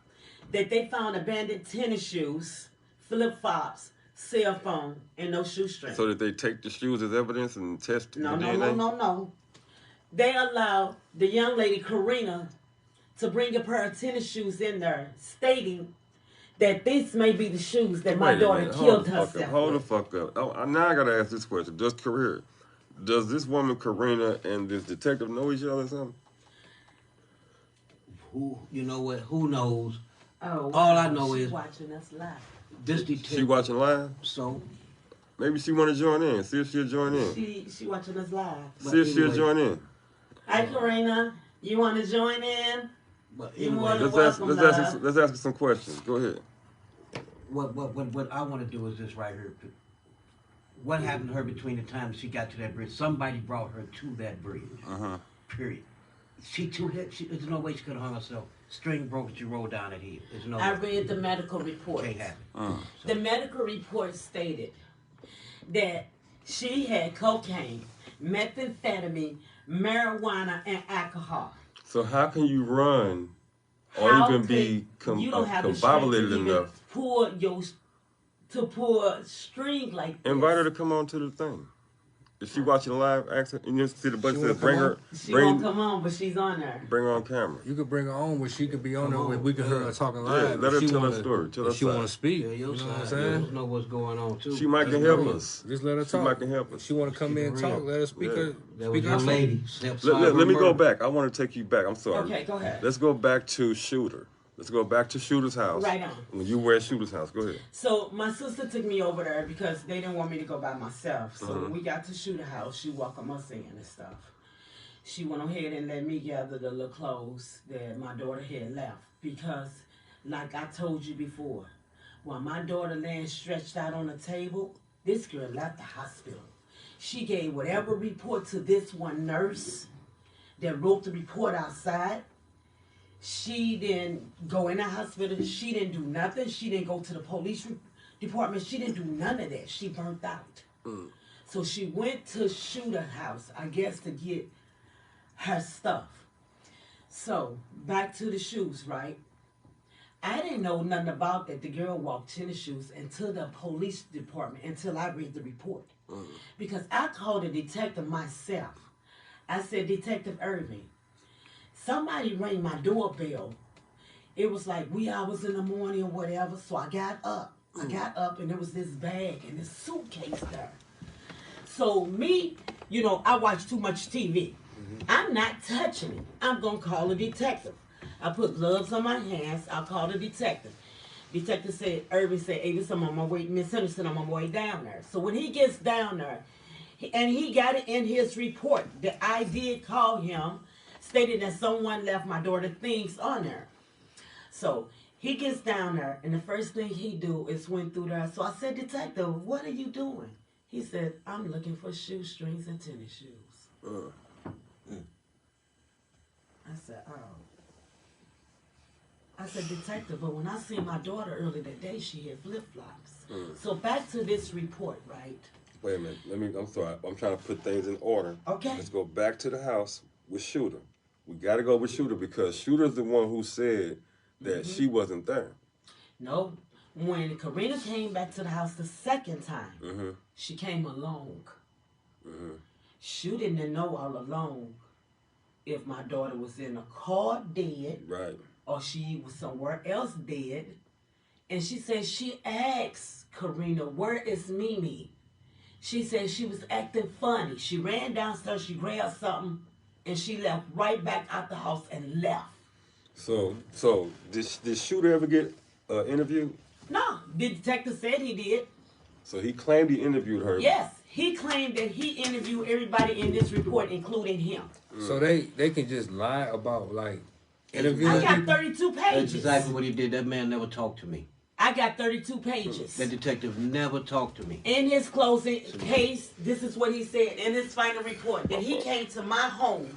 Speaker 3: that they found abandoned tennis shoes, flip-flops, cell phone, and no shoestring.
Speaker 2: So did they take the shoes as evidence and test the
Speaker 3: No.
Speaker 2: DNA?
Speaker 3: They allowed the young lady, Karina, to bring a pair of tennis shoes in there, stating that this may be the shoes that my
Speaker 2: Wait a
Speaker 3: daughter
Speaker 2: minute.
Speaker 3: killed
Speaker 2: Hold the
Speaker 3: herself
Speaker 2: fuck
Speaker 3: with.
Speaker 2: up. Oh, now I gotta ask this question. Does this woman, Karina, and this detective know each other or something?
Speaker 4: You know what? Who knows?
Speaker 3: Oh,
Speaker 4: All I know
Speaker 3: she's
Speaker 4: is-
Speaker 3: watching us live.
Speaker 4: This
Speaker 2: She
Speaker 4: detective.
Speaker 2: watching live?
Speaker 4: So,
Speaker 2: Maybe she want to join in. See if she'll join in.
Speaker 3: She watching us live.
Speaker 4: but
Speaker 2: See if she'll
Speaker 4: anyway,
Speaker 2: join in.
Speaker 3: Hi, Karina. You want to join in?
Speaker 4: But
Speaker 3: You
Speaker 4: anyway,
Speaker 3: wanna-
Speaker 2: Let's
Speaker 3: welcome,
Speaker 2: ask
Speaker 3: love.
Speaker 2: her some questions. Go ahead.
Speaker 4: what I want to do is this right here. What happened to her between the time she got to that bridge? Somebody brought her to that bridge.
Speaker 2: Uh-huh.
Speaker 4: Period. She too hit. There's no way she could have hung herself. String broke. She rolled down that hill. There's no
Speaker 3: I
Speaker 4: way.
Speaker 3: read the medical report.
Speaker 4: Can't happen.
Speaker 3: The medical report stated that she had cocaine, methamphetamine, marijuana, and alcohol.
Speaker 2: So how can you run or
Speaker 3: How
Speaker 2: even
Speaker 3: could-
Speaker 2: be
Speaker 3: you don't have the strength to
Speaker 2: convoluted
Speaker 3: even
Speaker 2: enough?
Speaker 3: pull a string like this.
Speaker 2: Invite her to come on to the thing. Is she watching the live accent? And you see the button
Speaker 1: She
Speaker 2: says
Speaker 1: wanna
Speaker 2: bring
Speaker 1: come
Speaker 2: her,
Speaker 1: on?
Speaker 3: She won't come on, but she's on there.
Speaker 2: bring her on camera.
Speaker 1: You could bring her on where she could be on there.
Speaker 4: Come on,
Speaker 1: We could hear her
Speaker 4: yeah.
Speaker 1: talking
Speaker 2: Yeah,
Speaker 1: live.
Speaker 2: let
Speaker 1: if
Speaker 2: her
Speaker 1: she
Speaker 2: tell her
Speaker 1: wanna-
Speaker 2: story. Tell her
Speaker 1: if she want to
Speaker 2: side.
Speaker 1: speak.
Speaker 4: Yeah,
Speaker 1: You
Speaker 4: your
Speaker 1: know what I'm
Speaker 4: side.
Speaker 1: saying?
Speaker 4: You know what's going on too.
Speaker 2: She might can
Speaker 1: Let's
Speaker 2: help
Speaker 1: go.
Speaker 2: us.
Speaker 1: Just let her
Speaker 2: She
Speaker 1: talk.
Speaker 2: might can help
Speaker 1: If
Speaker 2: us.
Speaker 1: she want to come
Speaker 4: Keep
Speaker 1: in
Speaker 4: it
Speaker 1: and
Speaker 4: real.
Speaker 1: talk, let her speak
Speaker 2: Yeah.
Speaker 1: her.
Speaker 4: That was
Speaker 1: Speak
Speaker 4: your
Speaker 1: her
Speaker 4: lady.
Speaker 2: Let me go back. I want to take you back. I'm sorry.
Speaker 3: Okay, go ahead.
Speaker 2: Let's go back to Shooter. Let's go back to Shooter's house.
Speaker 3: Right on.
Speaker 2: When you were at Shooter's house, go ahead.
Speaker 3: So my sister took me over there because they didn't want me to go by myself. So when we got to Shooter House, she welcomed us in and stuff. She went ahead and let me gather the little clothes that my daughter had left because, like I told you before, while my daughter laying stretched out on the table, this girl left the hospital. She gave whatever report to this one nurse that wrote the report outside. She didn't go in the hospital. She didn't do nothing. She didn't go to the police department. She didn't do none of that. She burnt out. So she went to Shooter House, I guess, to get her stuff. So back to the shoes, right? I didn't know nothing about that. The girl walked tennis shoes into the police department until I read the report. Because I called a detective myself. I said, Detective Irving, somebody rang my doorbell. It was like wee hours in the morning or whatever. So I got up. And there was this bag and this suitcase there. So me, you know, I watch too much TV. I'm not touching it. I'm going to call a detective. I put gloves on my hands. I'll call the detective. Detective said, Irving said, Avis, I'm on my way, Miss Henderson, I'm on my way down there. So when he gets down there, and he got it in his report that I did call him, stating that someone left my daughter things on there. So he gets down there, and the first thing he do is went through there. So I said, Detective, what are you doing? He said, I'm looking for shoestrings and tennis shoes. I said, oh. I said, Detective, but when I seen my daughter earlier that day, she had flip-flops. So back to this report, right?
Speaker 2: Wait a minute. I'm sorry. I'm trying to put things in order.
Speaker 3: Okay.
Speaker 2: Let's go back to the house with Shooter. We got to go with Shooter because Shooter's the one who said that she wasn't there.
Speaker 3: No. When Karina came back to the house the second time, she came alone. She didn't know all along if my daughter was in a car dead,
Speaker 2: Right.
Speaker 3: or she was somewhere else dead. And she said she asked Karina, where is Mimi? She said she was acting funny. She ran downstairs, she grabbed something, and she left right back out the house and left.
Speaker 2: So did Shooter ever get interviewed?
Speaker 3: No, the detective said he did.
Speaker 2: So he claimed he interviewed her.
Speaker 3: Yes, he claimed that he interviewed everybody in this report, including him.
Speaker 1: So they can just lie about like
Speaker 3: I
Speaker 1: interviewing
Speaker 3: got
Speaker 1: people.
Speaker 3: 32
Speaker 4: That's
Speaker 3: pages.
Speaker 4: exactly what he did. That man never talked to me.
Speaker 3: I got 32 pages.
Speaker 4: That detective never talked to me.
Speaker 3: In his closing case, this is what he said in his final report, that he came to my home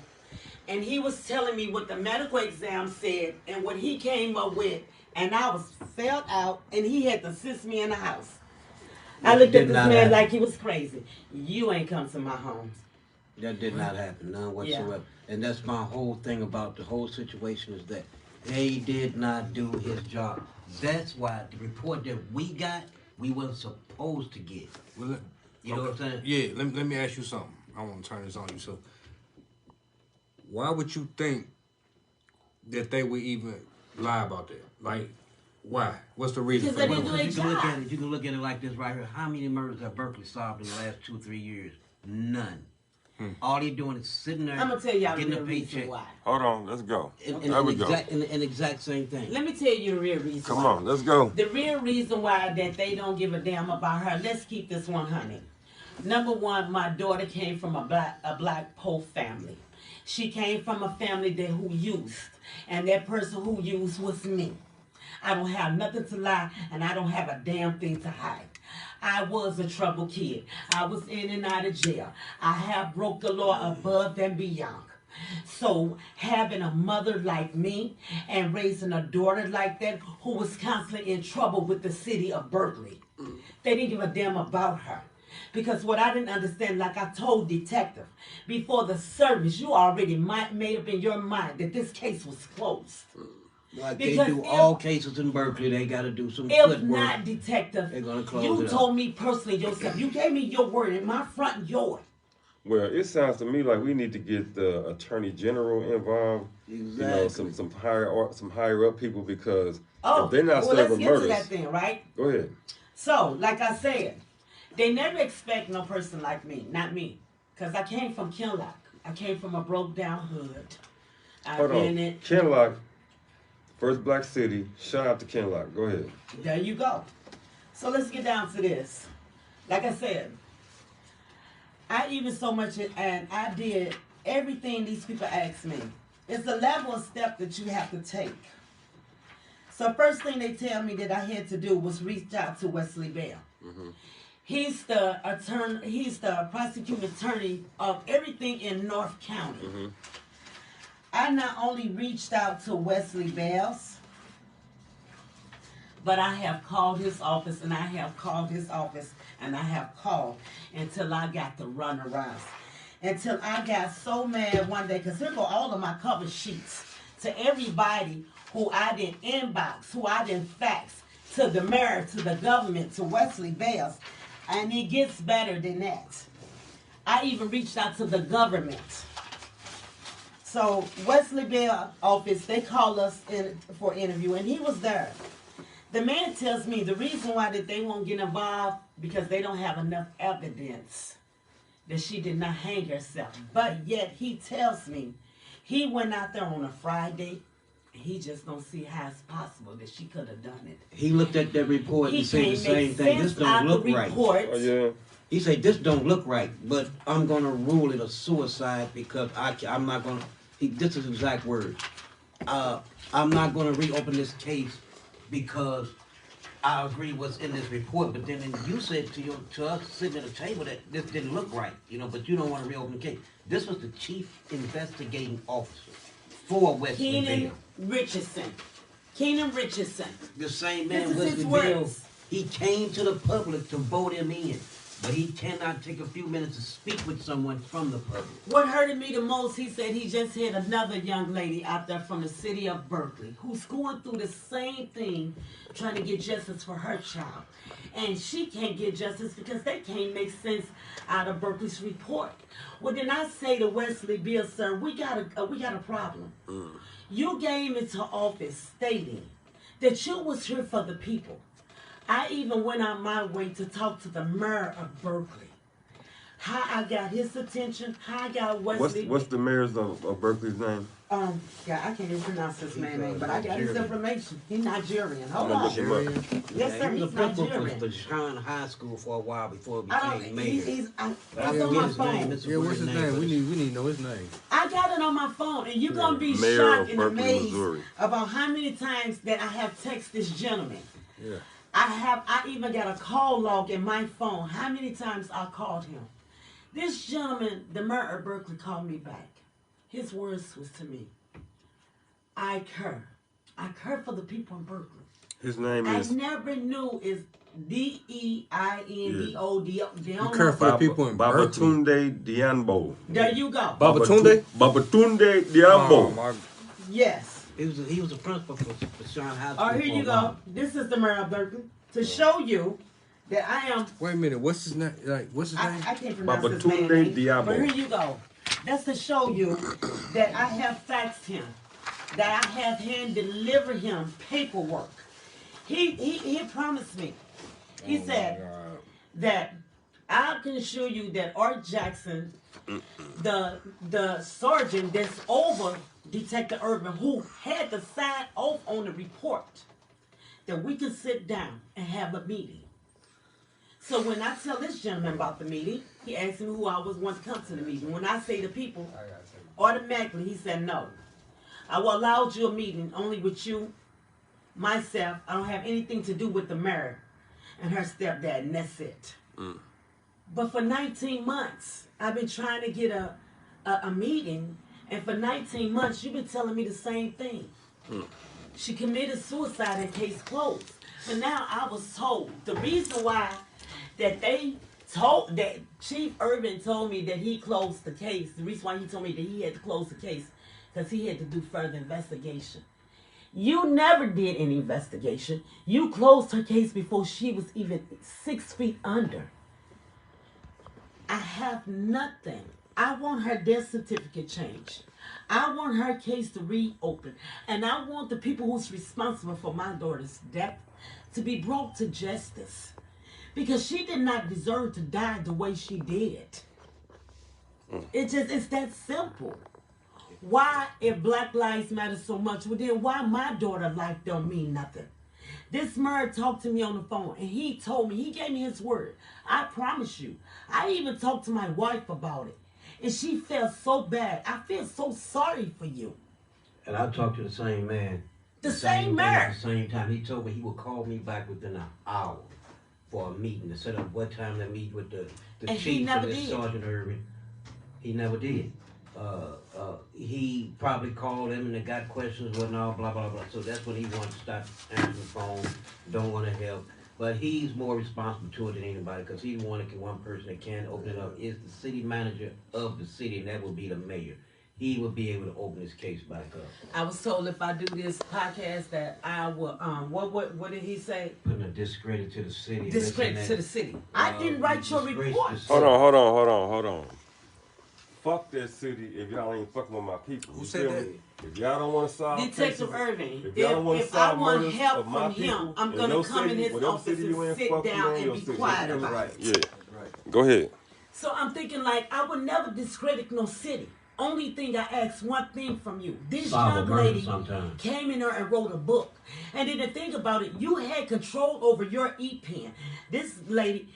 Speaker 3: and he was telling me what the medical exam said and what he came up with, and I was felt out and he had to assist me in the house. I looked at
Speaker 4: Did
Speaker 3: this
Speaker 4: not
Speaker 3: man
Speaker 4: happen.
Speaker 3: like he was crazy. You ain't come to my home.
Speaker 4: That did not happen, none whatsoever. And that's my whole thing about the whole situation is that they did not do his job. That's why the report that we got, we wasn't supposed to get.
Speaker 1: Well,
Speaker 4: You know what I'm saying?
Speaker 1: Yeah, let me ask you something. I want to turn this on you. So, why would you think that they would even lie about that? Like, why? What's the reason
Speaker 3: Because
Speaker 1: for
Speaker 3: they
Speaker 1: that?
Speaker 3: didn't do
Speaker 4: You
Speaker 3: their
Speaker 4: can look
Speaker 3: job.
Speaker 4: at it. You can look at it like this right here. How many murders have Berkeley solved in the last 2-3 years? None. All he doing is sitting there.
Speaker 3: I'm gonna tell y'all the
Speaker 4: getting
Speaker 3: real
Speaker 4: a
Speaker 3: reason
Speaker 4: paycheck.
Speaker 3: why.
Speaker 2: Hold on. Let's go.
Speaker 4: And
Speaker 2: There we go.
Speaker 4: an exact same thing.
Speaker 3: Let me tell you the real reason.
Speaker 2: Come
Speaker 3: why.
Speaker 2: on. Let's go.
Speaker 3: The real reason why that they don't give a damn about her, let's keep this 100. Number one, my daughter came from a black poor family. She came from a family who used, and that person who used was me. I don't have nothing to lie, and I don't have a damn thing to hide. I was a trouble kid. I was in and out of jail. I have broke the law above and beyond. So having a mother like me and raising a daughter like that who was constantly in trouble with the city of Berkeley, they didn't give a damn about her. Because what I didn't understand, like I told detective, before the service, you already made up in your mind that this case was closed.
Speaker 4: Like
Speaker 3: Because
Speaker 4: they do
Speaker 3: if-
Speaker 4: all cases in Berkeley, they got to do some
Speaker 3: If
Speaker 4: footwork.
Speaker 3: not, detective,
Speaker 4: They're gonna close
Speaker 3: you
Speaker 4: it up.
Speaker 3: told me personally yourself, you gave me your word in my front yard
Speaker 2: Well, it sounds to me like we need to get the attorney general involved.
Speaker 4: Exactly.
Speaker 2: You know, some higher up people, because
Speaker 3: Oh,
Speaker 2: if they're not
Speaker 3: well, let's
Speaker 2: serving
Speaker 3: get to
Speaker 2: murders,
Speaker 3: that thing, right?
Speaker 2: go ahead.
Speaker 3: So, like I said, they never expect no person like me, not me, because I came from Kinlock. I came from a broke down hood.
Speaker 2: Hold on. Kinlock, first black city. Shout out to Kinlock. Go ahead.
Speaker 3: There you go. So let's get down to this. Like I said, I even so much, and I did everything these people asked me. It's a level of step that you have to take. So first thing they tell me that I had to do was reach out to Wesley Bell.
Speaker 2: Mm-hmm.
Speaker 3: He's the attorney. He's the prosecuting attorney of everything in North County.
Speaker 2: Mm-hmm.
Speaker 3: I not only reached out to Wesley Bell's, but I have called his office, and I have called his office, and I have called until I got the runarounds. Until I got so mad one day, because here go all of my cover sheets to everybody who I didn't inbox, who I didn't fax, to the mayor, to the government, to Wesley Bell's. And it gets better than that. I even reached out to the government. So Wesley Bell office, they called us in for interview, and he was there. The man tells me the reason why that they won't get involved because they don't have enough evidence that she did not hang herself. But yet he tells me he went out there on a Friday. He just don't see how it's possible that she could have done it.
Speaker 4: He looked at that report and said the same thing. This don't look right.
Speaker 2: Oh, yeah.
Speaker 4: He said, this don't look right, but I'm going to rule it a suicide because I'm not going to, this is exact words. I'm not going to reopen this case because I agree what's in this report. But then you said to us sitting at the table that this didn't look right, but you don't want to reopen the case. This was the chief investigating officer for Wesley Bell.
Speaker 3: Keenan Richardson.
Speaker 4: The same man,
Speaker 3: This is his
Speaker 4: Wesley Bell,
Speaker 3: words.
Speaker 4: he came to the public to vote him in. But he cannot take a few minutes to speak with someone from the public.
Speaker 3: What hurted me the most, he said he just had another young lady out there from the city of Berkeley who's going through the same thing, trying to get justice for her child. And she can't get justice because they can't make sense out of Berkeley's report. Well, then I say to Wesley Bell, sir, we got a problem. You came into office stating that you was here for the people. I even went out my way to talk to the mayor of Berkeley. How I got his attention, how I got Wesley.
Speaker 2: What's the mayor's of Berkeley's name?
Speaker 3: Yeah, I can't even pronounce his man's name, but I got his information. He's Nigerian. Hold
Speaker 2: I'm
Speaker 3: on.
Speaker 2: gonna look him up.
Speaker 3: Yes, sir,
Speaker 4: He was
Speaker 3: he's
Speaker 4: a principal
Speaker 3: Nigerian.
Speaker 4: for Sean High School for a while before he
Speaker 3: I don't.
Speaker 4: became mayor.
Speaker 3: That's on my phone.
Speaker 5: Yeah, what's his name? We need to know his name.
Speaker 3: I got it on my phone, and you're gonna be
Speaker 2: Mayor
Speaker 3: shocked
Speaker 2: of
Speaker 3: and
Speaker 2: Berkeley,
Speaker 3: amazed
Speaker 2: Missouri.
Speaker 3: about how many times that I have texted this gentleman.
Speaker 5: Yeah.
Speaker 3: I even got a call log in my phone. How many times I called him? This gentleman, the mayor of Berkeley, called me back. His words was to me, I care. I care for the people in Berkeley.
Speaker 2: His name
Speaker 3: I
Speaker 2: is
Speaker 3: never knew is Deinbodo.
Speaker 5: You care for the people in Berkeley.
Speaker 2: Babatunde Diambo.
Speaker 3: There you go.
Speaker 5: Babatunde?
Speaker 2: Babatunde
Speaker 5: Oh,
Speaker 2: Diambo.
Speaker 5: my.
Speaker 3: Yes.
Speaker 4: He was a principal for Sean High School.
Speaker 3: Oh, here
Speaker 4: for
Speaker 3: you
Speaker 4: a
Speaker 3: go.
Speaker 4: while.
Speaker 3: This is the mayor of Berkeley. To show you that I am.
Speaker 5: Wait a minute. What's his name? What's his name?
Speaker 3: I can't pronounce his
Speaker 2: Babatunde
Speaker 3: name.
Speaker 2: Diabo.
Speaker 3: But here you go. That's to show you that I have faxed him, that I have hand deliver him paperwork. He promised me. He said that I can assure you that Art Jackson, the sergeant that's over Detective Urban, who had to sign off on the report, that we can sit down and have a meeting. So when I tell this gentleman about the meeting, he asked me who I was want to come to the meeting. When I say the people, automatically he said no. I will allow you a meeting only with you, myself. I don't have anything to do with the mayor and her stepdad, and that's it. But for 19 months, I've been trying to get a meeting, and for 19 months, you've been telling me the same thing. She committed suicide and case closed. But now I was told the reason why that Chief Urban told me that he closed the case. The reason why he told me that he had to close the case because he had to do further investigation. You never did any investigation. You closed her case before she was even 6 feet under. I have nothing. I want her death certificate changed. I want her case to reopen. And I want the people who's responsible for my daughter's death to be brought to justice. Because she did not deserve to die the way she did. It's that simple. Why, if Black Lives Matter so much, well then why my daughter's life don't mean nothing? This man talked to me on the phone and he told me, he gave me his word. I promise you. I even talked to my wife about it. And she felt so bad. I feel so sorry for you.
Speaker 4: And I talked to the same man.
Speaker 3: The same man.
Speaker 4: At the same time, he told me he would call me back within an hour for a meeting to set up what time to meet with the chief and the Sergeant Irving. He never did. He probably called him and they got questions, whatnot, blah, blah, blah. So that's when he wanted to stop answering the phone, don't want to help. But he's more responsible to it than anybody because he's one person that can open it up is the city manager of the city, and that would be the mayor. He would be able to open his case back up.
Speaker 3: I was told if I do this podcast that I will, what did he say?
Speaker 4: Putting a discredit to the city.
Speaker 3: Discredit to the city. I didn't write your report.
Speaker 2: Hold on. Fuck that city if y'all ain't fucking with my people.
Speaker 5: Who said that?
Speaker 2: If y'all don't want to solve
Speaker 3: Detective Irving,
Speaker 2: if
Speaker 3: I want help from him, I'm going to come in his office and sit down and be quiet about it.
Speaker 2: Yeah. Go ahead.
Speaker 3: So I'm thinking like, I would never discredit no city. Only thing I ask one thing from you. This young lady came in there and wrote a book. And then the thing about it, you had control over your e-pen. This lady,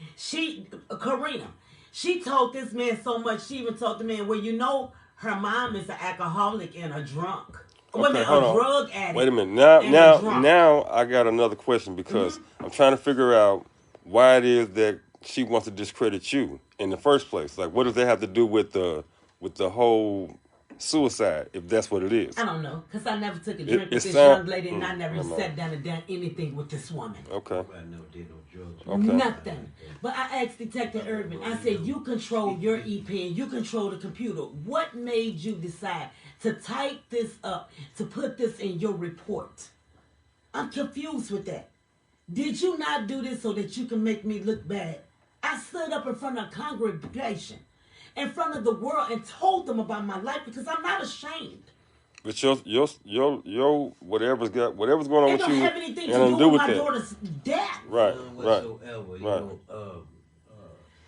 Speaker 3: Karina, she told this man so much, she even told the man, well, you know, her mom is an alcoholic and a drunk.
Speaker 2: Okay,
Speaker 3: a drug addict.
Speaker 2: Wait a minute. Now I got another question because I'm trying to figure out why it is that she wants to discredit you in the first place. Like, what does that have to do with the whole suicide, if that's what it is?
Speaker 3: I don't know, because I never took a drink with this young lady, and I never sat down and done anything with this woman.
Speaker 2: Okay.
Speaker 4: I never did no drugs.
Speaker 2: Okay.
Speaker 3: Nothing. But I asked Detective Irvin, I said, you control your e-pen, you control the computer. What made you decide to type this up, to put this in your report? I'm confused with that. Did you not do this so that you can make me look bad? I stood up in front of a congregation, in front of the world, and told them about my life because I'm not ashamed.
Speaker 2: But your whatever's going on with you,
Speaker 3: it don't have anything to do with my daughter's death.
Speaker 2: Right.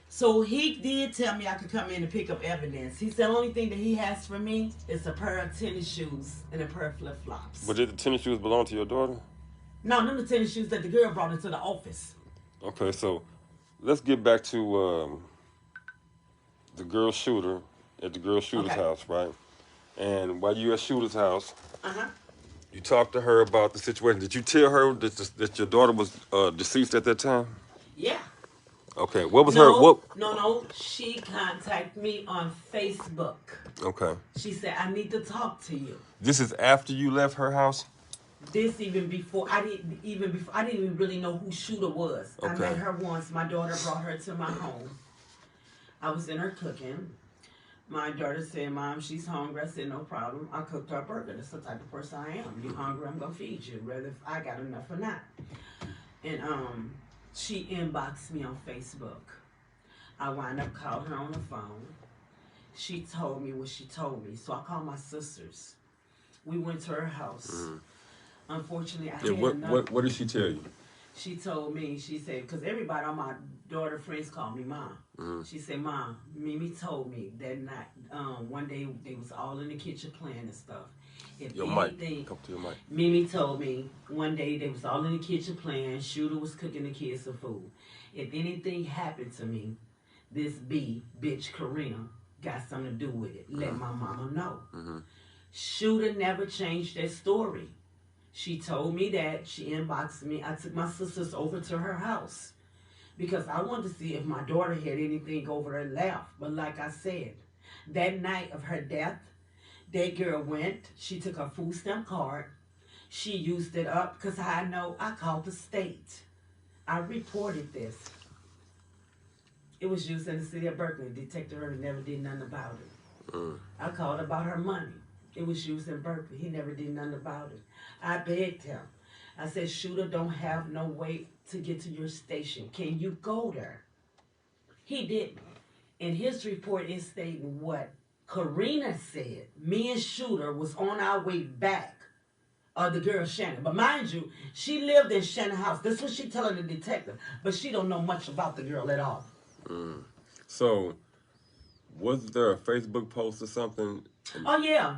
Speaker 3: So he did tell me I could come in and pick up evidence. He said the only thing that he has for me is a pair of tennis shoes and a pair of flip-flops.
Speaker 2: But did the tennis shoes belong to your daughter?
Speaker 3: No, them the tennis shoes that the girl brought into the office.
Speaker 2: Okay, so let's get back to the girl shooter at the girl shooter's house, right? And while you at shooter's house, you talked to her about the situation. Did you tell her that your daughter was deceased at that time?
Speaker 3: Yeah.
Speaker 2: Okay, what was her? What?
Speaker 3: No. She contacted me on Facebook.
Speaker 2: Okay.
Speaker 3: She said, I need to talk to you.
Speaker 2: This is after you left her house?
Speaker 3: This even before I didn't even really know who shooter was.
Speaker 2: Okay.
Speaker 3: I met her once. My daughter brought her to my home. I was in her cooking. My daughter said, Mom, she's hungry. I said, no problem. I cooked her a burger. That's the type of person I am. You hungry, I'm gonna feed you, whether if I got enough or not. And she inboxed me on Facebook. I wound up calling her on the phone. She told me what she told me. So I called my sisters. We went to her house. Unfortunately, I had enough. What
Speaker 2: did she tell you?
Speaker 3: She told me, she said, because everybody on my daughter friends call me Mom. She said, Mom, Mimi told me that night, one day they was all in the kitchen playing and stuff.
Speaker 2: Your mic. Come to your mic.
Speaker 3: Mimi told me one day they was all in the kitchen playing. Shooter was cooking the kids some food. If anything happened to me, this bitch Karina got something to do with it. Let my mama know. Shooter never changed that story. She told me that. She inboxed me. I took my sisters over to her house because I wanted to see if my daughter had anything over her left. But like I said, that night of her death, that girl went. She took her food stamp card. She used it up because I called the state. I reported this. It was used in the city of Berkeley. Detective Irvin never did nothing about it. I called about her money. It was used in Berkeley. He never did nothing about it. I begged him. I said, Shooter don't have no way to get to your station. Can you go there? He didn't. In his report, it's stating what Karina said. Me and Shooter was on our way back. The girl Shannon. But mind you, she lived in Shannon's house. This is what she telling the detective. But she don't know much about the girl at all.
Speaker 2: So, was there a Facebook post or something?
Speaker 3: Oh, yeah.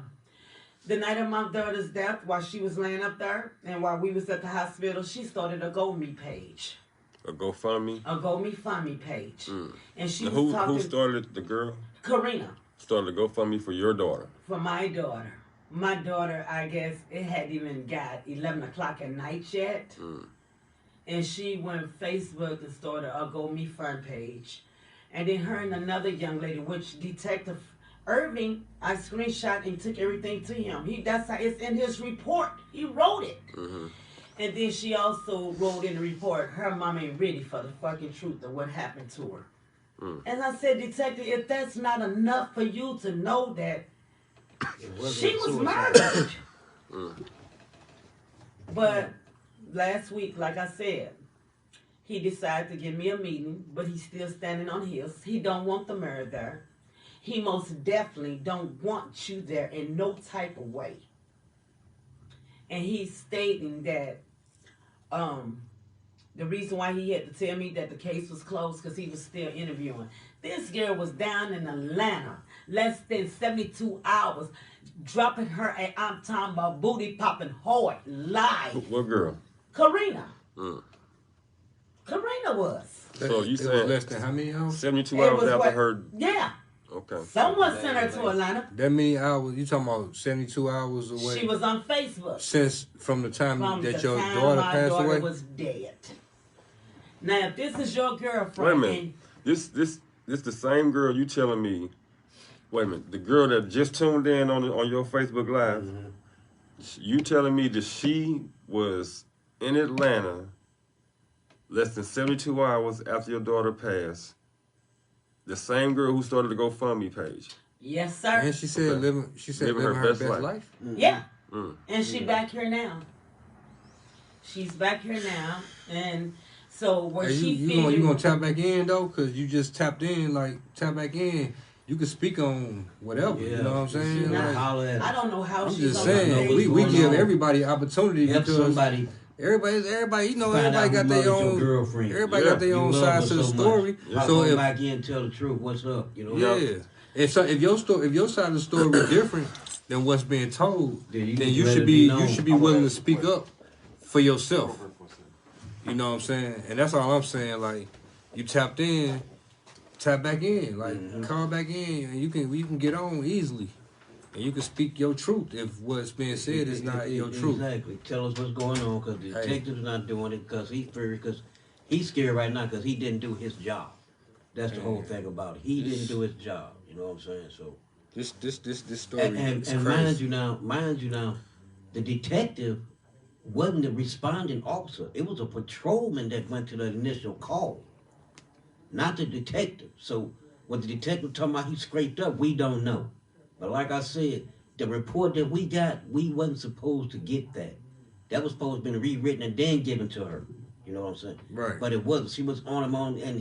Speaker 3: The night of my daughter's death, while she was laying up there, and while we was at the hospital, she started a GoMe page.
Speaker 2: A GoFundMe?
Speaker 3: A GoMe page. And she
Speaker 2: Now,
Speaker 3: was talking...
Speaker 2: who started it? The girl?
Speaker 3: Karina.
Speaker 2: Started a GoFundMe for your daughter?
Speaker 3: For my daughter. My daughter, I guess, it hadn't even got 11 o'clock at night yet. And she went Facebook and started a GoMe page. And then her and another young lady, which Detective Irving, I screenshot and took everything to him. That's how it's in his report. He wrote it. And then she also wrote in the report, her mom ain't ready for the fucking truth of what happened to her. And I said, Detective, if that's not enough for you to know that she was murdered. But last week, like I said, he decided to give me a meeting, but he's still standing on his. He don't want the murder. He most definitely don't want you there in no type of way. And he's stating that the reason why he had to tell me that the case was closed because he was still interviewing. This girl was down in Atlanta, less than 72 hours, dropping her at I'm talking about booty popping hard live.
Speaker 2: What girl?
Speaker 3: Karina. Karina was.
Speaker 2: So you
Speaker 5: it
Speaker 2: said
Speaker 5: was less than how many hours?
Speaker 2: 72 hours after her.
Speaker 3: Yeah.
Speaker 2: Okay.
Speaker 3: Someone sent her to Atlanta.
Speaker 5: That many hours? You talking about 72 hours away?
Speaker 3: She was on Facebook.
Speaker 5: Since from the time
Speaker 3: From
Speaker 5: that
Speaker 3: the
Speaker 5: your
Speaker 3: time
Speaker 5: daughter
Speaker 3: my
Speaker 5: passed
Speaker 3: daughter
Speaker 5: away?
Speaker 3: was dead. Now, if this is your girlfriend,
Speaker 2: Wait a minute. This the same girl you telling me. Wait a minute. The girl that just tuned in on your Facebook Live. You telling me that she was in Atlanta less than 72 hours after your daughter passed. The same girl who started the GoFundMe page.
Speaker 3: yes, sir.
Speaker 5: And she said living her best life.
Speaker 3: Yeah. And she back here now. She's back here now. And so where
Speaker 5: Hey, you gonna tap back in though? Cause you just tapped in, like tap back in. You can speak on whatever. You know what I'm saying?
Speaker 3: Nah,
Speaker 5: Like,
Speaker 3: I don't know how
Speaker 5: I'm
Speaker 3: she's
Speaker 5: just
Speaker 3: on
Speaker 5: saying
Speaker 3: the
Speaker 5: we give everybody opportunity
Speaker 4: Help
Speaker 5: because
Speaker 4: somebody.
Speaker 5: everybody, you know,
Speaker 4: Find
Speaker 5: everybody
Speaker 4: out
Speaker 5: got
Speaker 4: who
Speaker 5: their
Speaker 4: loves your
Speaker 5: own.
Speaker 4: girlfriend.
Speaker 5: Everybody
Speaker 2: Yeah.
Speaker 5: got their
Speaker 4: You
Speaker 5: own
Speaker 4: love
Speaker 5: sides
Speaker 4: her
Speaker 5: to the
Speaker 4: so
Speaker 5: story.
Speaker 4: much. Hop
Speaker 5: So
Speaker 4: on
Speaker 5: if
Speaker 4: back in, tell the truth. What's up? You know.
Speaker 5: yeah, if your side of the story was different than what's being told,
Speaker 4: Then you
Speaker 5: then
Speaker 4: need
Speaker 5: you
Speaker 4: to
Speaker 5: should
Speaker 4: let it
Speaker 5: be
Speaker 4: be known.
Speaker 5: you should be willing to speak up for yourself. You know what I'm saying? And that's all I'm saying. Like you tapped in, tap back in, like call back in, and you can get on easily, and you can speak your truth if what's being said is not your truth.
Speaker 4: Exactly. Tell us what's going on because the detective's not doing it because he's fearing because he's scared right now because he didn't do his job. That's the whole thing about it. He didn't do his job. You know what I'm saying? So
Speaker 5: This story
Speaker 4: and
Speaker 5: is
Speaker 4: mind
Speaker 5: crazy.
Speaker 4: you now, the detective wasn't the responding officer. It was a patrolman that went to the initial call, not the detective. So what the detective talking about he scraped up, we don't know. But like I said, the report that we got, we wasn't supposed to get that. That was supposed to be rewritten and then given to her. You know what I'm saying?
Speaker 5: Right.
Speaker 4: But it wasn't. She was on him on, and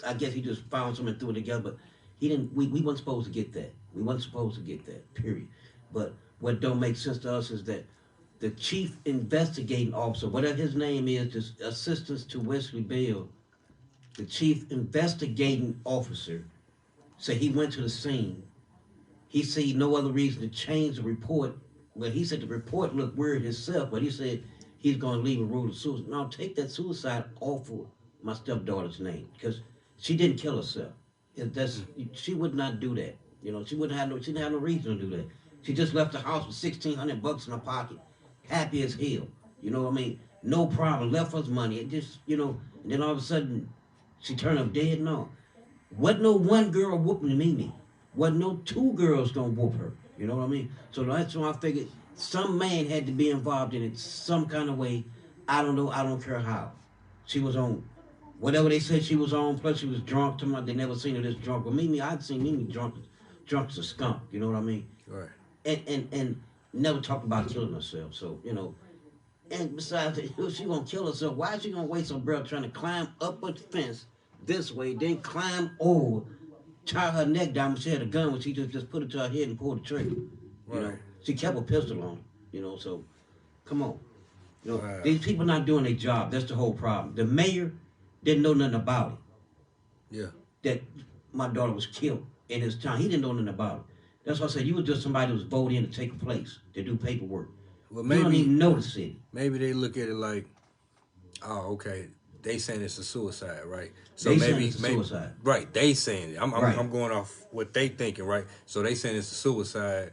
Speaker 4: I guess he just found something and threw it together. But he didn't. We wasn't supposed to get that. We wasn't supposed to get that. Period. But what don't make sense to us is that the chief investigating officer, whatever his name is, the assistant to Wesley Bell, the chief investigating officer, said he went to the scene. He see no other reason to change the report. Well, he said the report looked weird himself, but he said he's going to leave a rule of suicide. Now, take that suicide off of my stepdaughter's name because she didn't kill herself. She would not do that. You know, she didn't have no reason to do that. She just left the house with $1,600 in her pocket, happy as hell. You know what I mean? No problem. Left us money. It just, and then all of a sudden, she turned up dead. No, wasn't no one girl whooping Mimi. Wasn't no two girls gonna whoop her. You know what I mean? So that's why I figured some man had to be involved in it some kind of way. I don't know. I don't care how. She was on whatever they said she was on. Plus she was drunk. They never seen her this drunk. But Mimi, I'd seen Mimi drunk as a skunk. You know what I mean?
Speaker 5: Right.
Speaker 4: And never talked about killing herself. So and besides, if she gonna kill herself, why is she gonna waste her breath trying to climb up a fence this way, then climb over tie her neck down when she had a gun when she just put it to her head and pulled the trigger. You know,
Speaker 5: Right.
Speaker 4: she kept a pistol on her. You know, so come on. You know,
Speaker 5: Wow.
Speaker 4: these people not doing their job. That's the whole problem. The mayor didn't know nothing about it.
Speaker 5: Yeah.
Speaker 4: That my daughter was killed in his town. He didn't know nothing about it. That's why I said you was just somebody who was voted in to take a place to do paperwork.
Speaker 5: Well,
Speaker 4: You don't even know the city.
Speaker 5: maybe they look at it like, oh, okay, they saying it's a suicide, right? So
Speaker 4: They
Speaker 5: maybe,
Speaker 4: saying it's a
Speaker 5: maybe
Speaker 4: suicide.
Speaker 5: right? They saying it.
Speaker 4: Right.
Speaker 5: I'm going off what they thinking, right? So they saying it's a suicide,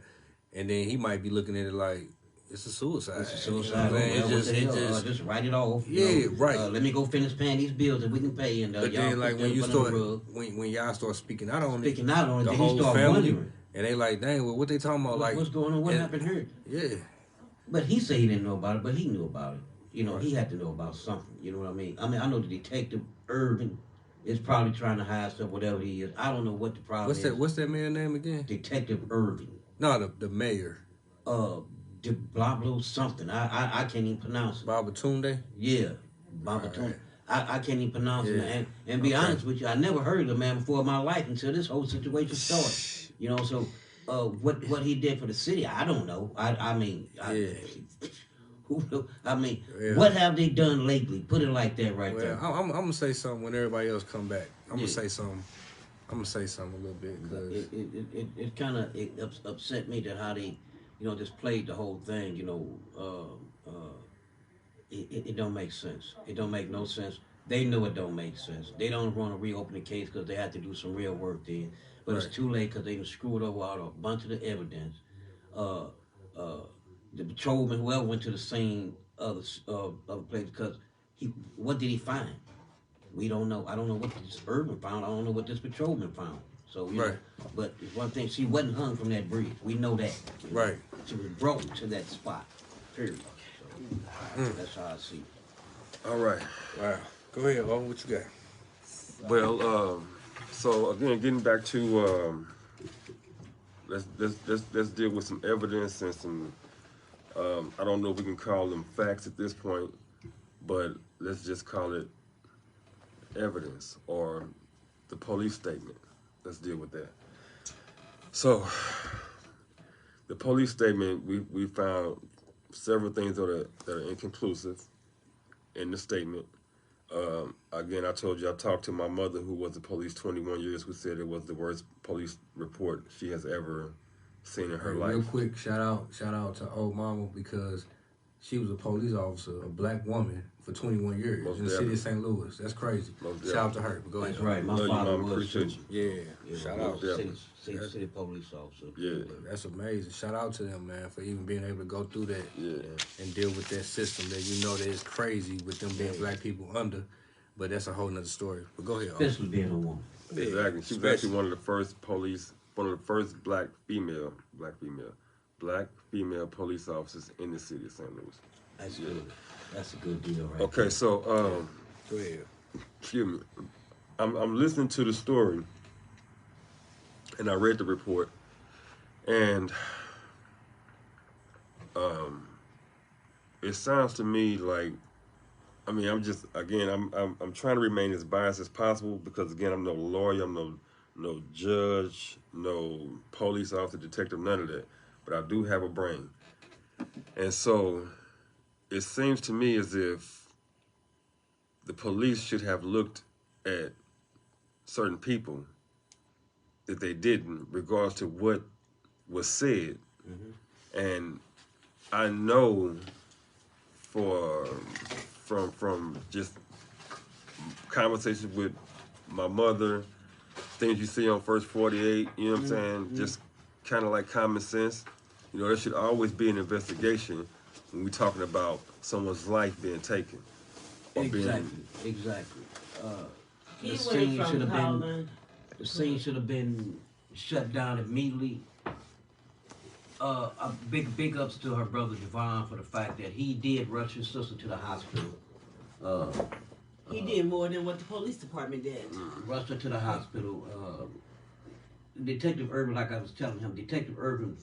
Speaker 5: and then he might be looking at it like it's a suicide.
Speaker 4: It's a
Speaker 5: You know
Speaker 4: suicide.
Speaker 5: what I'm saying?
Speaker 4: Well,
Speaker 5: It's
Speaker 4: just write it off.
Speaker 5: Yeah,
Speaker 4: you know,
Speaker 5: right.
Speaker 4: Let me go finish paying these bills that we can pay, and
Speaker 5: But
Speaker 4: y'all
Speaker 5: then, like
Speaker 4: put
Speaker 5: when
Speaker 4: them
Speaker 5: you
Speaker 4: under the
Speaker 5: start,
Speaker 4: rug.
Speaker 5: when y'all start speaking out on
Speaker 4: Speaking
Speaker 5: it,
Speaker 4: out on it,
Speaker 5: the
Speaker 4: then he
Speaker 5: whole
Speaker 4: start
Speaker 5: family,
Speaker 4: wondering.
Speaker 5: and they like, dang, well, what they talking about? Like,
Speaker 4: What's going on? What
Speaker 5: and-
Speaker 4: happened here?
Speaker 5: Yeah,
Speaker 4: But he said he didn't know about it, but he knew about it. You know,
Speaker 5: Right.
Speaker 4: he had to know about something. You know what I mean? I know the detective Irvin is probably trying to hide stuff, whatever he is. I don't know what the problem
Speaker 5: what's
Speaker 4: is.
Speaker 5: that? What's that man's name again?
Speaker 4: Detective Irvin.
Speaker 5: No, the mayor,
Speaker 4: De Blablo something. I can't even pronounce it.
Speaker 5: Babatunde.
Speaker 4: Yeah, Babatunde. I can't even pronounce
Speaker 5: Yeah.
Speaker 4: it. And be honest with you, I never heard of the man before in my life until this whole situation started. You know, so what he did for the city, I don't know. I mean,
Speaker 5: Yeah.
Speaker 4: who know? I mean,
Speaker 5: Yeah.
Speaker 4: what have they done lately? Put it like that right
Speaker 5: Well,
Speaker 4: there.
Speaker 5: I'm gonna say something when everybody else come back. I'm
Speaker 4: Yeah.
Speaker 5: gonna say something. I'm gonna say something a little bit because
Speaker 4: It kind of upset me that how they, you know, just played the whole thing. You know, it don't make sense. It don't make no sense. They know it don't make sense. They don't want to reopen the case because they have to do some real work then. But
Speaker 5: Right.
Speaker 4: it's too late because they done screwed over out a bunch of the evidence. Uh, the patrolman, whoever went to the scene of the place, because what did he find? We don't know. I don't know what this urban found. I don't know what this patrolman found. So you
Speaker 5: Right.
Speaker 4: know, but one thing, she wasn't hung from that bridge. We know that. You know?
Speaker 5: Right.
Speaker 4: She was brought to that spot. Period. So that's how I see it.
Speaker 2: All right.
Speaker 5: wow. Go ahead, oh, what you got?
Speaker 2: Well, so again, getting back to let's deal with some evidence and some I don't know if we can call them facts at this point, but let's just call it evidence or the police statement. Let's deal with that. So the police statement, we found several things that are inconclusive in the statement. Again, I told you I talked to my mother, who was the police 21 years, who said it was the worst police report she has ever seen in her life.
Speaker 5: Real quick, shout out to old mama because she was a police officer, a black woman for 21 years
Speaker 2: Most
Speaker 5: in the city of
Speaker 2: definitely.
Speaker 5: St. Louis. That's crazy.
Speaker 2: Most
Speaker 5: Shout out to her. But go
Speaker 4: That's
Speaker 5: ahead.
Speaker 4: right. My
Speaker 2: Love you,
Speaker 4: father
Speaker 2: Mom.
Speaker 4: was
Speaker 2: Appreciate
Speaker 4: too.
Speaker 2: you.
Speaker 5: Yeah,
Speaker 4: You
Speaker 5: shout
Speaker 4: know,
Speaker 5: out.
Speaker 4: city police officer.
Speaker 2: Yeah.
Speaker 5: That's amazing. Shout out to them, man, for even being able to go through that
Speaker 2: Yeah.
Speaker 5: and deal with that system that you know that is crazy with them being black people under. But that's a whole nother story. But go ahead.
Speaker 4: Especially being a woman.
Speaker 2: Exactly. She was actually one of the first black female police officers in the city of St. Louis.
Speaker 4: That's good. That's a good deal, right?
Speaker 2: Okay, so
Speaker 5: Go ahead.
Speaker 2: excuse me. I'm listening to the story, and I read the report, and it sounds to me like, I mean, I'm trying to remain as biased as possible because again, I'm no lawyer, I'm no judge, no police officer, detective, none of that. But I do have a brain, and so it seems to me as if the police should have looked at certain people that they didn't, regards to what was said. And I know from just conversations with my mother, things you see on First 48, you know what I'm saying? Just kind of like common sense. You know, there should always be an investigation when we're talking about someone's life being taken. Or
Speaker 4: Exactly.
Speaker 3: He
Speaker 4: The
Speaker 3: went
Speaker 4: scene
Speaker 3: from
Speaker 4: should have been
Speaker 3: calling.
Speaker 4: the scene should have been shut down immediately. A big ups to her brother Javon for the fact that he did rush his sister to the hospital.
Speaker 3: He did more than what the police department did.
Speaker 4: Rushed her to the hospital. Detective Irvin, like I was telling him, Detective Irvin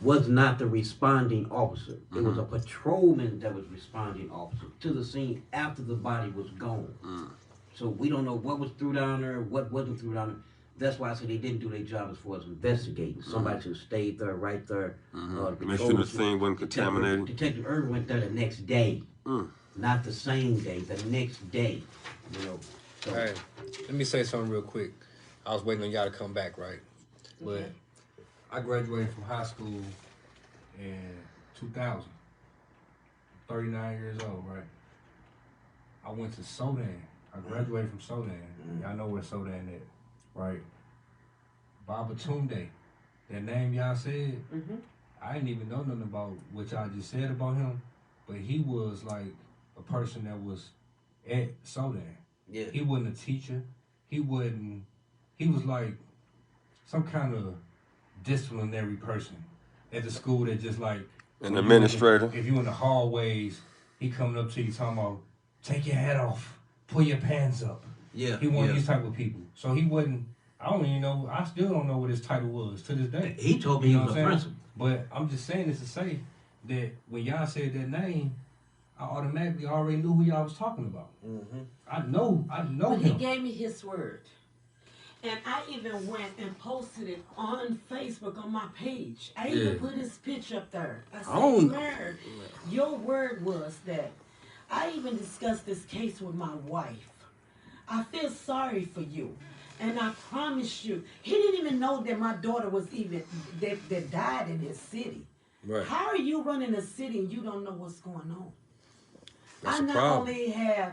Speaker 4: was not the responding officer. It was a patrolman that was responding officer to the scene after the body was gone. So we don't know what was threw down there, what wasn't threw down there. That's why I said they didn't do their job as far as investigating. Somebody should have stayed there, right there.
Speaker 2: Make sure the scene wasn't contaminated.
Speaker 4: Detective Irvin went there the next day. Not the same day, the next day. You know. So,
Speaker 5: Hey, let me say something real quick. I was waiting on y'all to come back, right? But I graduated from high school in 2000. 39 years old, right? I went to Sodan. I graduated from Sodan. Y'all know where Sodan is, right? Baba Tunde, that name y'all said, I didn't even know nothing about what y'all just said about him, but he was like a person that was at Sodan.
Speaker 4: yeah.
Speaker 5: He wasn't a teacher. He was like some kind of disciplinary person at the school that just like
Speaker 2: An administrator.
Speaker 5: If you in the hallways, he coming up to you talking about take your hat off, pull your pants up.
Speaker 4: Yeah.
Speaker 5: He one of these type of people. So he wasn't. I don't even know. I still don't know what his title was to this day.
Speaker 4: He told me he was a principal.
Speaker 5: But I'm just saying this to say that when y'all said that name, I automatically already knew who y'all was talking about. I know
Speaker 3: But
Speaker 5: him.
Speaker 3: he gave me his word. And I even went and posted it on Facebook on my page. I even put his picture up there. I said, Mayor, your word was that I even discussed this case with my wife. I feel sorry for you. And I promise you, he didn't even know that my daughter was even, that died in his city.
Speaker 5: Right.
Speaker 3: How are you running a city and you don't know what's going on?
Speaker 5: That's
Speaker 3: I
Speaker 5: a
Speaker 3: not
Speaker 5: problem.
Speaker 3: only have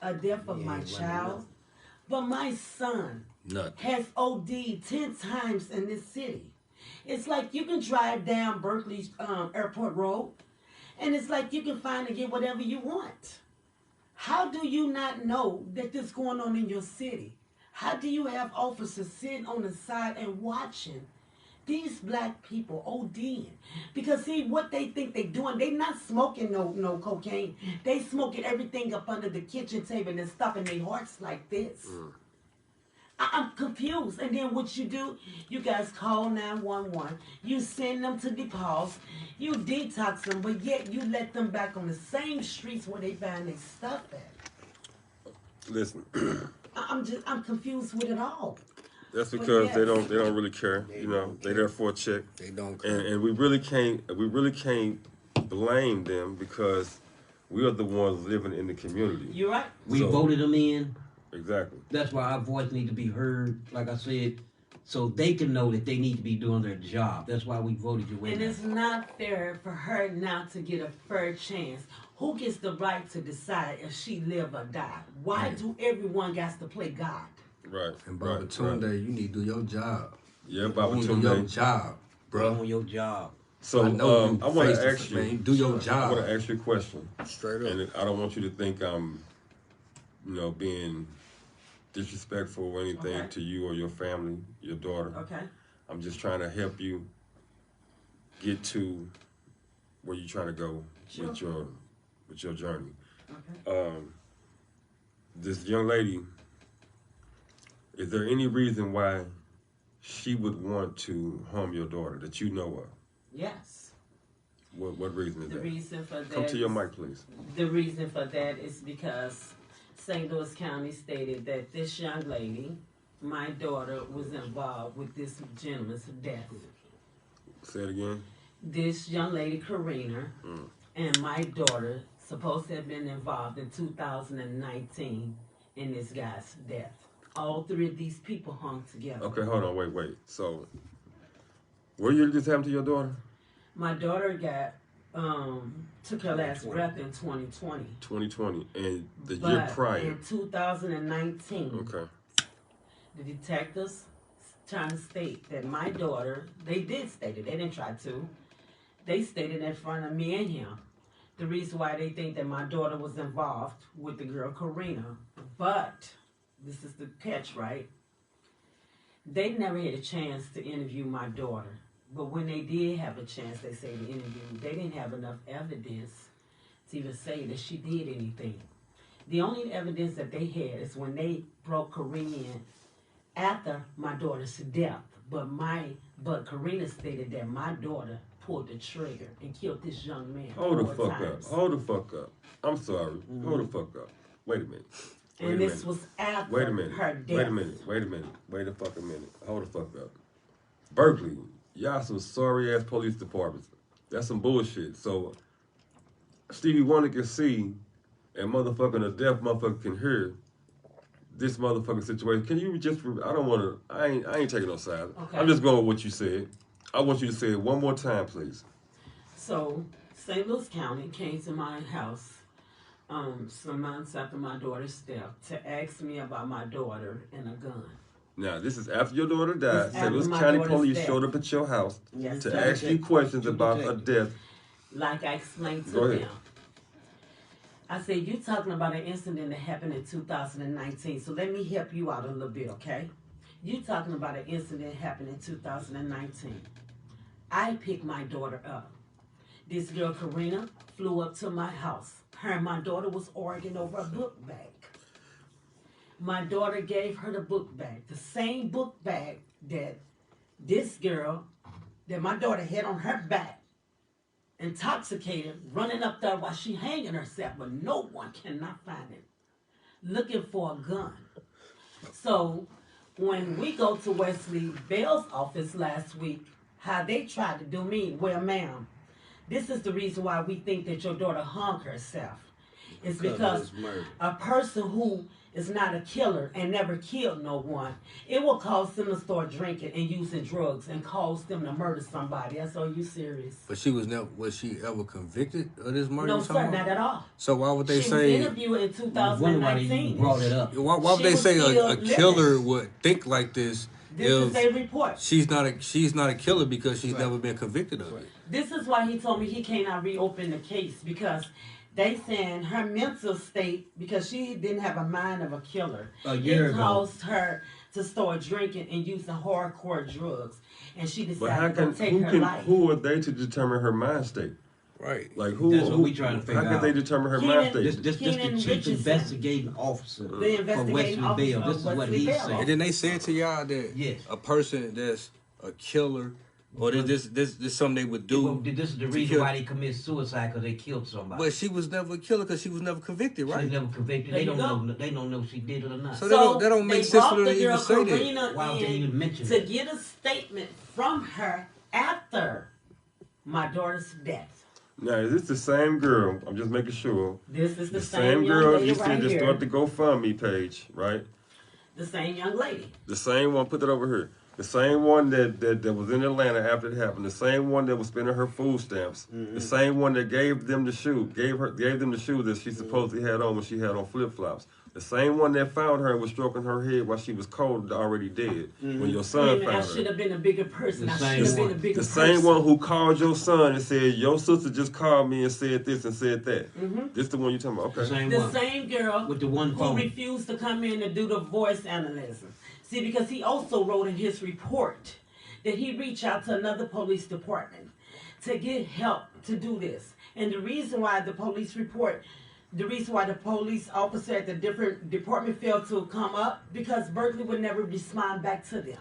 Speaker 3: a death of my child, but my son has OD'd 10 times in this city. It's like you can drive down Berkeley Airport Road, and it's like you can find and get whatever you want. How do you not know that this is going on in your city? How do you have officers sitting on the side and watching these black people ODing? Because see, what they think they doing, they not smoking no cocaine. They smoking everything up under the kitchen table and stuff in their hearts like this. I'm confused. And then what you do, you guys call 911. You send them to DePaul's. You detox them, but yet you let them back on the same streets where they find their stuff at.
Speaker 2: Listen,
Speaker 3: I'm confused with it all.
Speaker 2: that's because they don't really care. You know, they there for a check.
Speaker 5: They don't care.
Speaker 2: And we really can't blame them because we are the ones living in the community.
Speaker 3: You're right.
Speaker 4: We voted them in.
Speaker 2: Exactly.
Speaker 4: That's why our voice need to be heard, like I said, so they can know that they need to be doing their job. That's why we voted you in.
Speaker 3: And it's not fair for her now to get a fair chance. Who gets the right to decide if she live or die? Why do everyone got to play God?
Speaker 2: Right.
Speaker 5: And Baba Tunde, you need to do your job.
Speaker 2: Yeah, Baba
Speaker 5: You do your
Speaker 2: Tunde.
Speaker 5: job, bro.
Speaker 4: on your job.
Speaker 2: So
Speaker 5: I know you
Speaker 2: I want
Speaker 5: face
Speaker 2: to
Speaker 5: to
Speaker 2: ask
Speaker 5: face,
Speaker 2: you.
Speaker 5: man. Do your job.
Speaker 2: I want to ask you a question.
Speaker 5: Straight up.
Speaker 2: And I don't want you to think I'm, being disrespectful or anything to you or your family, your daughter.
Speaker 3: Okay.
Speaker 2: I'm just trying to help you get to where you're trying to go with your journey.
Speaker 3: Okay.
Speaker 2: This young lady, is there any reason why she would want to harm your daughter that you know of?
Speaker 3: Yes.
Speaker 2: What reason is
Speaker 3: The
Speaker 2: that?
Speaker 3: reason for that.
Speaker 2: Come to your mic, please.
Speaker 3: The reason for that is because St. Louis County stated that this young lady, my daughter, was involved with this gentleman's death.
Speaker 2: Say it again.
Speaker 3: This young lady, Karina, and my daughter supposed to have been involved in 2019 in this guy's death. All three of these people hung together.
Speaker 2: Okay, hold on, wait. So, what year did this happen to your daughter?
Speaker 3: My daughter took her last breath in 2020.
Speaker 2: 2020, and the
Speaker 3: But
Speaker 2: year prior.
Speaker 3: in 2019,
Speaker 2: Okay.
Speaker 3: the detectives trying to state that my daughter, they did state it, they didn't try to. They stated in front of me and him the reason why they think that my daughter was involved with the girl Karina. But, this is the catch, right? They never had a chance to interview my daughter. But when they did have a chance, they say to interview, they didn't have enough evidence to even say that she did anything. The only evidence that they had is when they broke Karina in after my daughter's death. But Karina stated that my daughter pulled the trigger and killed this young man.
Speaker 2: Hold the
Speaker 3: 4
Speaker 2: fuck
Speaker 3: times.
Speaker 2: up. Hold the fuck up. I'm sorry. Hold the fuck up. Wait a minute.
Speaker 3: And this was after
Speaker 2: Wait a minute.
Speaker 3: her death.
Speaker 2: Wait a minute. Wait a fucking minute. Hold the fuck up. Berkeley, y'all some sorry ass police departments. That's some bullshit. So Stevie Wonder can see and motherfucking a deaf motherfucker can hear this motherfucking situation. Can you just I don't wanna I ain't taking no side.
Speaker 3: Okay.
Speaker 2: I'm just going with what you said. I want you to say it one more time, please.
Speaker 3: So St. Louis County came to my house some months after my daughter's death to ask me about my daughter and a gun.
Speaker 2: Now, this is after your daughter died.
Speaker 3: It's
Speaker 2: St. Louis
Speaker 3: after my
Speaker 2: County
Speaker 3: daughter's
Speaker 2: Police
Speaker 3: death.
Speaker 2: showed up at your house
Speaker 3: Yes,
Speaker 2: to
Speaker 3: sir.
Speaker 2: ask you questions about a death.
Speaker 3: Like I explained to
Speaker 2: Go ahead.
Speaker 3: them. I said, you talking about an incident that happened in 2019, so let me help you out a little bit, okay? You talking about an incident that happened in 2019. I picked my daughter up. This girl, Karina, flew up to my house. Her and my daughter was arguing over a book bag. My daughter gave her the book bag, the same book bag that this girl, that my daughter had on her back, intoxicated, running up there while she hanging herself, but no one cannot find it, looking for a gun. So when we go to Wesley Bell's office last week, how they tried to do me, well, ma'am, this is the reason why we think that your daughter hung herself. It's because a person who is not a killer and never killed no one, it will cause them to start drinking and using drugs and cause them to murder somebody. That's all you serious?
Speaker 5: But was she ever convicted of this murder?
Speaker 3: No, sir, not at all.
Speaker 5: So why would they
Speaker 3: She
Speaker 5: say?
Speaker 3: was interviewed in
Speaker 4: Wonder why you
Speaker 3: 2019.
Speaker 4: brought it up.
Speaker 5: Why would
Speaker 3: She
Speaker 5: they
Speaker 3: was
Speaker 5: say
Speaker 3: still
Speaker 5: a killer
Speaker 3: living.
Speaker 5: would think like this?
Speaker 3: This is a report.
Speaker 5: She's not a killer because she's never been convicted of it.
Speaker 3: This is why he told me he cannot reopen the case, because they saying her mental state, because she didn't have a mind of a killer,
Speaker 4: A year
Speaker 3: it
Speaker 4: ago.
Speaker 3: caused her to start drinking and using hardcore drugs, and she
Speaker 2: But how
Speaker 3: decided to take her life.
Speaker 2: who are they to determine her mind state?
Speaker 5: Right.
Speaker 2: Like who?
Speaker 4: That's what we trying to figure
Speaker 2: How can they
Speaker 4: out.
Speaker 2: determine her
Speaker 3: Keenan-
Speaker 2: mind state?
Speaker 4: This the
Speaker 3: Keenan
Speaker 4: chief
Speaker 3: Richardson.
Speaker 4: investigating officer
Speaker 3: The
Speaker 4: for
Speaker 3: investigating
Speaker 4: Wesley
Speaker 3: officer
Speaker 4: Bell. This is
Speaker 3: of
Speaker 4: what
Speaker 3: Wesley
Speaker 4: he
Speaker 3: Bell.
Speaker 4: said.
Speaker 5: And then they said to y'all that
Speaker 4: Yes.
Speaker 5: a person that's a killer, or this something they would do.
Speaker 4: Well, this is the
Speaker 5: to
Speaker 4: reason
Speaker 5: kill-
Speaker 4: why they commit suicide, because they killed somebody.
Speaker 5: But she was never a killer because she was never convicted,
Speaker 4: She was
Speaker 5: right?
Speaker 4: never convicted.
Speaker 3: There
Speaker 4: They
Speaker 3: you
Speaker 4: don't
Speaker 3: go.
Speaker 4: know. They don't know if she did it or not.
Speaker 5: So that don't make
Speaker 3: they
Speaker 5: sense for
Speaker 3: brought
Speaker 5: them to
Speaker 3: the
Speaker 5: even
Speaker 3: girl
Speaker 5: say that.
Speaker 3: Karina
Speaker 4: Why would they
Speaker 3: in
Speaker 4: even mention
Speaker 3: to
Speaker 4: it?
Speaker 3: get a statement from her after my daughter's death.
Speaker 2: Now, is this the same girl? I'm just making sure.
Speaker 3: This is the
Speaker 2: The
Speaker 3: same
Speaker 2: same
Speaker 3: young
Speaker 2: girl
Speaker 3: lady
Speaker 2: you said
Speaker 3: right
Speaker 2: just
Speaker 3: here.
Speaker 2: start the GoFundMe page, right?
Speaker 3: The same young lady.
Speaker 2: The same one. Put that over here. The same one that was in Atlanta after it happened. The same one that was spending her food stamps. The same one that gave them the shoe. Gave them the shoe that she supposedly had on when she had on flip flops. The same one that found her and was stroking her head while she was cold, already dead. When your
Speaker 3: Wait a
Speaker 2: son
Speaker 3: minute, I
Speaker 2: found
Speaker 3: should
Speaker 2: her.
Speaker 3: have been a bigger person.
Speaker 4: The
Speaker 3: I
Speaker 4: same
Speaker 3: should have been
Speaker 4: one.
Speaker 3: a bigger
Speaker 2: The
Speaker 3: person.
Speaker 2: same one who called your son and said, your sister just called me and said this and said that. This the one you talking about.
Speaker 4: The
Speaker 2: Okay.
Speaker 4: same
Speaker 3: The
Speaker 4: one.
Speaker 3: same girl
Speaker 4: With the one
Speaker 3: who
Speaker 4: phone.
Speaker 3: refused to come in to do the voice analysis. See, because he also wrote in his report that he reached out to another police department to get help to do this. And the reason why the police officer at the different department failed to come up, because Berkeley would never respond back to them.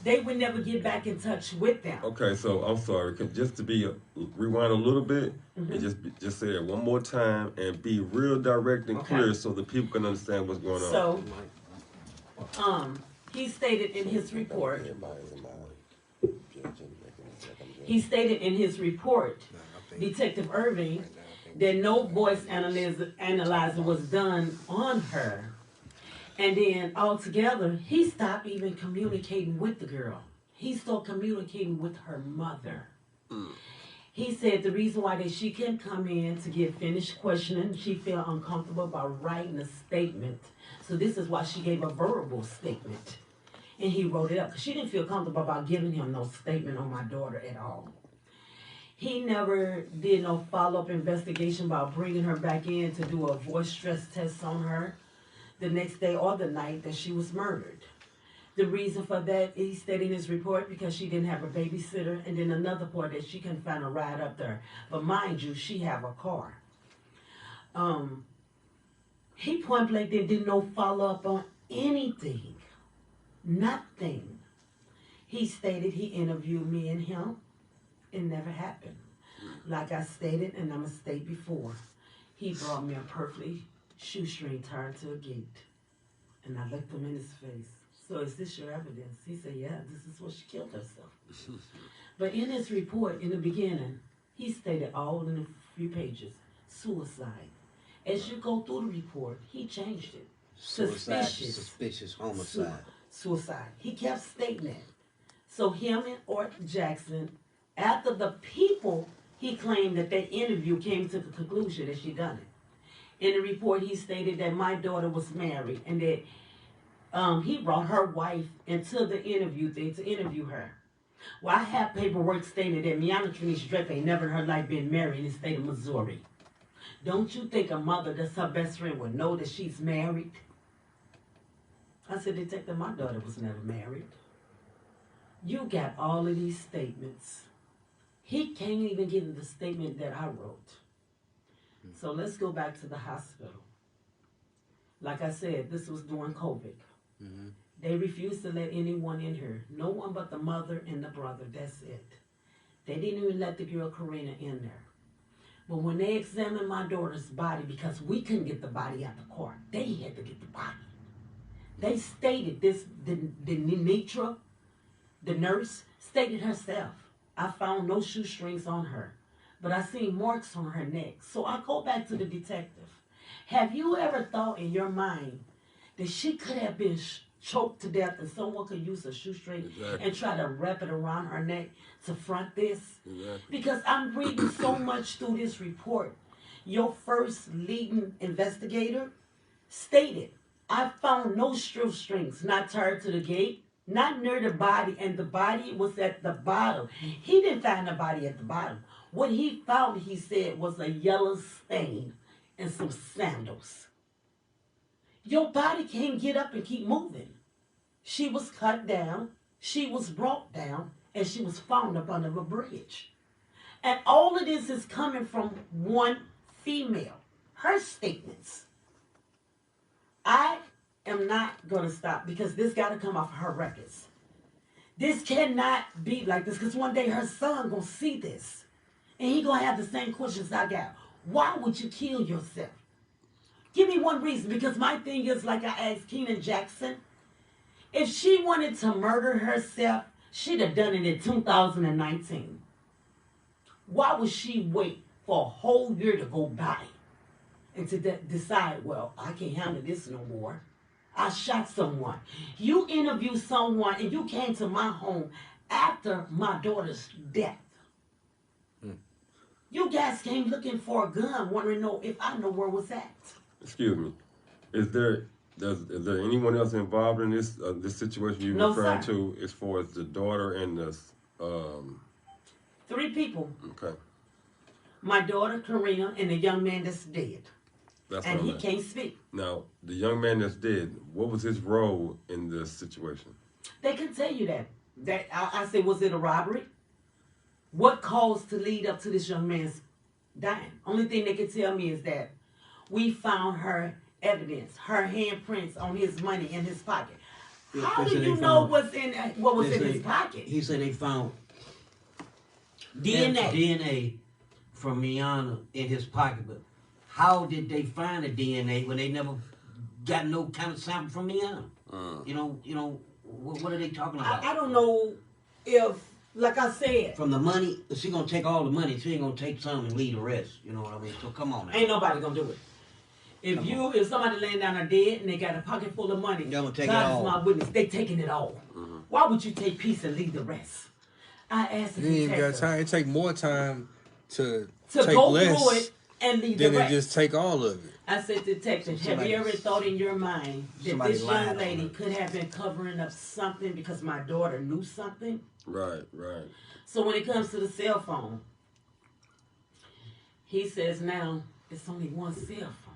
Speaker 3: They would never get back in touch with them.
Speaker 2: Okay, so I'm sorry. Just to rewind a little bit and just say it one more time and be real direct and
Speaker 3: Okay.
Speaker 2: clear so the people can understand what's going on.
Speaker 3: So, he stated in his report, Detective Irving, that no voice analyzer was done on her. And then altogether, he stopped even communicating with the girl. He started communicating with her mother. He said the reason why that she couldn't come in to get finished questioning, she felt uncomfortable about writing a statement. So this is why she gave a verbal statement. And he wrote it up, because she didn't feel comfortable about giving him no statement on my daughter at all. He never did no follow-up investigation about bringing her back in to do a voice stress test on her the next day or the night that she was murdered. The reason for that, he stated in his report, because she didn't have a babysitter, and then another part that she couldn't find a ride up there. But mind you, she have a car. He point blank didn't do no follow-up on anything. Nothing. He stated he interviewed me and him. It never happened. Like I stated, and I'm going to state before, he brought me a perfectly shoestring tied to a gate. And I looked him in his face. So is this your evidence? He said, yeah, this is what she killed herself. But in his report, in the beginning, he stated all in a few pages, suicide. As you go through the report, he changed it.
Speaker 4: Suspicious homicide.
Speaker 3: Suicide. He kept stating that. So him and Art Jackson, after the people, he claimed that that interview came to the conclusion that she done it. In the report, he stated that my daughter was married and that he brought her wife into the interview thing to interview her. Well, I have paperwork stating that Miana Trinice Drape ain't never in her life been married in the state of Missouri. Don't you think a mother that's her best friend would know that she's married? I said, Detective, my daughter was never married. You got all of these statements. He can't even give the statement that I wrote. So let's go back to the hospital. Like I said, this was during COVID.
Speaker 4: Mm-hmm.
Speaker 3: They refused to let anyone in here. No one but the mother and the brother. That's it. They didn't even let the girl Karina in there. But when they examined my daughter's body, because we couldn't get the body out the car, they had to get the body. They stated this, the Nitra, the nurse, stated herself, I found no shoestrings on her, but I seen marks on her neck. So I go back to the detective. Have you ever thought in your mind that she could have been choked to death and someone could use a shoestring and try to wrap it around her neck to front this? Because I'm reading so much through this report. Your first leading investigator stated, I found no shoestrings not tied to the gate, not near the body, and the body was at the bottom. He didn't find the body at the bottom. What he found, he said, was a yellow stain and some sandals. Your body can't get up and keep moving. She was cut down, she was brought down, and she was found up under a bridge. And all of this is coming from one female. Her statements. I am not going to stop because this got to come off her records. This cannot be like this because one day her son going to see this. And he going to have the same questions I got. Why would you kill yourself? Give me one reason, because my thing is, like I asked Keenan Jackson, if she wanted to murder herself, she'd have done it in 2019. Why would she wait for a whole year to go by and to decide, well, I can't handle this no more. I shot someone. You interviewed someone and you came to my home after my daughter's death. You guys came looking for a gun, wanting to know if I know where it was at.
Speaker 2: Excuse me. Is there anyone else involved in this this situation you're
Speaker 3: No,
Speaker 2: referring
Speaker 3: sir.
Speaker 2: to as far as the daughter and the
Speaker 3: 3 people.
Speaker 2: okay.
Speaker 3: My daughter, Karina, and the young man that's dead.
Speaker 2: That's
Speaker 3: And
Speaker 2: what
Speaker 3: he
Speaker 2: I'm at.
Speaker 3: can't speak.
Speaker 2: Now, the young man that's dead, what was his role in this situation?
Speaker 3: They can tell you that. I said, was it a robbery? What caused to lead up to this young man's dying? Only thing they can tell me is that we found her evidence, her handprints on his money in his pocket.
Speaker 4: Yeah,
Speaker 3: How
Speaker 4: they
Speaker 3: do
Speaker 4: said
Speaker 3: you
Speaker 4: they
Speaker 3: know
Speaker 4: found-
Speaker 3: what was
Speaker 4: they
Speaker 3: in
Speaker 4: say-
Speaker 3: his pocket?
Speaker 4: He said they found
Speaker 3: DNA.
Speaker 4: DNA from Miana in his pocket, but how did they find the DNA when they never got no kind of sample from Miana? You know, what are they talking about?
Speaker 3: I don't know if, like I said,
Speaker 4: From the money, she gonna take all the money. She ain't gonna take some and leave the rest. You know what I mean? So come on, man.
Speaker 3: ain't nobody gonna do it. If somebody laying down there dead and they got a pocket full of money,
Speaker 4: Y'all gonna take
Speaker 3: God
Speaker 4: it
Speaker 3: is
Speaker 4: all.
Speaker 3: my witness, they taking it all. Why would you take peace and leave the rest? I asked the
Speaker 5: You ain't even got
Speaker 3: detective
Speaker 5: time. It take more time to
Speaker 3: to
Speaker 5: take
Speaker 3: go
Speaker 5: less
Speaker 3: through it and leave the
Speaker 5: than to
Speaker 3: rest.
Speaker 5: just take all of it.
Speaker 3: I said, detective, have
Speaker 4: Somebody-
Speaker 3: you ever thought in your mind that
Speaker 4: somebody
Speaker 3: this
Speaker 4: lied
Speaker 3: young
Speaker 4: on
Speaker 3: lady
Speaker 4: her.
Speaker 3: could have been covering up something because my daughter knew something?
Speaker 2: Right.
Speaker 3: So when it comes to the cell phone, he says now it's only one cell phone.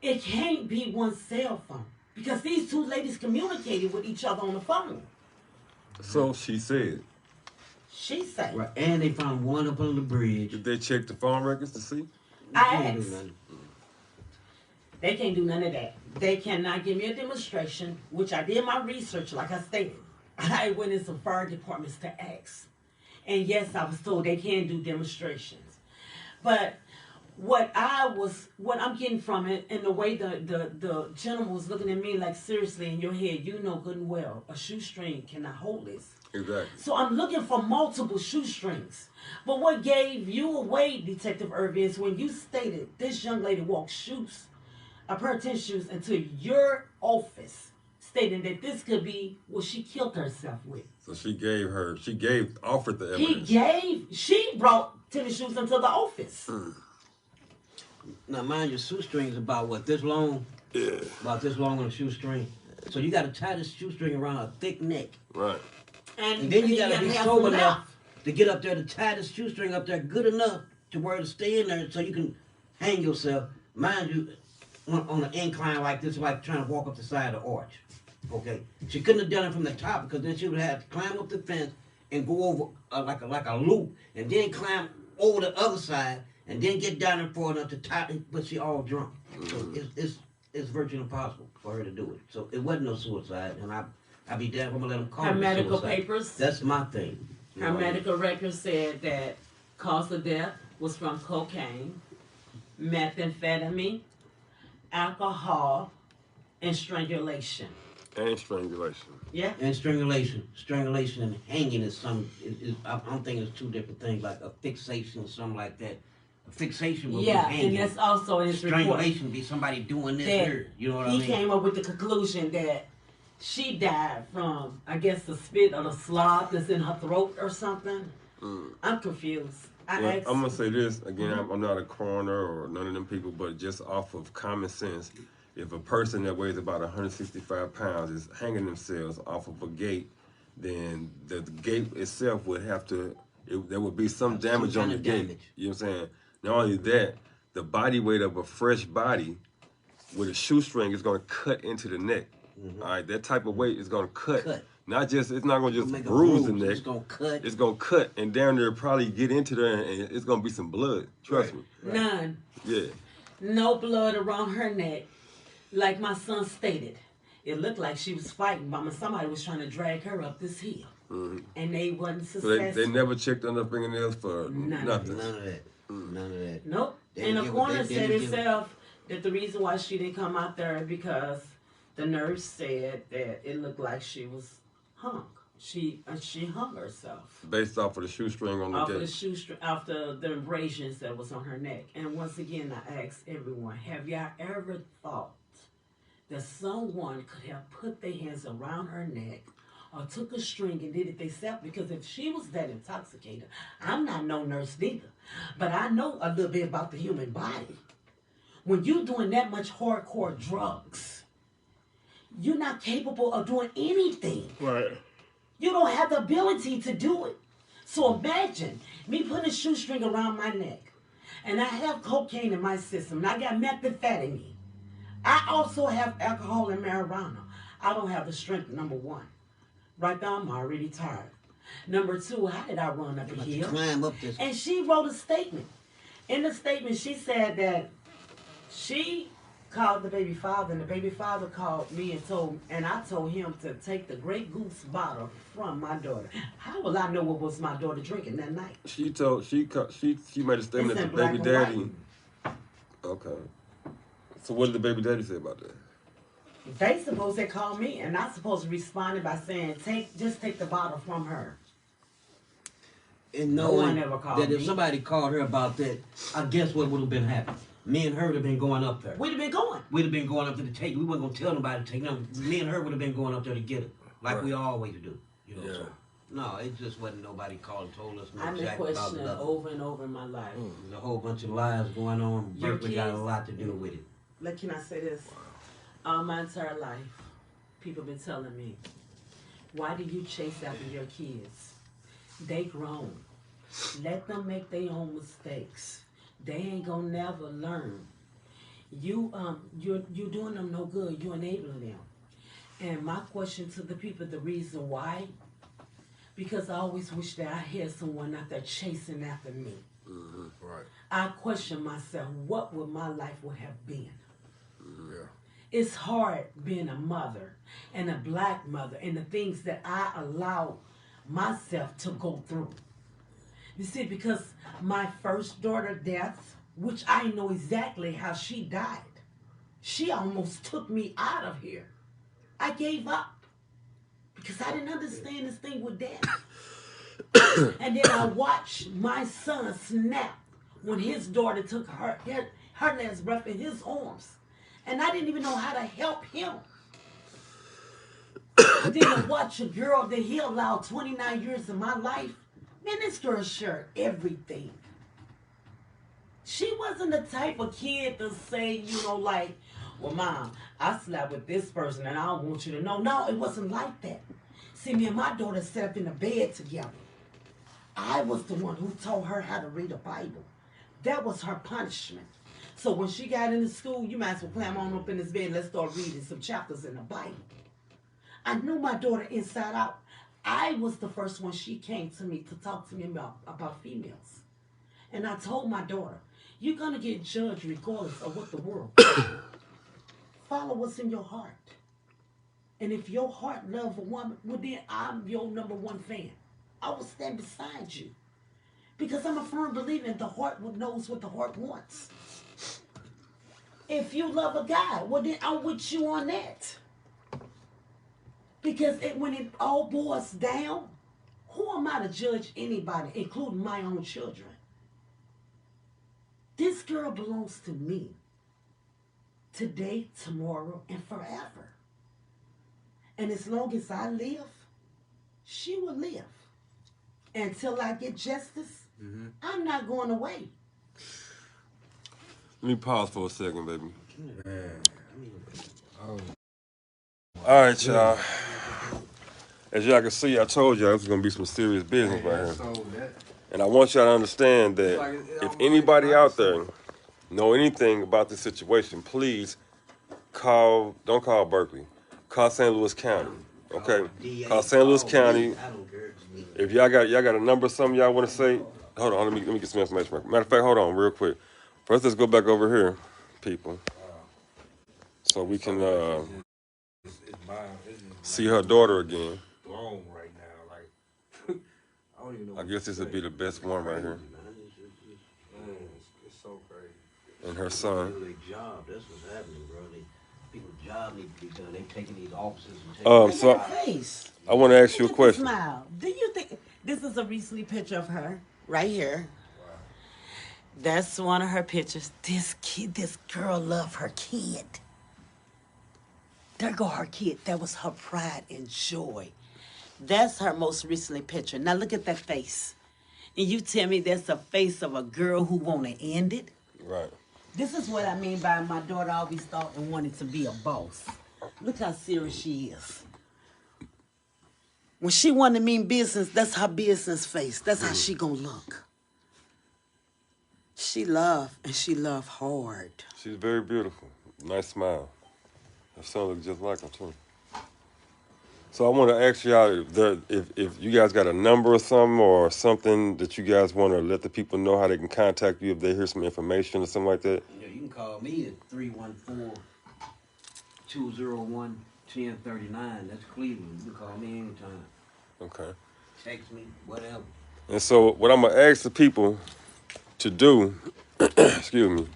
Speaker 3: It can't be one cell phone because these two ladies communicated with each other on the phone.
Speaker 2: So she said.
Speaker 3: She said,
Speaker 4: Right, and they found one up on the bridge.
Speaker 2: Did they check the phone records to see?
Speaker 3: I
Speaker 4: They didn't do
Speaker 3: asked.
Speaker 4: nothing.
Speaker 3: They can't do none of that. They cannot give me a demonstration, which I did my research, like I stated. I went in some fire departments to ask. And yes, I was told they can do demonstrations. But what I'm getting from it, and the way the gentleman was looking at me like, seriously, in your head, you know good and well, a shoestring cannot hold this.
Speaker 2: Exactly.
Speaker 3: So I'm looking for multiple shoestrings. But what gave you away, Detective Irvin, is when you stated this young lady walked a pair of tennis shoes into your office, stating that this could be what she killed herself with.
Speaker 2: So offered the evidence.
Speaker 3: She brought tennis shoes into the office.
Speaker 4: Now, mind your shoestring is about what, this long?
Speaker 2: Yeah.
Speaker 4: About this long on a shoestring. So you got to tie this shoestring around a thick neck.
Speaker 2: Right.
Speaker 4: And then you got to be sober enough to get up there to tie the shoestring up there good enough to where to stay in there so you can hang yourself. Mind you, on an incline like this, like trying to walk up the side of the arch. Okay? She couldn't have done it from the top because then she would have to climb up the fence and go over like a loop and then climb over the other side and then get down and far enough to tie, but she all drunk. So it's virtually impossible for her to do it. So it wasn't no suicide, and I'd be damned if I'm gonna let them call it
Speaker 3: Her medical
Speaker 4: suicide.
Speaker 3: papers.
Speaker 4: That's my thing.
Speaker 3: Her medical records said that cause of death was from cocaine, methamphetamine, alcohol, and strangulation.
Speaker 2: And strangulation.
Speaker 3: Yeah.
Speaker 4: And strangulation and hanging is I'm thinking it's two different things, like a fixation or something like that. A fixation would be hanging.
Speaker 3: And that's also in his
Speaker 4: strangulation
Speaker 3: report.
Speaker 4: Be somebody doing this here. You know what I mean?
Speaker 3: He came up with the conclusion that she died from, I guess, the spit or the slob that's in her throat or something. I'm confused.
Speaker 2: I'm gonna say this again. I'm not a coroner or none of them people, but just off of common sense, if a person that weighs about 165 pounds is hanging themselves off of a gate, then the gate itself would have to. There would be some damage on the gate. You know what I'm saying? Not only that, the body weight of a fresh body with a shoestring is going to cut into the neck. All right, that type of weight is going to cut. Not just, it's not going to just bruise the neck.
Speaker 4: It's going to cut.
Speaker 2: It's going to cut, and down there probably get into there, and it's going to be some blood. Trust me.
Speaker 3: None.
Speaker 2: Yeah.
Speaker 3: No blood around her neck. Like my son stated, it looked like she was fighting, but somebody was trying to drag her up this hill. And they wasn't successful.
Speaker 2: So they never checked on her fingernails for nothing.
Speaker 4: None of that. None of that.
Speaker 3: Nope. And the coroner said himself that the reason why she didn't come out there because the nurse said that it looked like she was hung. She hung herself.
Speaker 2: Based off of the shoestring on the
Speaker 3: off
Speaker 2: gate.
Speaker 3: Of the shoestring, after the abrasions that was on her neck. And once again, I ask everyone, have y'all ever thought that someone could have put their hands around her neck or took a string and did it themselves? Because if she was that intoxicated, I'm not no nurse neither, but I know a little bit about the human body. When you're doing that much hardcore drugs, you're not capable of doing anything.
Speaker 2: Right.
Speaker 3: You don't have the ability to do it. So imagine me putting a shoestring around my neck, and I have cocaine in my system, and I got methamphetamine. I also have alcohol and marijuana. I don't have the strength, number one. Right now, I'm already tired. Number two, how did I run up a hill?
Speaker 4: Climb up this.
Speaker 3: And she wrote a statement. In the statement, she said that she called the baby father, and the baby father called me and I told him to take the Grey Goose bottle from my daughter. How will I know what was my daughter drinking that night?
Speaker 2: She made a statement that the baby daddy. Okay. So what did the baby daddy say about that?
Speaker 3: They supposed to call me, and I supposed to respond by saying, just take the bottle from her.
Speaker 4: And
Speaker 3: no one ever called
Speaker 4: that
Speaker 3: me.
Speaker 4: If somebody called her about that, I guess what would have been happening? Me and her would have been going up there.
Speaker 3: We'd have been going.
Speaker 4: We'd have been going up there to take. We weren't gonna tell nobody to take them. Me and her would have been going up there to get it, like we always do. You know.
Speaker 2: Yeah.
Speaker 4: So, no, it just wasn't nobody called and told us.
Speaker 3: I've been questioning over and over in my life.
Speaker 4: There's a whole bunch of lies going on.
Speaker 3: Your
Speaker 4: Berkeley got a
Speaker 3: kids-
Speaker 4: lot to do with it.
Speaker 3: Like, can I say this? All my entire life, people been telling me, why do you chase after your kids? They grown. Let them make their own mistakes. They ain't gonna never learn. You're doing them no good. You enabling them. And my question to the people, the reason why, because I always wish that I had someone out there chasing after me.
Speaker 5: Right.
Speaker 3: I question myself, what would my life would have been?
Speaker 5: Yeah.
Speaker 3: It's hard being a mother and a black mother and the things that I allow myself to go through. You see, because my first daughter death which I know exactly how she died. She almost took me out of here. I gave up because I didn't understand this thing with death. And then I watched my son snap when his daughter took her last breath in his arms. And I didn't even know how to help him. And then to watch a girl that he allowed 29 years of my life, man, this girl shared everything. She wasn't the type of kid to say, like, well, Mom, I slept with this person and I don't want you to know. No, it wasn't like that. See, me and my daughter sat up in the bed together. I was the one who taught her how to read the Bible. That was her punishment. So when she got into school, you might as well climb on up in this bed and let's start reading some chapters in the Bible. I knew my daughter inside out. I was the first one she came to me to talk to me about females. And I told my daughter, you're going to get judged regardless of what the world follow what's in your heart. And if your heart loves a woman, well then I'm your number one fan. I will stand beside you. Because I'm a firm believer in the heart knows what the heart wants. If you love a guy, well then I'm with you on that. Because when it all boils down, who am I to judge anybody, including my own children? This girl belongs to me. Today, tomorrow, and forever. And as long as I live, she will live. Until I get justice, I'm not going away.
Speaker 2: Let me pause for a second, baby.
Speaker 5: Man. Oh.
Speaker 2: All right, y'all. As y'all can see, I told y'all this was going to be some serious business right here.
Speaker 1: So that,
Speaker 2: And I want y'all to understand that if anybody out there know anything about this situation, please don't call Berkeley. Call St. Louis County. Okay? Call St. Louis County. If y'all got a number or something y'all want to say, hold on, let me get some information. Matter of fact, hold on real quick. First, let's go back over here, people. So we can see her daughter again.
Speaker 5: Blown right now. Like, I don't even know.
Speaker 2: I guess this would be the best one right here.
Speaker 5: Man, it's so crazy.
Speaker 2: And her son.
Speaker 4: Their job, that's what's happening, bro. People's job need to be done. They taking these offices and taking
Speaker 2: So
Speaker 3: face.
Speaker 2: I want to ask you a question.
Speaker 3: Smile. Do you think this is a recent picture of her right here? That's one of her pictures. This girl loved her kid. There go her kid. That was her pride and joy. That's her most recently picture. Now look at that face. And you tell me that's a face of a girl who want to end it?
Speaker 2: Right.
Speaker 3: This is what I mean by my daughter always thought and wanted to be a boss. Look how serious she is. When she wanted to mean business, that's her business face. That's how she gonna look. She love, and she love hard.
Speaker 2: She's very beautiful. Nice smile. Her son looks just like her, too. So I want to ask y'all if you guys got a number or something or something that you guys want to let the people know how they can contact you if they hear some information or something like that.
Speaker 4: Yeah, you can call me at 314-201-1039. That's Cleveland. You can call me anytime.
Speaker 2: Okay.
Speaker 4: Text me, whatever.
Speaker 2: And so what I'm going to ask the people to do, excuse me,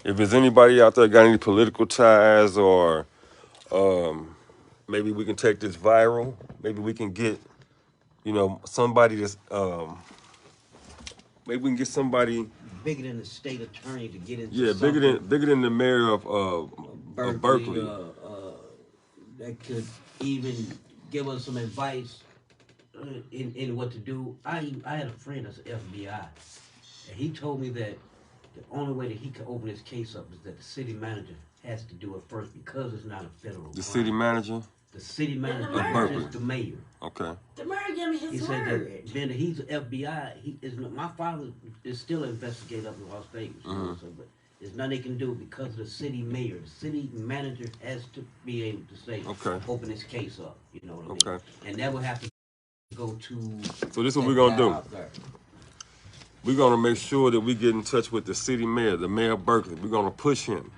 Speaker 2: if there's anybody out there got any political ties or maybe we can take this viral. Maybe we can get, somebody that's, maybe we can get somebody
Speaker 4: Bigger than the state attorney to get into
Speaker 2: bigger than the mayor of Berkeley.
Speaker 4: That could even give us some advice in what to do. I had a friend that's FBI, and he told me that the only way that he can open his case up is that the city manager has to do it first because it's not a federal
Speaker 2: The
Speaker 4: crime.
Speaker 2: city manager?
Speaker 4: The city manager
Speaker 3: of
Speaker 2: Berkeley.
Speaker 4: is the mayor.
Speaker 2: Okay.
Speaker 3: The mayor gave me
Speaker 4: He
Speaker 3: his
Speaker 4: said
Speaker 3: word.
Speaker 4: that then he's an FBI. My father is still an investigator up in Las Vegas. But there's nothing they can do because of the city mayor. The city manager has to be able to say, open this case up. You know what I mean?
Speaker 2: Okay.
Speaker 4: And that will have to go to.
Speaker 2: So this is what we're gonna do.
Speaker 4: out there.
Speaker 2: We're gonna make sure that we get in touch with the city mayor, the mayor of Berkeley. We're gonna push him.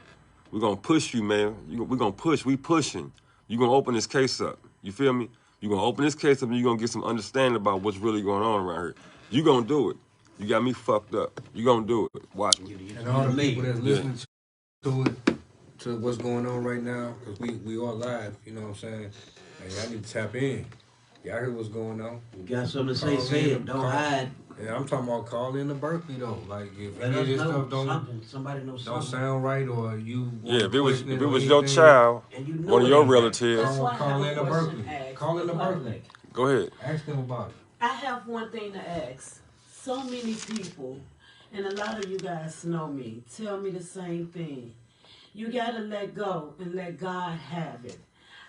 Speaker 2: We're gonna push you, mayor. We're gonna push. We pushing. You're gonna open this case up. You feel me? You're gonna open this case up and you're gonna get some understanding about what's really going on around here. You're gonna do it. You got me fucked up. You gonna do it. Watch me.
Speaker 5: And all the people that's listening to it, to what's going on right now, because we all live, you know what I'm saying? And y'all need to tap in. Y'all hear what's going on.
Speaker 4: You got something to say, say it. Don't hide.
Speaker 5: Yeah, I'm talking about calling the Berkeley though. Like if
Speaker 4: Let
Speaker 5: any of
Speaker 4: us
Speaker 5: this
Speaker 4: know
Speaker 5: stuff
Speaker 4: something. Somebody knows
Speaker 5: don't
Speaker 4: something.
Speaker 5: sound right, or you
Speaker 2: Yeah, if it was
Speaker 5: your
Speaker 2: your child,
Speaker 4: And you know
Speaker 2: one of your
Speaker 4: it ain't right.
Speaker 2: relatives,
Speaker 3: That's why I
Speaker 5: call
Speaker 3: have
Speaker 5: in
Speaker 3: a
Speaker 5: the
Speaker 3: question
Speaker 5: Berkeley.
Speaker 3: to ask
Speaker 5: Call in the
Speaker 3: public.
Speaker 5: Berkeley.
Speaker 2: go ahead.
Speaker 5: Ask them about it.
Speaker 3: I have one thing to ask. So many people, and a lot of you guys know me, tell me the same thing. You gotta let go and let God have it.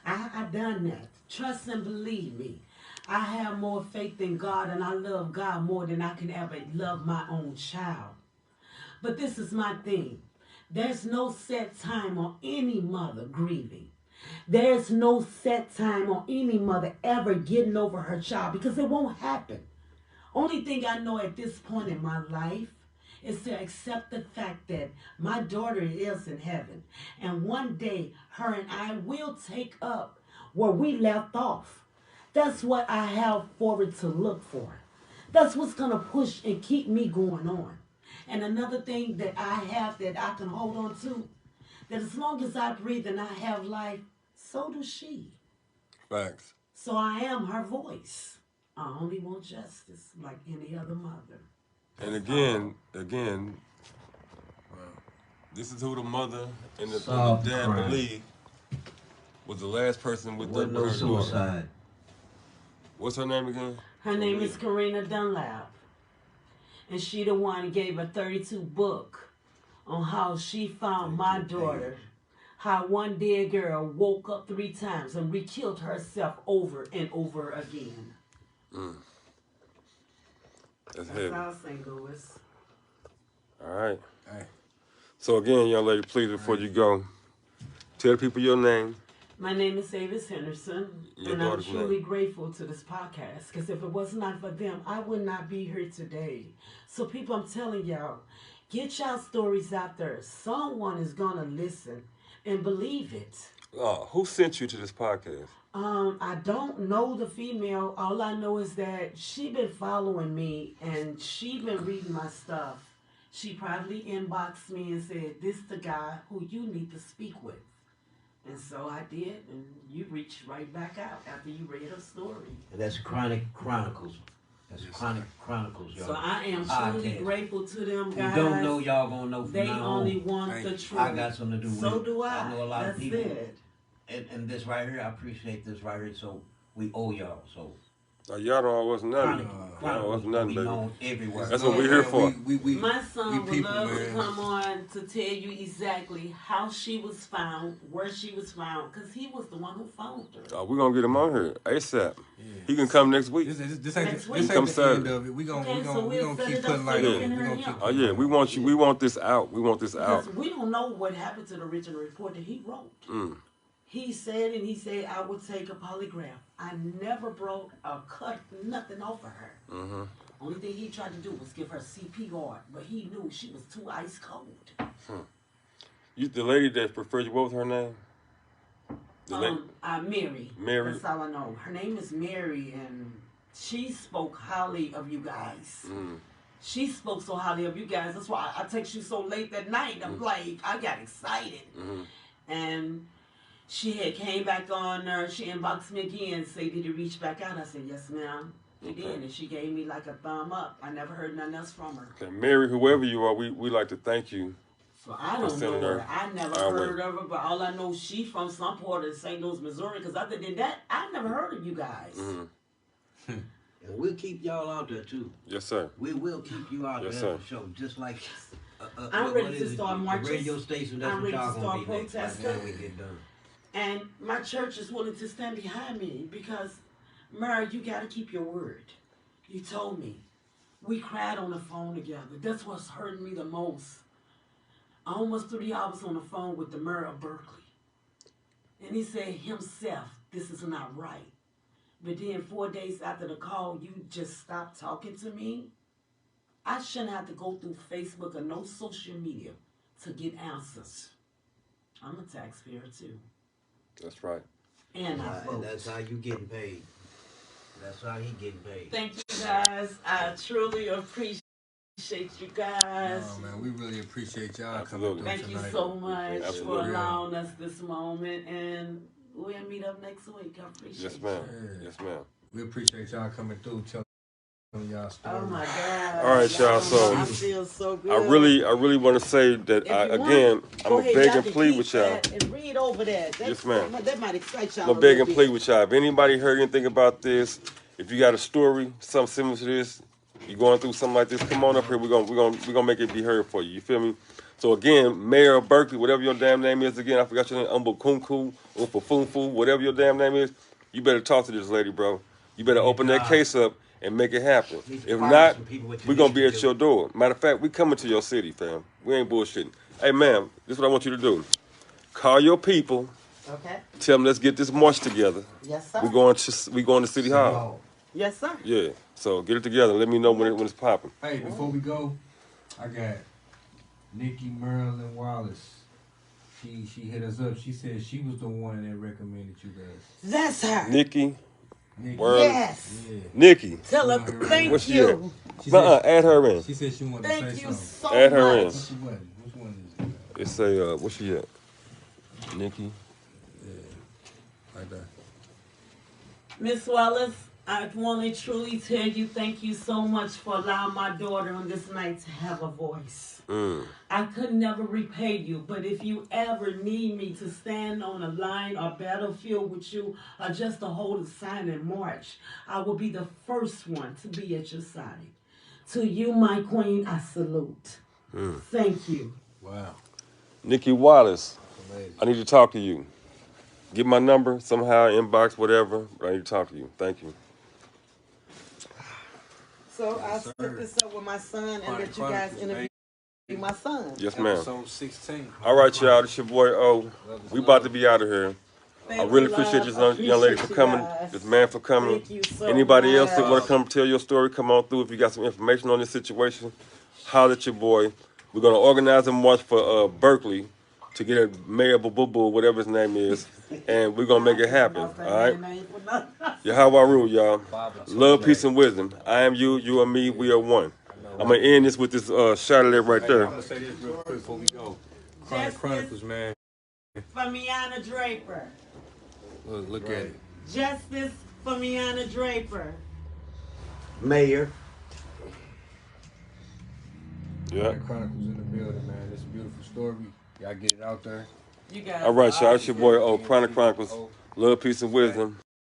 Speaker 3: I done that. Trust and believe me. I have more faith in God and I love God more than I can ever love my own child. But this is my thing. There's no set time on any mother grieving. There's no set time on any mother ever getting over her child because it won't happen. Only thing I know at this point in my life is to accept the fact that my daughter is in heaven. And one day her and I will take up where we left off. That's what I have forward to look for. That's what's going to push and keep me going on. And another thing that I have that I can hold on to, that as long as I breathe and I have life, so does she.
Speaker 2: Thanks.
Speaker 3: So I am her voice. I only want justice like any other mother.
Speaker 2: And again, this is who the mother and the dad
Speaker 4: crime.
Speaker 2: believe was the last person with
Speaker 4: Wasn't no
Speaker 2: her daughter.
Speaker 4: suicide.
Speaker 2: What's her name again?
Speaker 3: Her name is Karina Dunlap. And she the one who gave a 32 book on how she found my daughter. How one dead girl woke up 3 times and re-killed herself over and over again.
Speaker 2: That's heavy.
Speaker 3: how St. Louis.
Speaker 2: All right.
Speaker 5: Hey.
Speaker 2: So again, young lady, please, before you go, tell the people your name.
Speaker 3: My name is Avis Henderson,
Speaker 2: Your
Speaker 3: and I'm
Speaker 2: daughter's
Speaker 3: truly
Speaker 2: name.
Speaker 3: grateful to this podcast because if it was not for them, I would not be here today. So, people, I'm telling y'all, get y'all stories out there. Someone is going to listen and believe it.
Speaker 2: Who sent you to this podcast?
Speaker 3: I don't know the female. All I know is that she been following me and she been reading my stuff. She probably inboxed me and said, "This the guy who you need to speak with." And so I did, and you reached right back out after you read her story.
Speaker 4: And that's Chronic Chronicles. That's Chronic Chronicles, y'all.
Speaker 3: So I am truly grateful to them guys.
Speaker 4: Who don't know, y'all gonna know from
Speaker 3: They
Speaker 4: now
Speaker 3: only
Speaker 4: on.
Speaker 3: want the truth.
Speaker 4: I got something to do with it.
Speaker 3: So do I.
Speaker 4: I know a lot
Speaker 3: That's
Speaker 4: of people.
Speaker 3: it.
Speaker 4: And this right here, I appreciate this right here. So we owe y'all. So
Speaker 2: Y'all don't owe us nothing.
Speaker 4: Chronic
Speaker 2: Y'all owe us
Speaker 4: Chronicles
Speaker 2: nothing,
Speaker 4: be
Speaker 2: baby.
Speaker 4: known everywhere.
Speaker 2: That's what we're here for.
Speaker 3: My son would
Speaker 5: people,
Speaker 3: love to
Speaker 5: man.
Speaker 3: come on to tell you exactly how she was found, where she was found, because he was the one who found her.
Speaker 2: We're going to get him on here ASAP. He can come next week.
Speaker 5: This ain't,
Speaker 3: Next
Speaker 5: this
Speaker 3: week.
Speaker 5: ain't
Speaker 2: Come
Speaker 5: the
Speaker 2: Saturday.
Speaker 5: end of it. We gonna
Speaker 3: We'll
Speaker 5: keep
Speaker 3: set it
Speaker 5: putting
Speaker 3: up
Speaker 5: light
Speaker 3: so
Speaker 5: on
Speaker 3: you
Speaker 5: it.
Speaker 3: can
Speaker 5: We
Speaker 3: hear
Speaker 5: gonna
Speaker 3: him.
Speaker 5: keep.
Speaker 2: Oh, yeah, we want this out. We want this out.
Speaker 3: Because we don't know what happened to the original report that he wrote. He said, I would take a polygraph. I never brought a cut, nothing off of her. Only thing he tried to do was give her CPR, but he knew she was too ice cold.
Speaker 2: The lady that preferred you, what was her name?
Speaker 3: Mary.
Speaker 2: Mary.
Speaker 3: That's all I know. Her name is Mary, and she spoke highly of you guys. She spoke so highly of you guys. That's why I text you so late that night. I'm like, I got excited. And she had came back on her. She inboxed me again, say, "Did you reach back out?" I said, "Yes, ma'am." She did, and she gave me like a thumb up. I never heard nothing else from her.
Speaker 2: Okay, Mary, whoever you are, we like to thank you.
Speaker 3: So I don't know
Speaker 2: her
Speaker 3: her. I never
Speaker 2: our
Speaker 3: heard
Speaker 2: way.
Speaker 3: of her, but all I know she from some part of St. Louis, Missouri. Because other than that, I never heard of you guys.
Speaker 4: And we'll keep y'all out there too.
Speaker 2: Yes, sir.
Speaker 4: We will keep you out
Speaker 2: Yes,
Speaker 4: there
Speaker 2: sir.
Speaker 4: for sure. Just like
Speaker 3: I'm ready to start
Speaker 4: the
Speaker 3: marches.
Speaker 4: radio station. That's
Speaker 3: I'm
Speaker 4: what
Speaker 3: ready to
Speaker 4: y'all
Speaker 3: start
Speaker 4: gonna be next. By the
Speaker 3: protesting.
Speaker 4: time we get done.
Speaker 3: And my church is willing to stand behind me because, Mary, you got to keep your word. You told me. We cried on the phone together. That's what's hurting me the most. I almost 3 hours on the phone with the mayor of Berkeley. And he said himself, this is not right. But then 4 days after the call, you just stopped talking to me. I shouldn't have to go through Facebook or no social media to get answers. I'm a taxpayer too.
Speaker 2: That's right.
Speaker 3: And I vote.
Speaker 4: And that's how you getting paid. That's how he getting paid.
Speaker 3: Thank you guys. I truly appreciate appreciate you guys.
Speaker 5: Oh man, we really appreciate y'all
Speaker 2: Absolutely.
Speaker 5: coming through
Speaker 3: Thank you
Speaker 5: tonight.
Speaker 3: so much
Speaker 2: Absolutely.
Speaker 3: for allowing us this moment, and we'll meet up next week. I appreciate
Speaker 2: Yes, ma'am.
Speaker 5: Yeah.
Speaker 2: Yes, ma'am.
Speaker 5: We appreciate y'all coming through, telling y'all stories.
Speaker 3: Oh my God!
Speaker 2: All right, y'all. So
Speaker 3: I feel so good.
Speaker 2: I really want to say that again, I'm gonna beg and plead with y'all.
Speaker 3: And read over that.
Speaker 2: Yes, ma'am.
Speaker 3: That might excite y'all.
Speaker 2: I'm gonna beg and plead with y'all. If anybody heard anything about this, if you got a story, something similar to this, you going through something like this, come on up here. We're gonna make it be heard for you. You feel me? So again, Mayor of Berkeley, whatever your damn name is, again, I forgot your name, Umbukunku, Umfufunfu, whatever your damn name is, you better talk to this lady, bro. You better open that case up and make it happen. If not, we're gonna be at your door. Matter of fact, we coming to your city, fam. We ain't bullshitting. Hey, ma'am, this is what I want you to do. Call your people.
Speaker 3: Okay.
Speaker 2: Tell them let's get this march together.
Speaker 3: Yes, sir.
Speaker 2: We going to City Hall.
Speaker 3: Yes, sir.
Speaker 2: Yeah. So get it together. Let me know when it's popping.
Speaker 5: Hey, before we go, I got Nikki Merlin Wallace. She hit us up. She said she was the one that recommended you guys.
Speaker 3: That's her.
Speaker 2: Nikki.
Speaker 5: Nikki.
Speaker 3: Yes.
Speaker 5: Yeah.
Speaker 2: Nikki.
Speaker 3: Tell her
Speaker 5: Where's
Speaker 2: Where's
Speaker 3: thank
Speaker 2: she at?
Speaker 3: you.
Speaker 5: She said,
Speaker 2: Add her in.
Speaker 5: she said she wanted to
Speaker 3: Thank
Speaker 5: say
Speaker 3: you
Speaker 5: something.
Speaker 3: so
Speaker 2: Add her in.
Speaker 3: much.
Speaker 5: Which one is it?
Speaker 2: It say, where's she at? Nikki.
Speaker 5: Like that.
Speaker 3: Miss Wallace, I want to truly tell you thank you so much for allowing my daughter on this night to have a voice. I could never repay you, but if you ever need me to stand on a line or battlefield with you or just to hold a sign and march, I will be the first one to be at your side. To you, my queen, I salute. Thank you.
Speaker 5: Wow.
Speaker 2: Nikki Wallace.
Speaker 5: Amazing.
Speaker 2: I need to talk to you. Get my number somehow, inbox, whatever. But I need to talk to you. Thank you.
Speaker 3: So I'll set this up with my son and let you guys interview my son.
Speaker 2: Yes, ma'am.
Speaker 5: Episode 16.
Speaker 2: All right, y'all. This your boy O. We about to be out of here. I really appreciate this young lady for coming, this man for coming.
Speaker 3: Thank you so
Speaker 2: Anybody else that
Speaker 3: much.
Speaker 2: want to come tell your story, come on through. If you got some information on this situation, holler at your boy. We're going to organize a march for Berkeley to get a mayor, boo, whatever his name is, and we're going to make it happen, all right? Yahawaru, y'all. Love, peace, and wisdom. I am you, you are me, we are one. I'm going to end this with this shot of it right there.
Speaker 5: I'm going to say this real quick before we go. Chronicles, man.
Speaker 3: For Miana Draper.
Speaker 5: Look at it.
Speaker 3: Justice for Miana Draper.
Speaker 4: Mayor.
Speaker 2: Yeah.
Speaker 5: Chronicles in the building, man. It's a beautiful story. Y'all get it out there.
Speaker 3: You guys.
Speaker 2: All right, y'all. It's your boy O. Chronicles. Love, peace, and wisdom.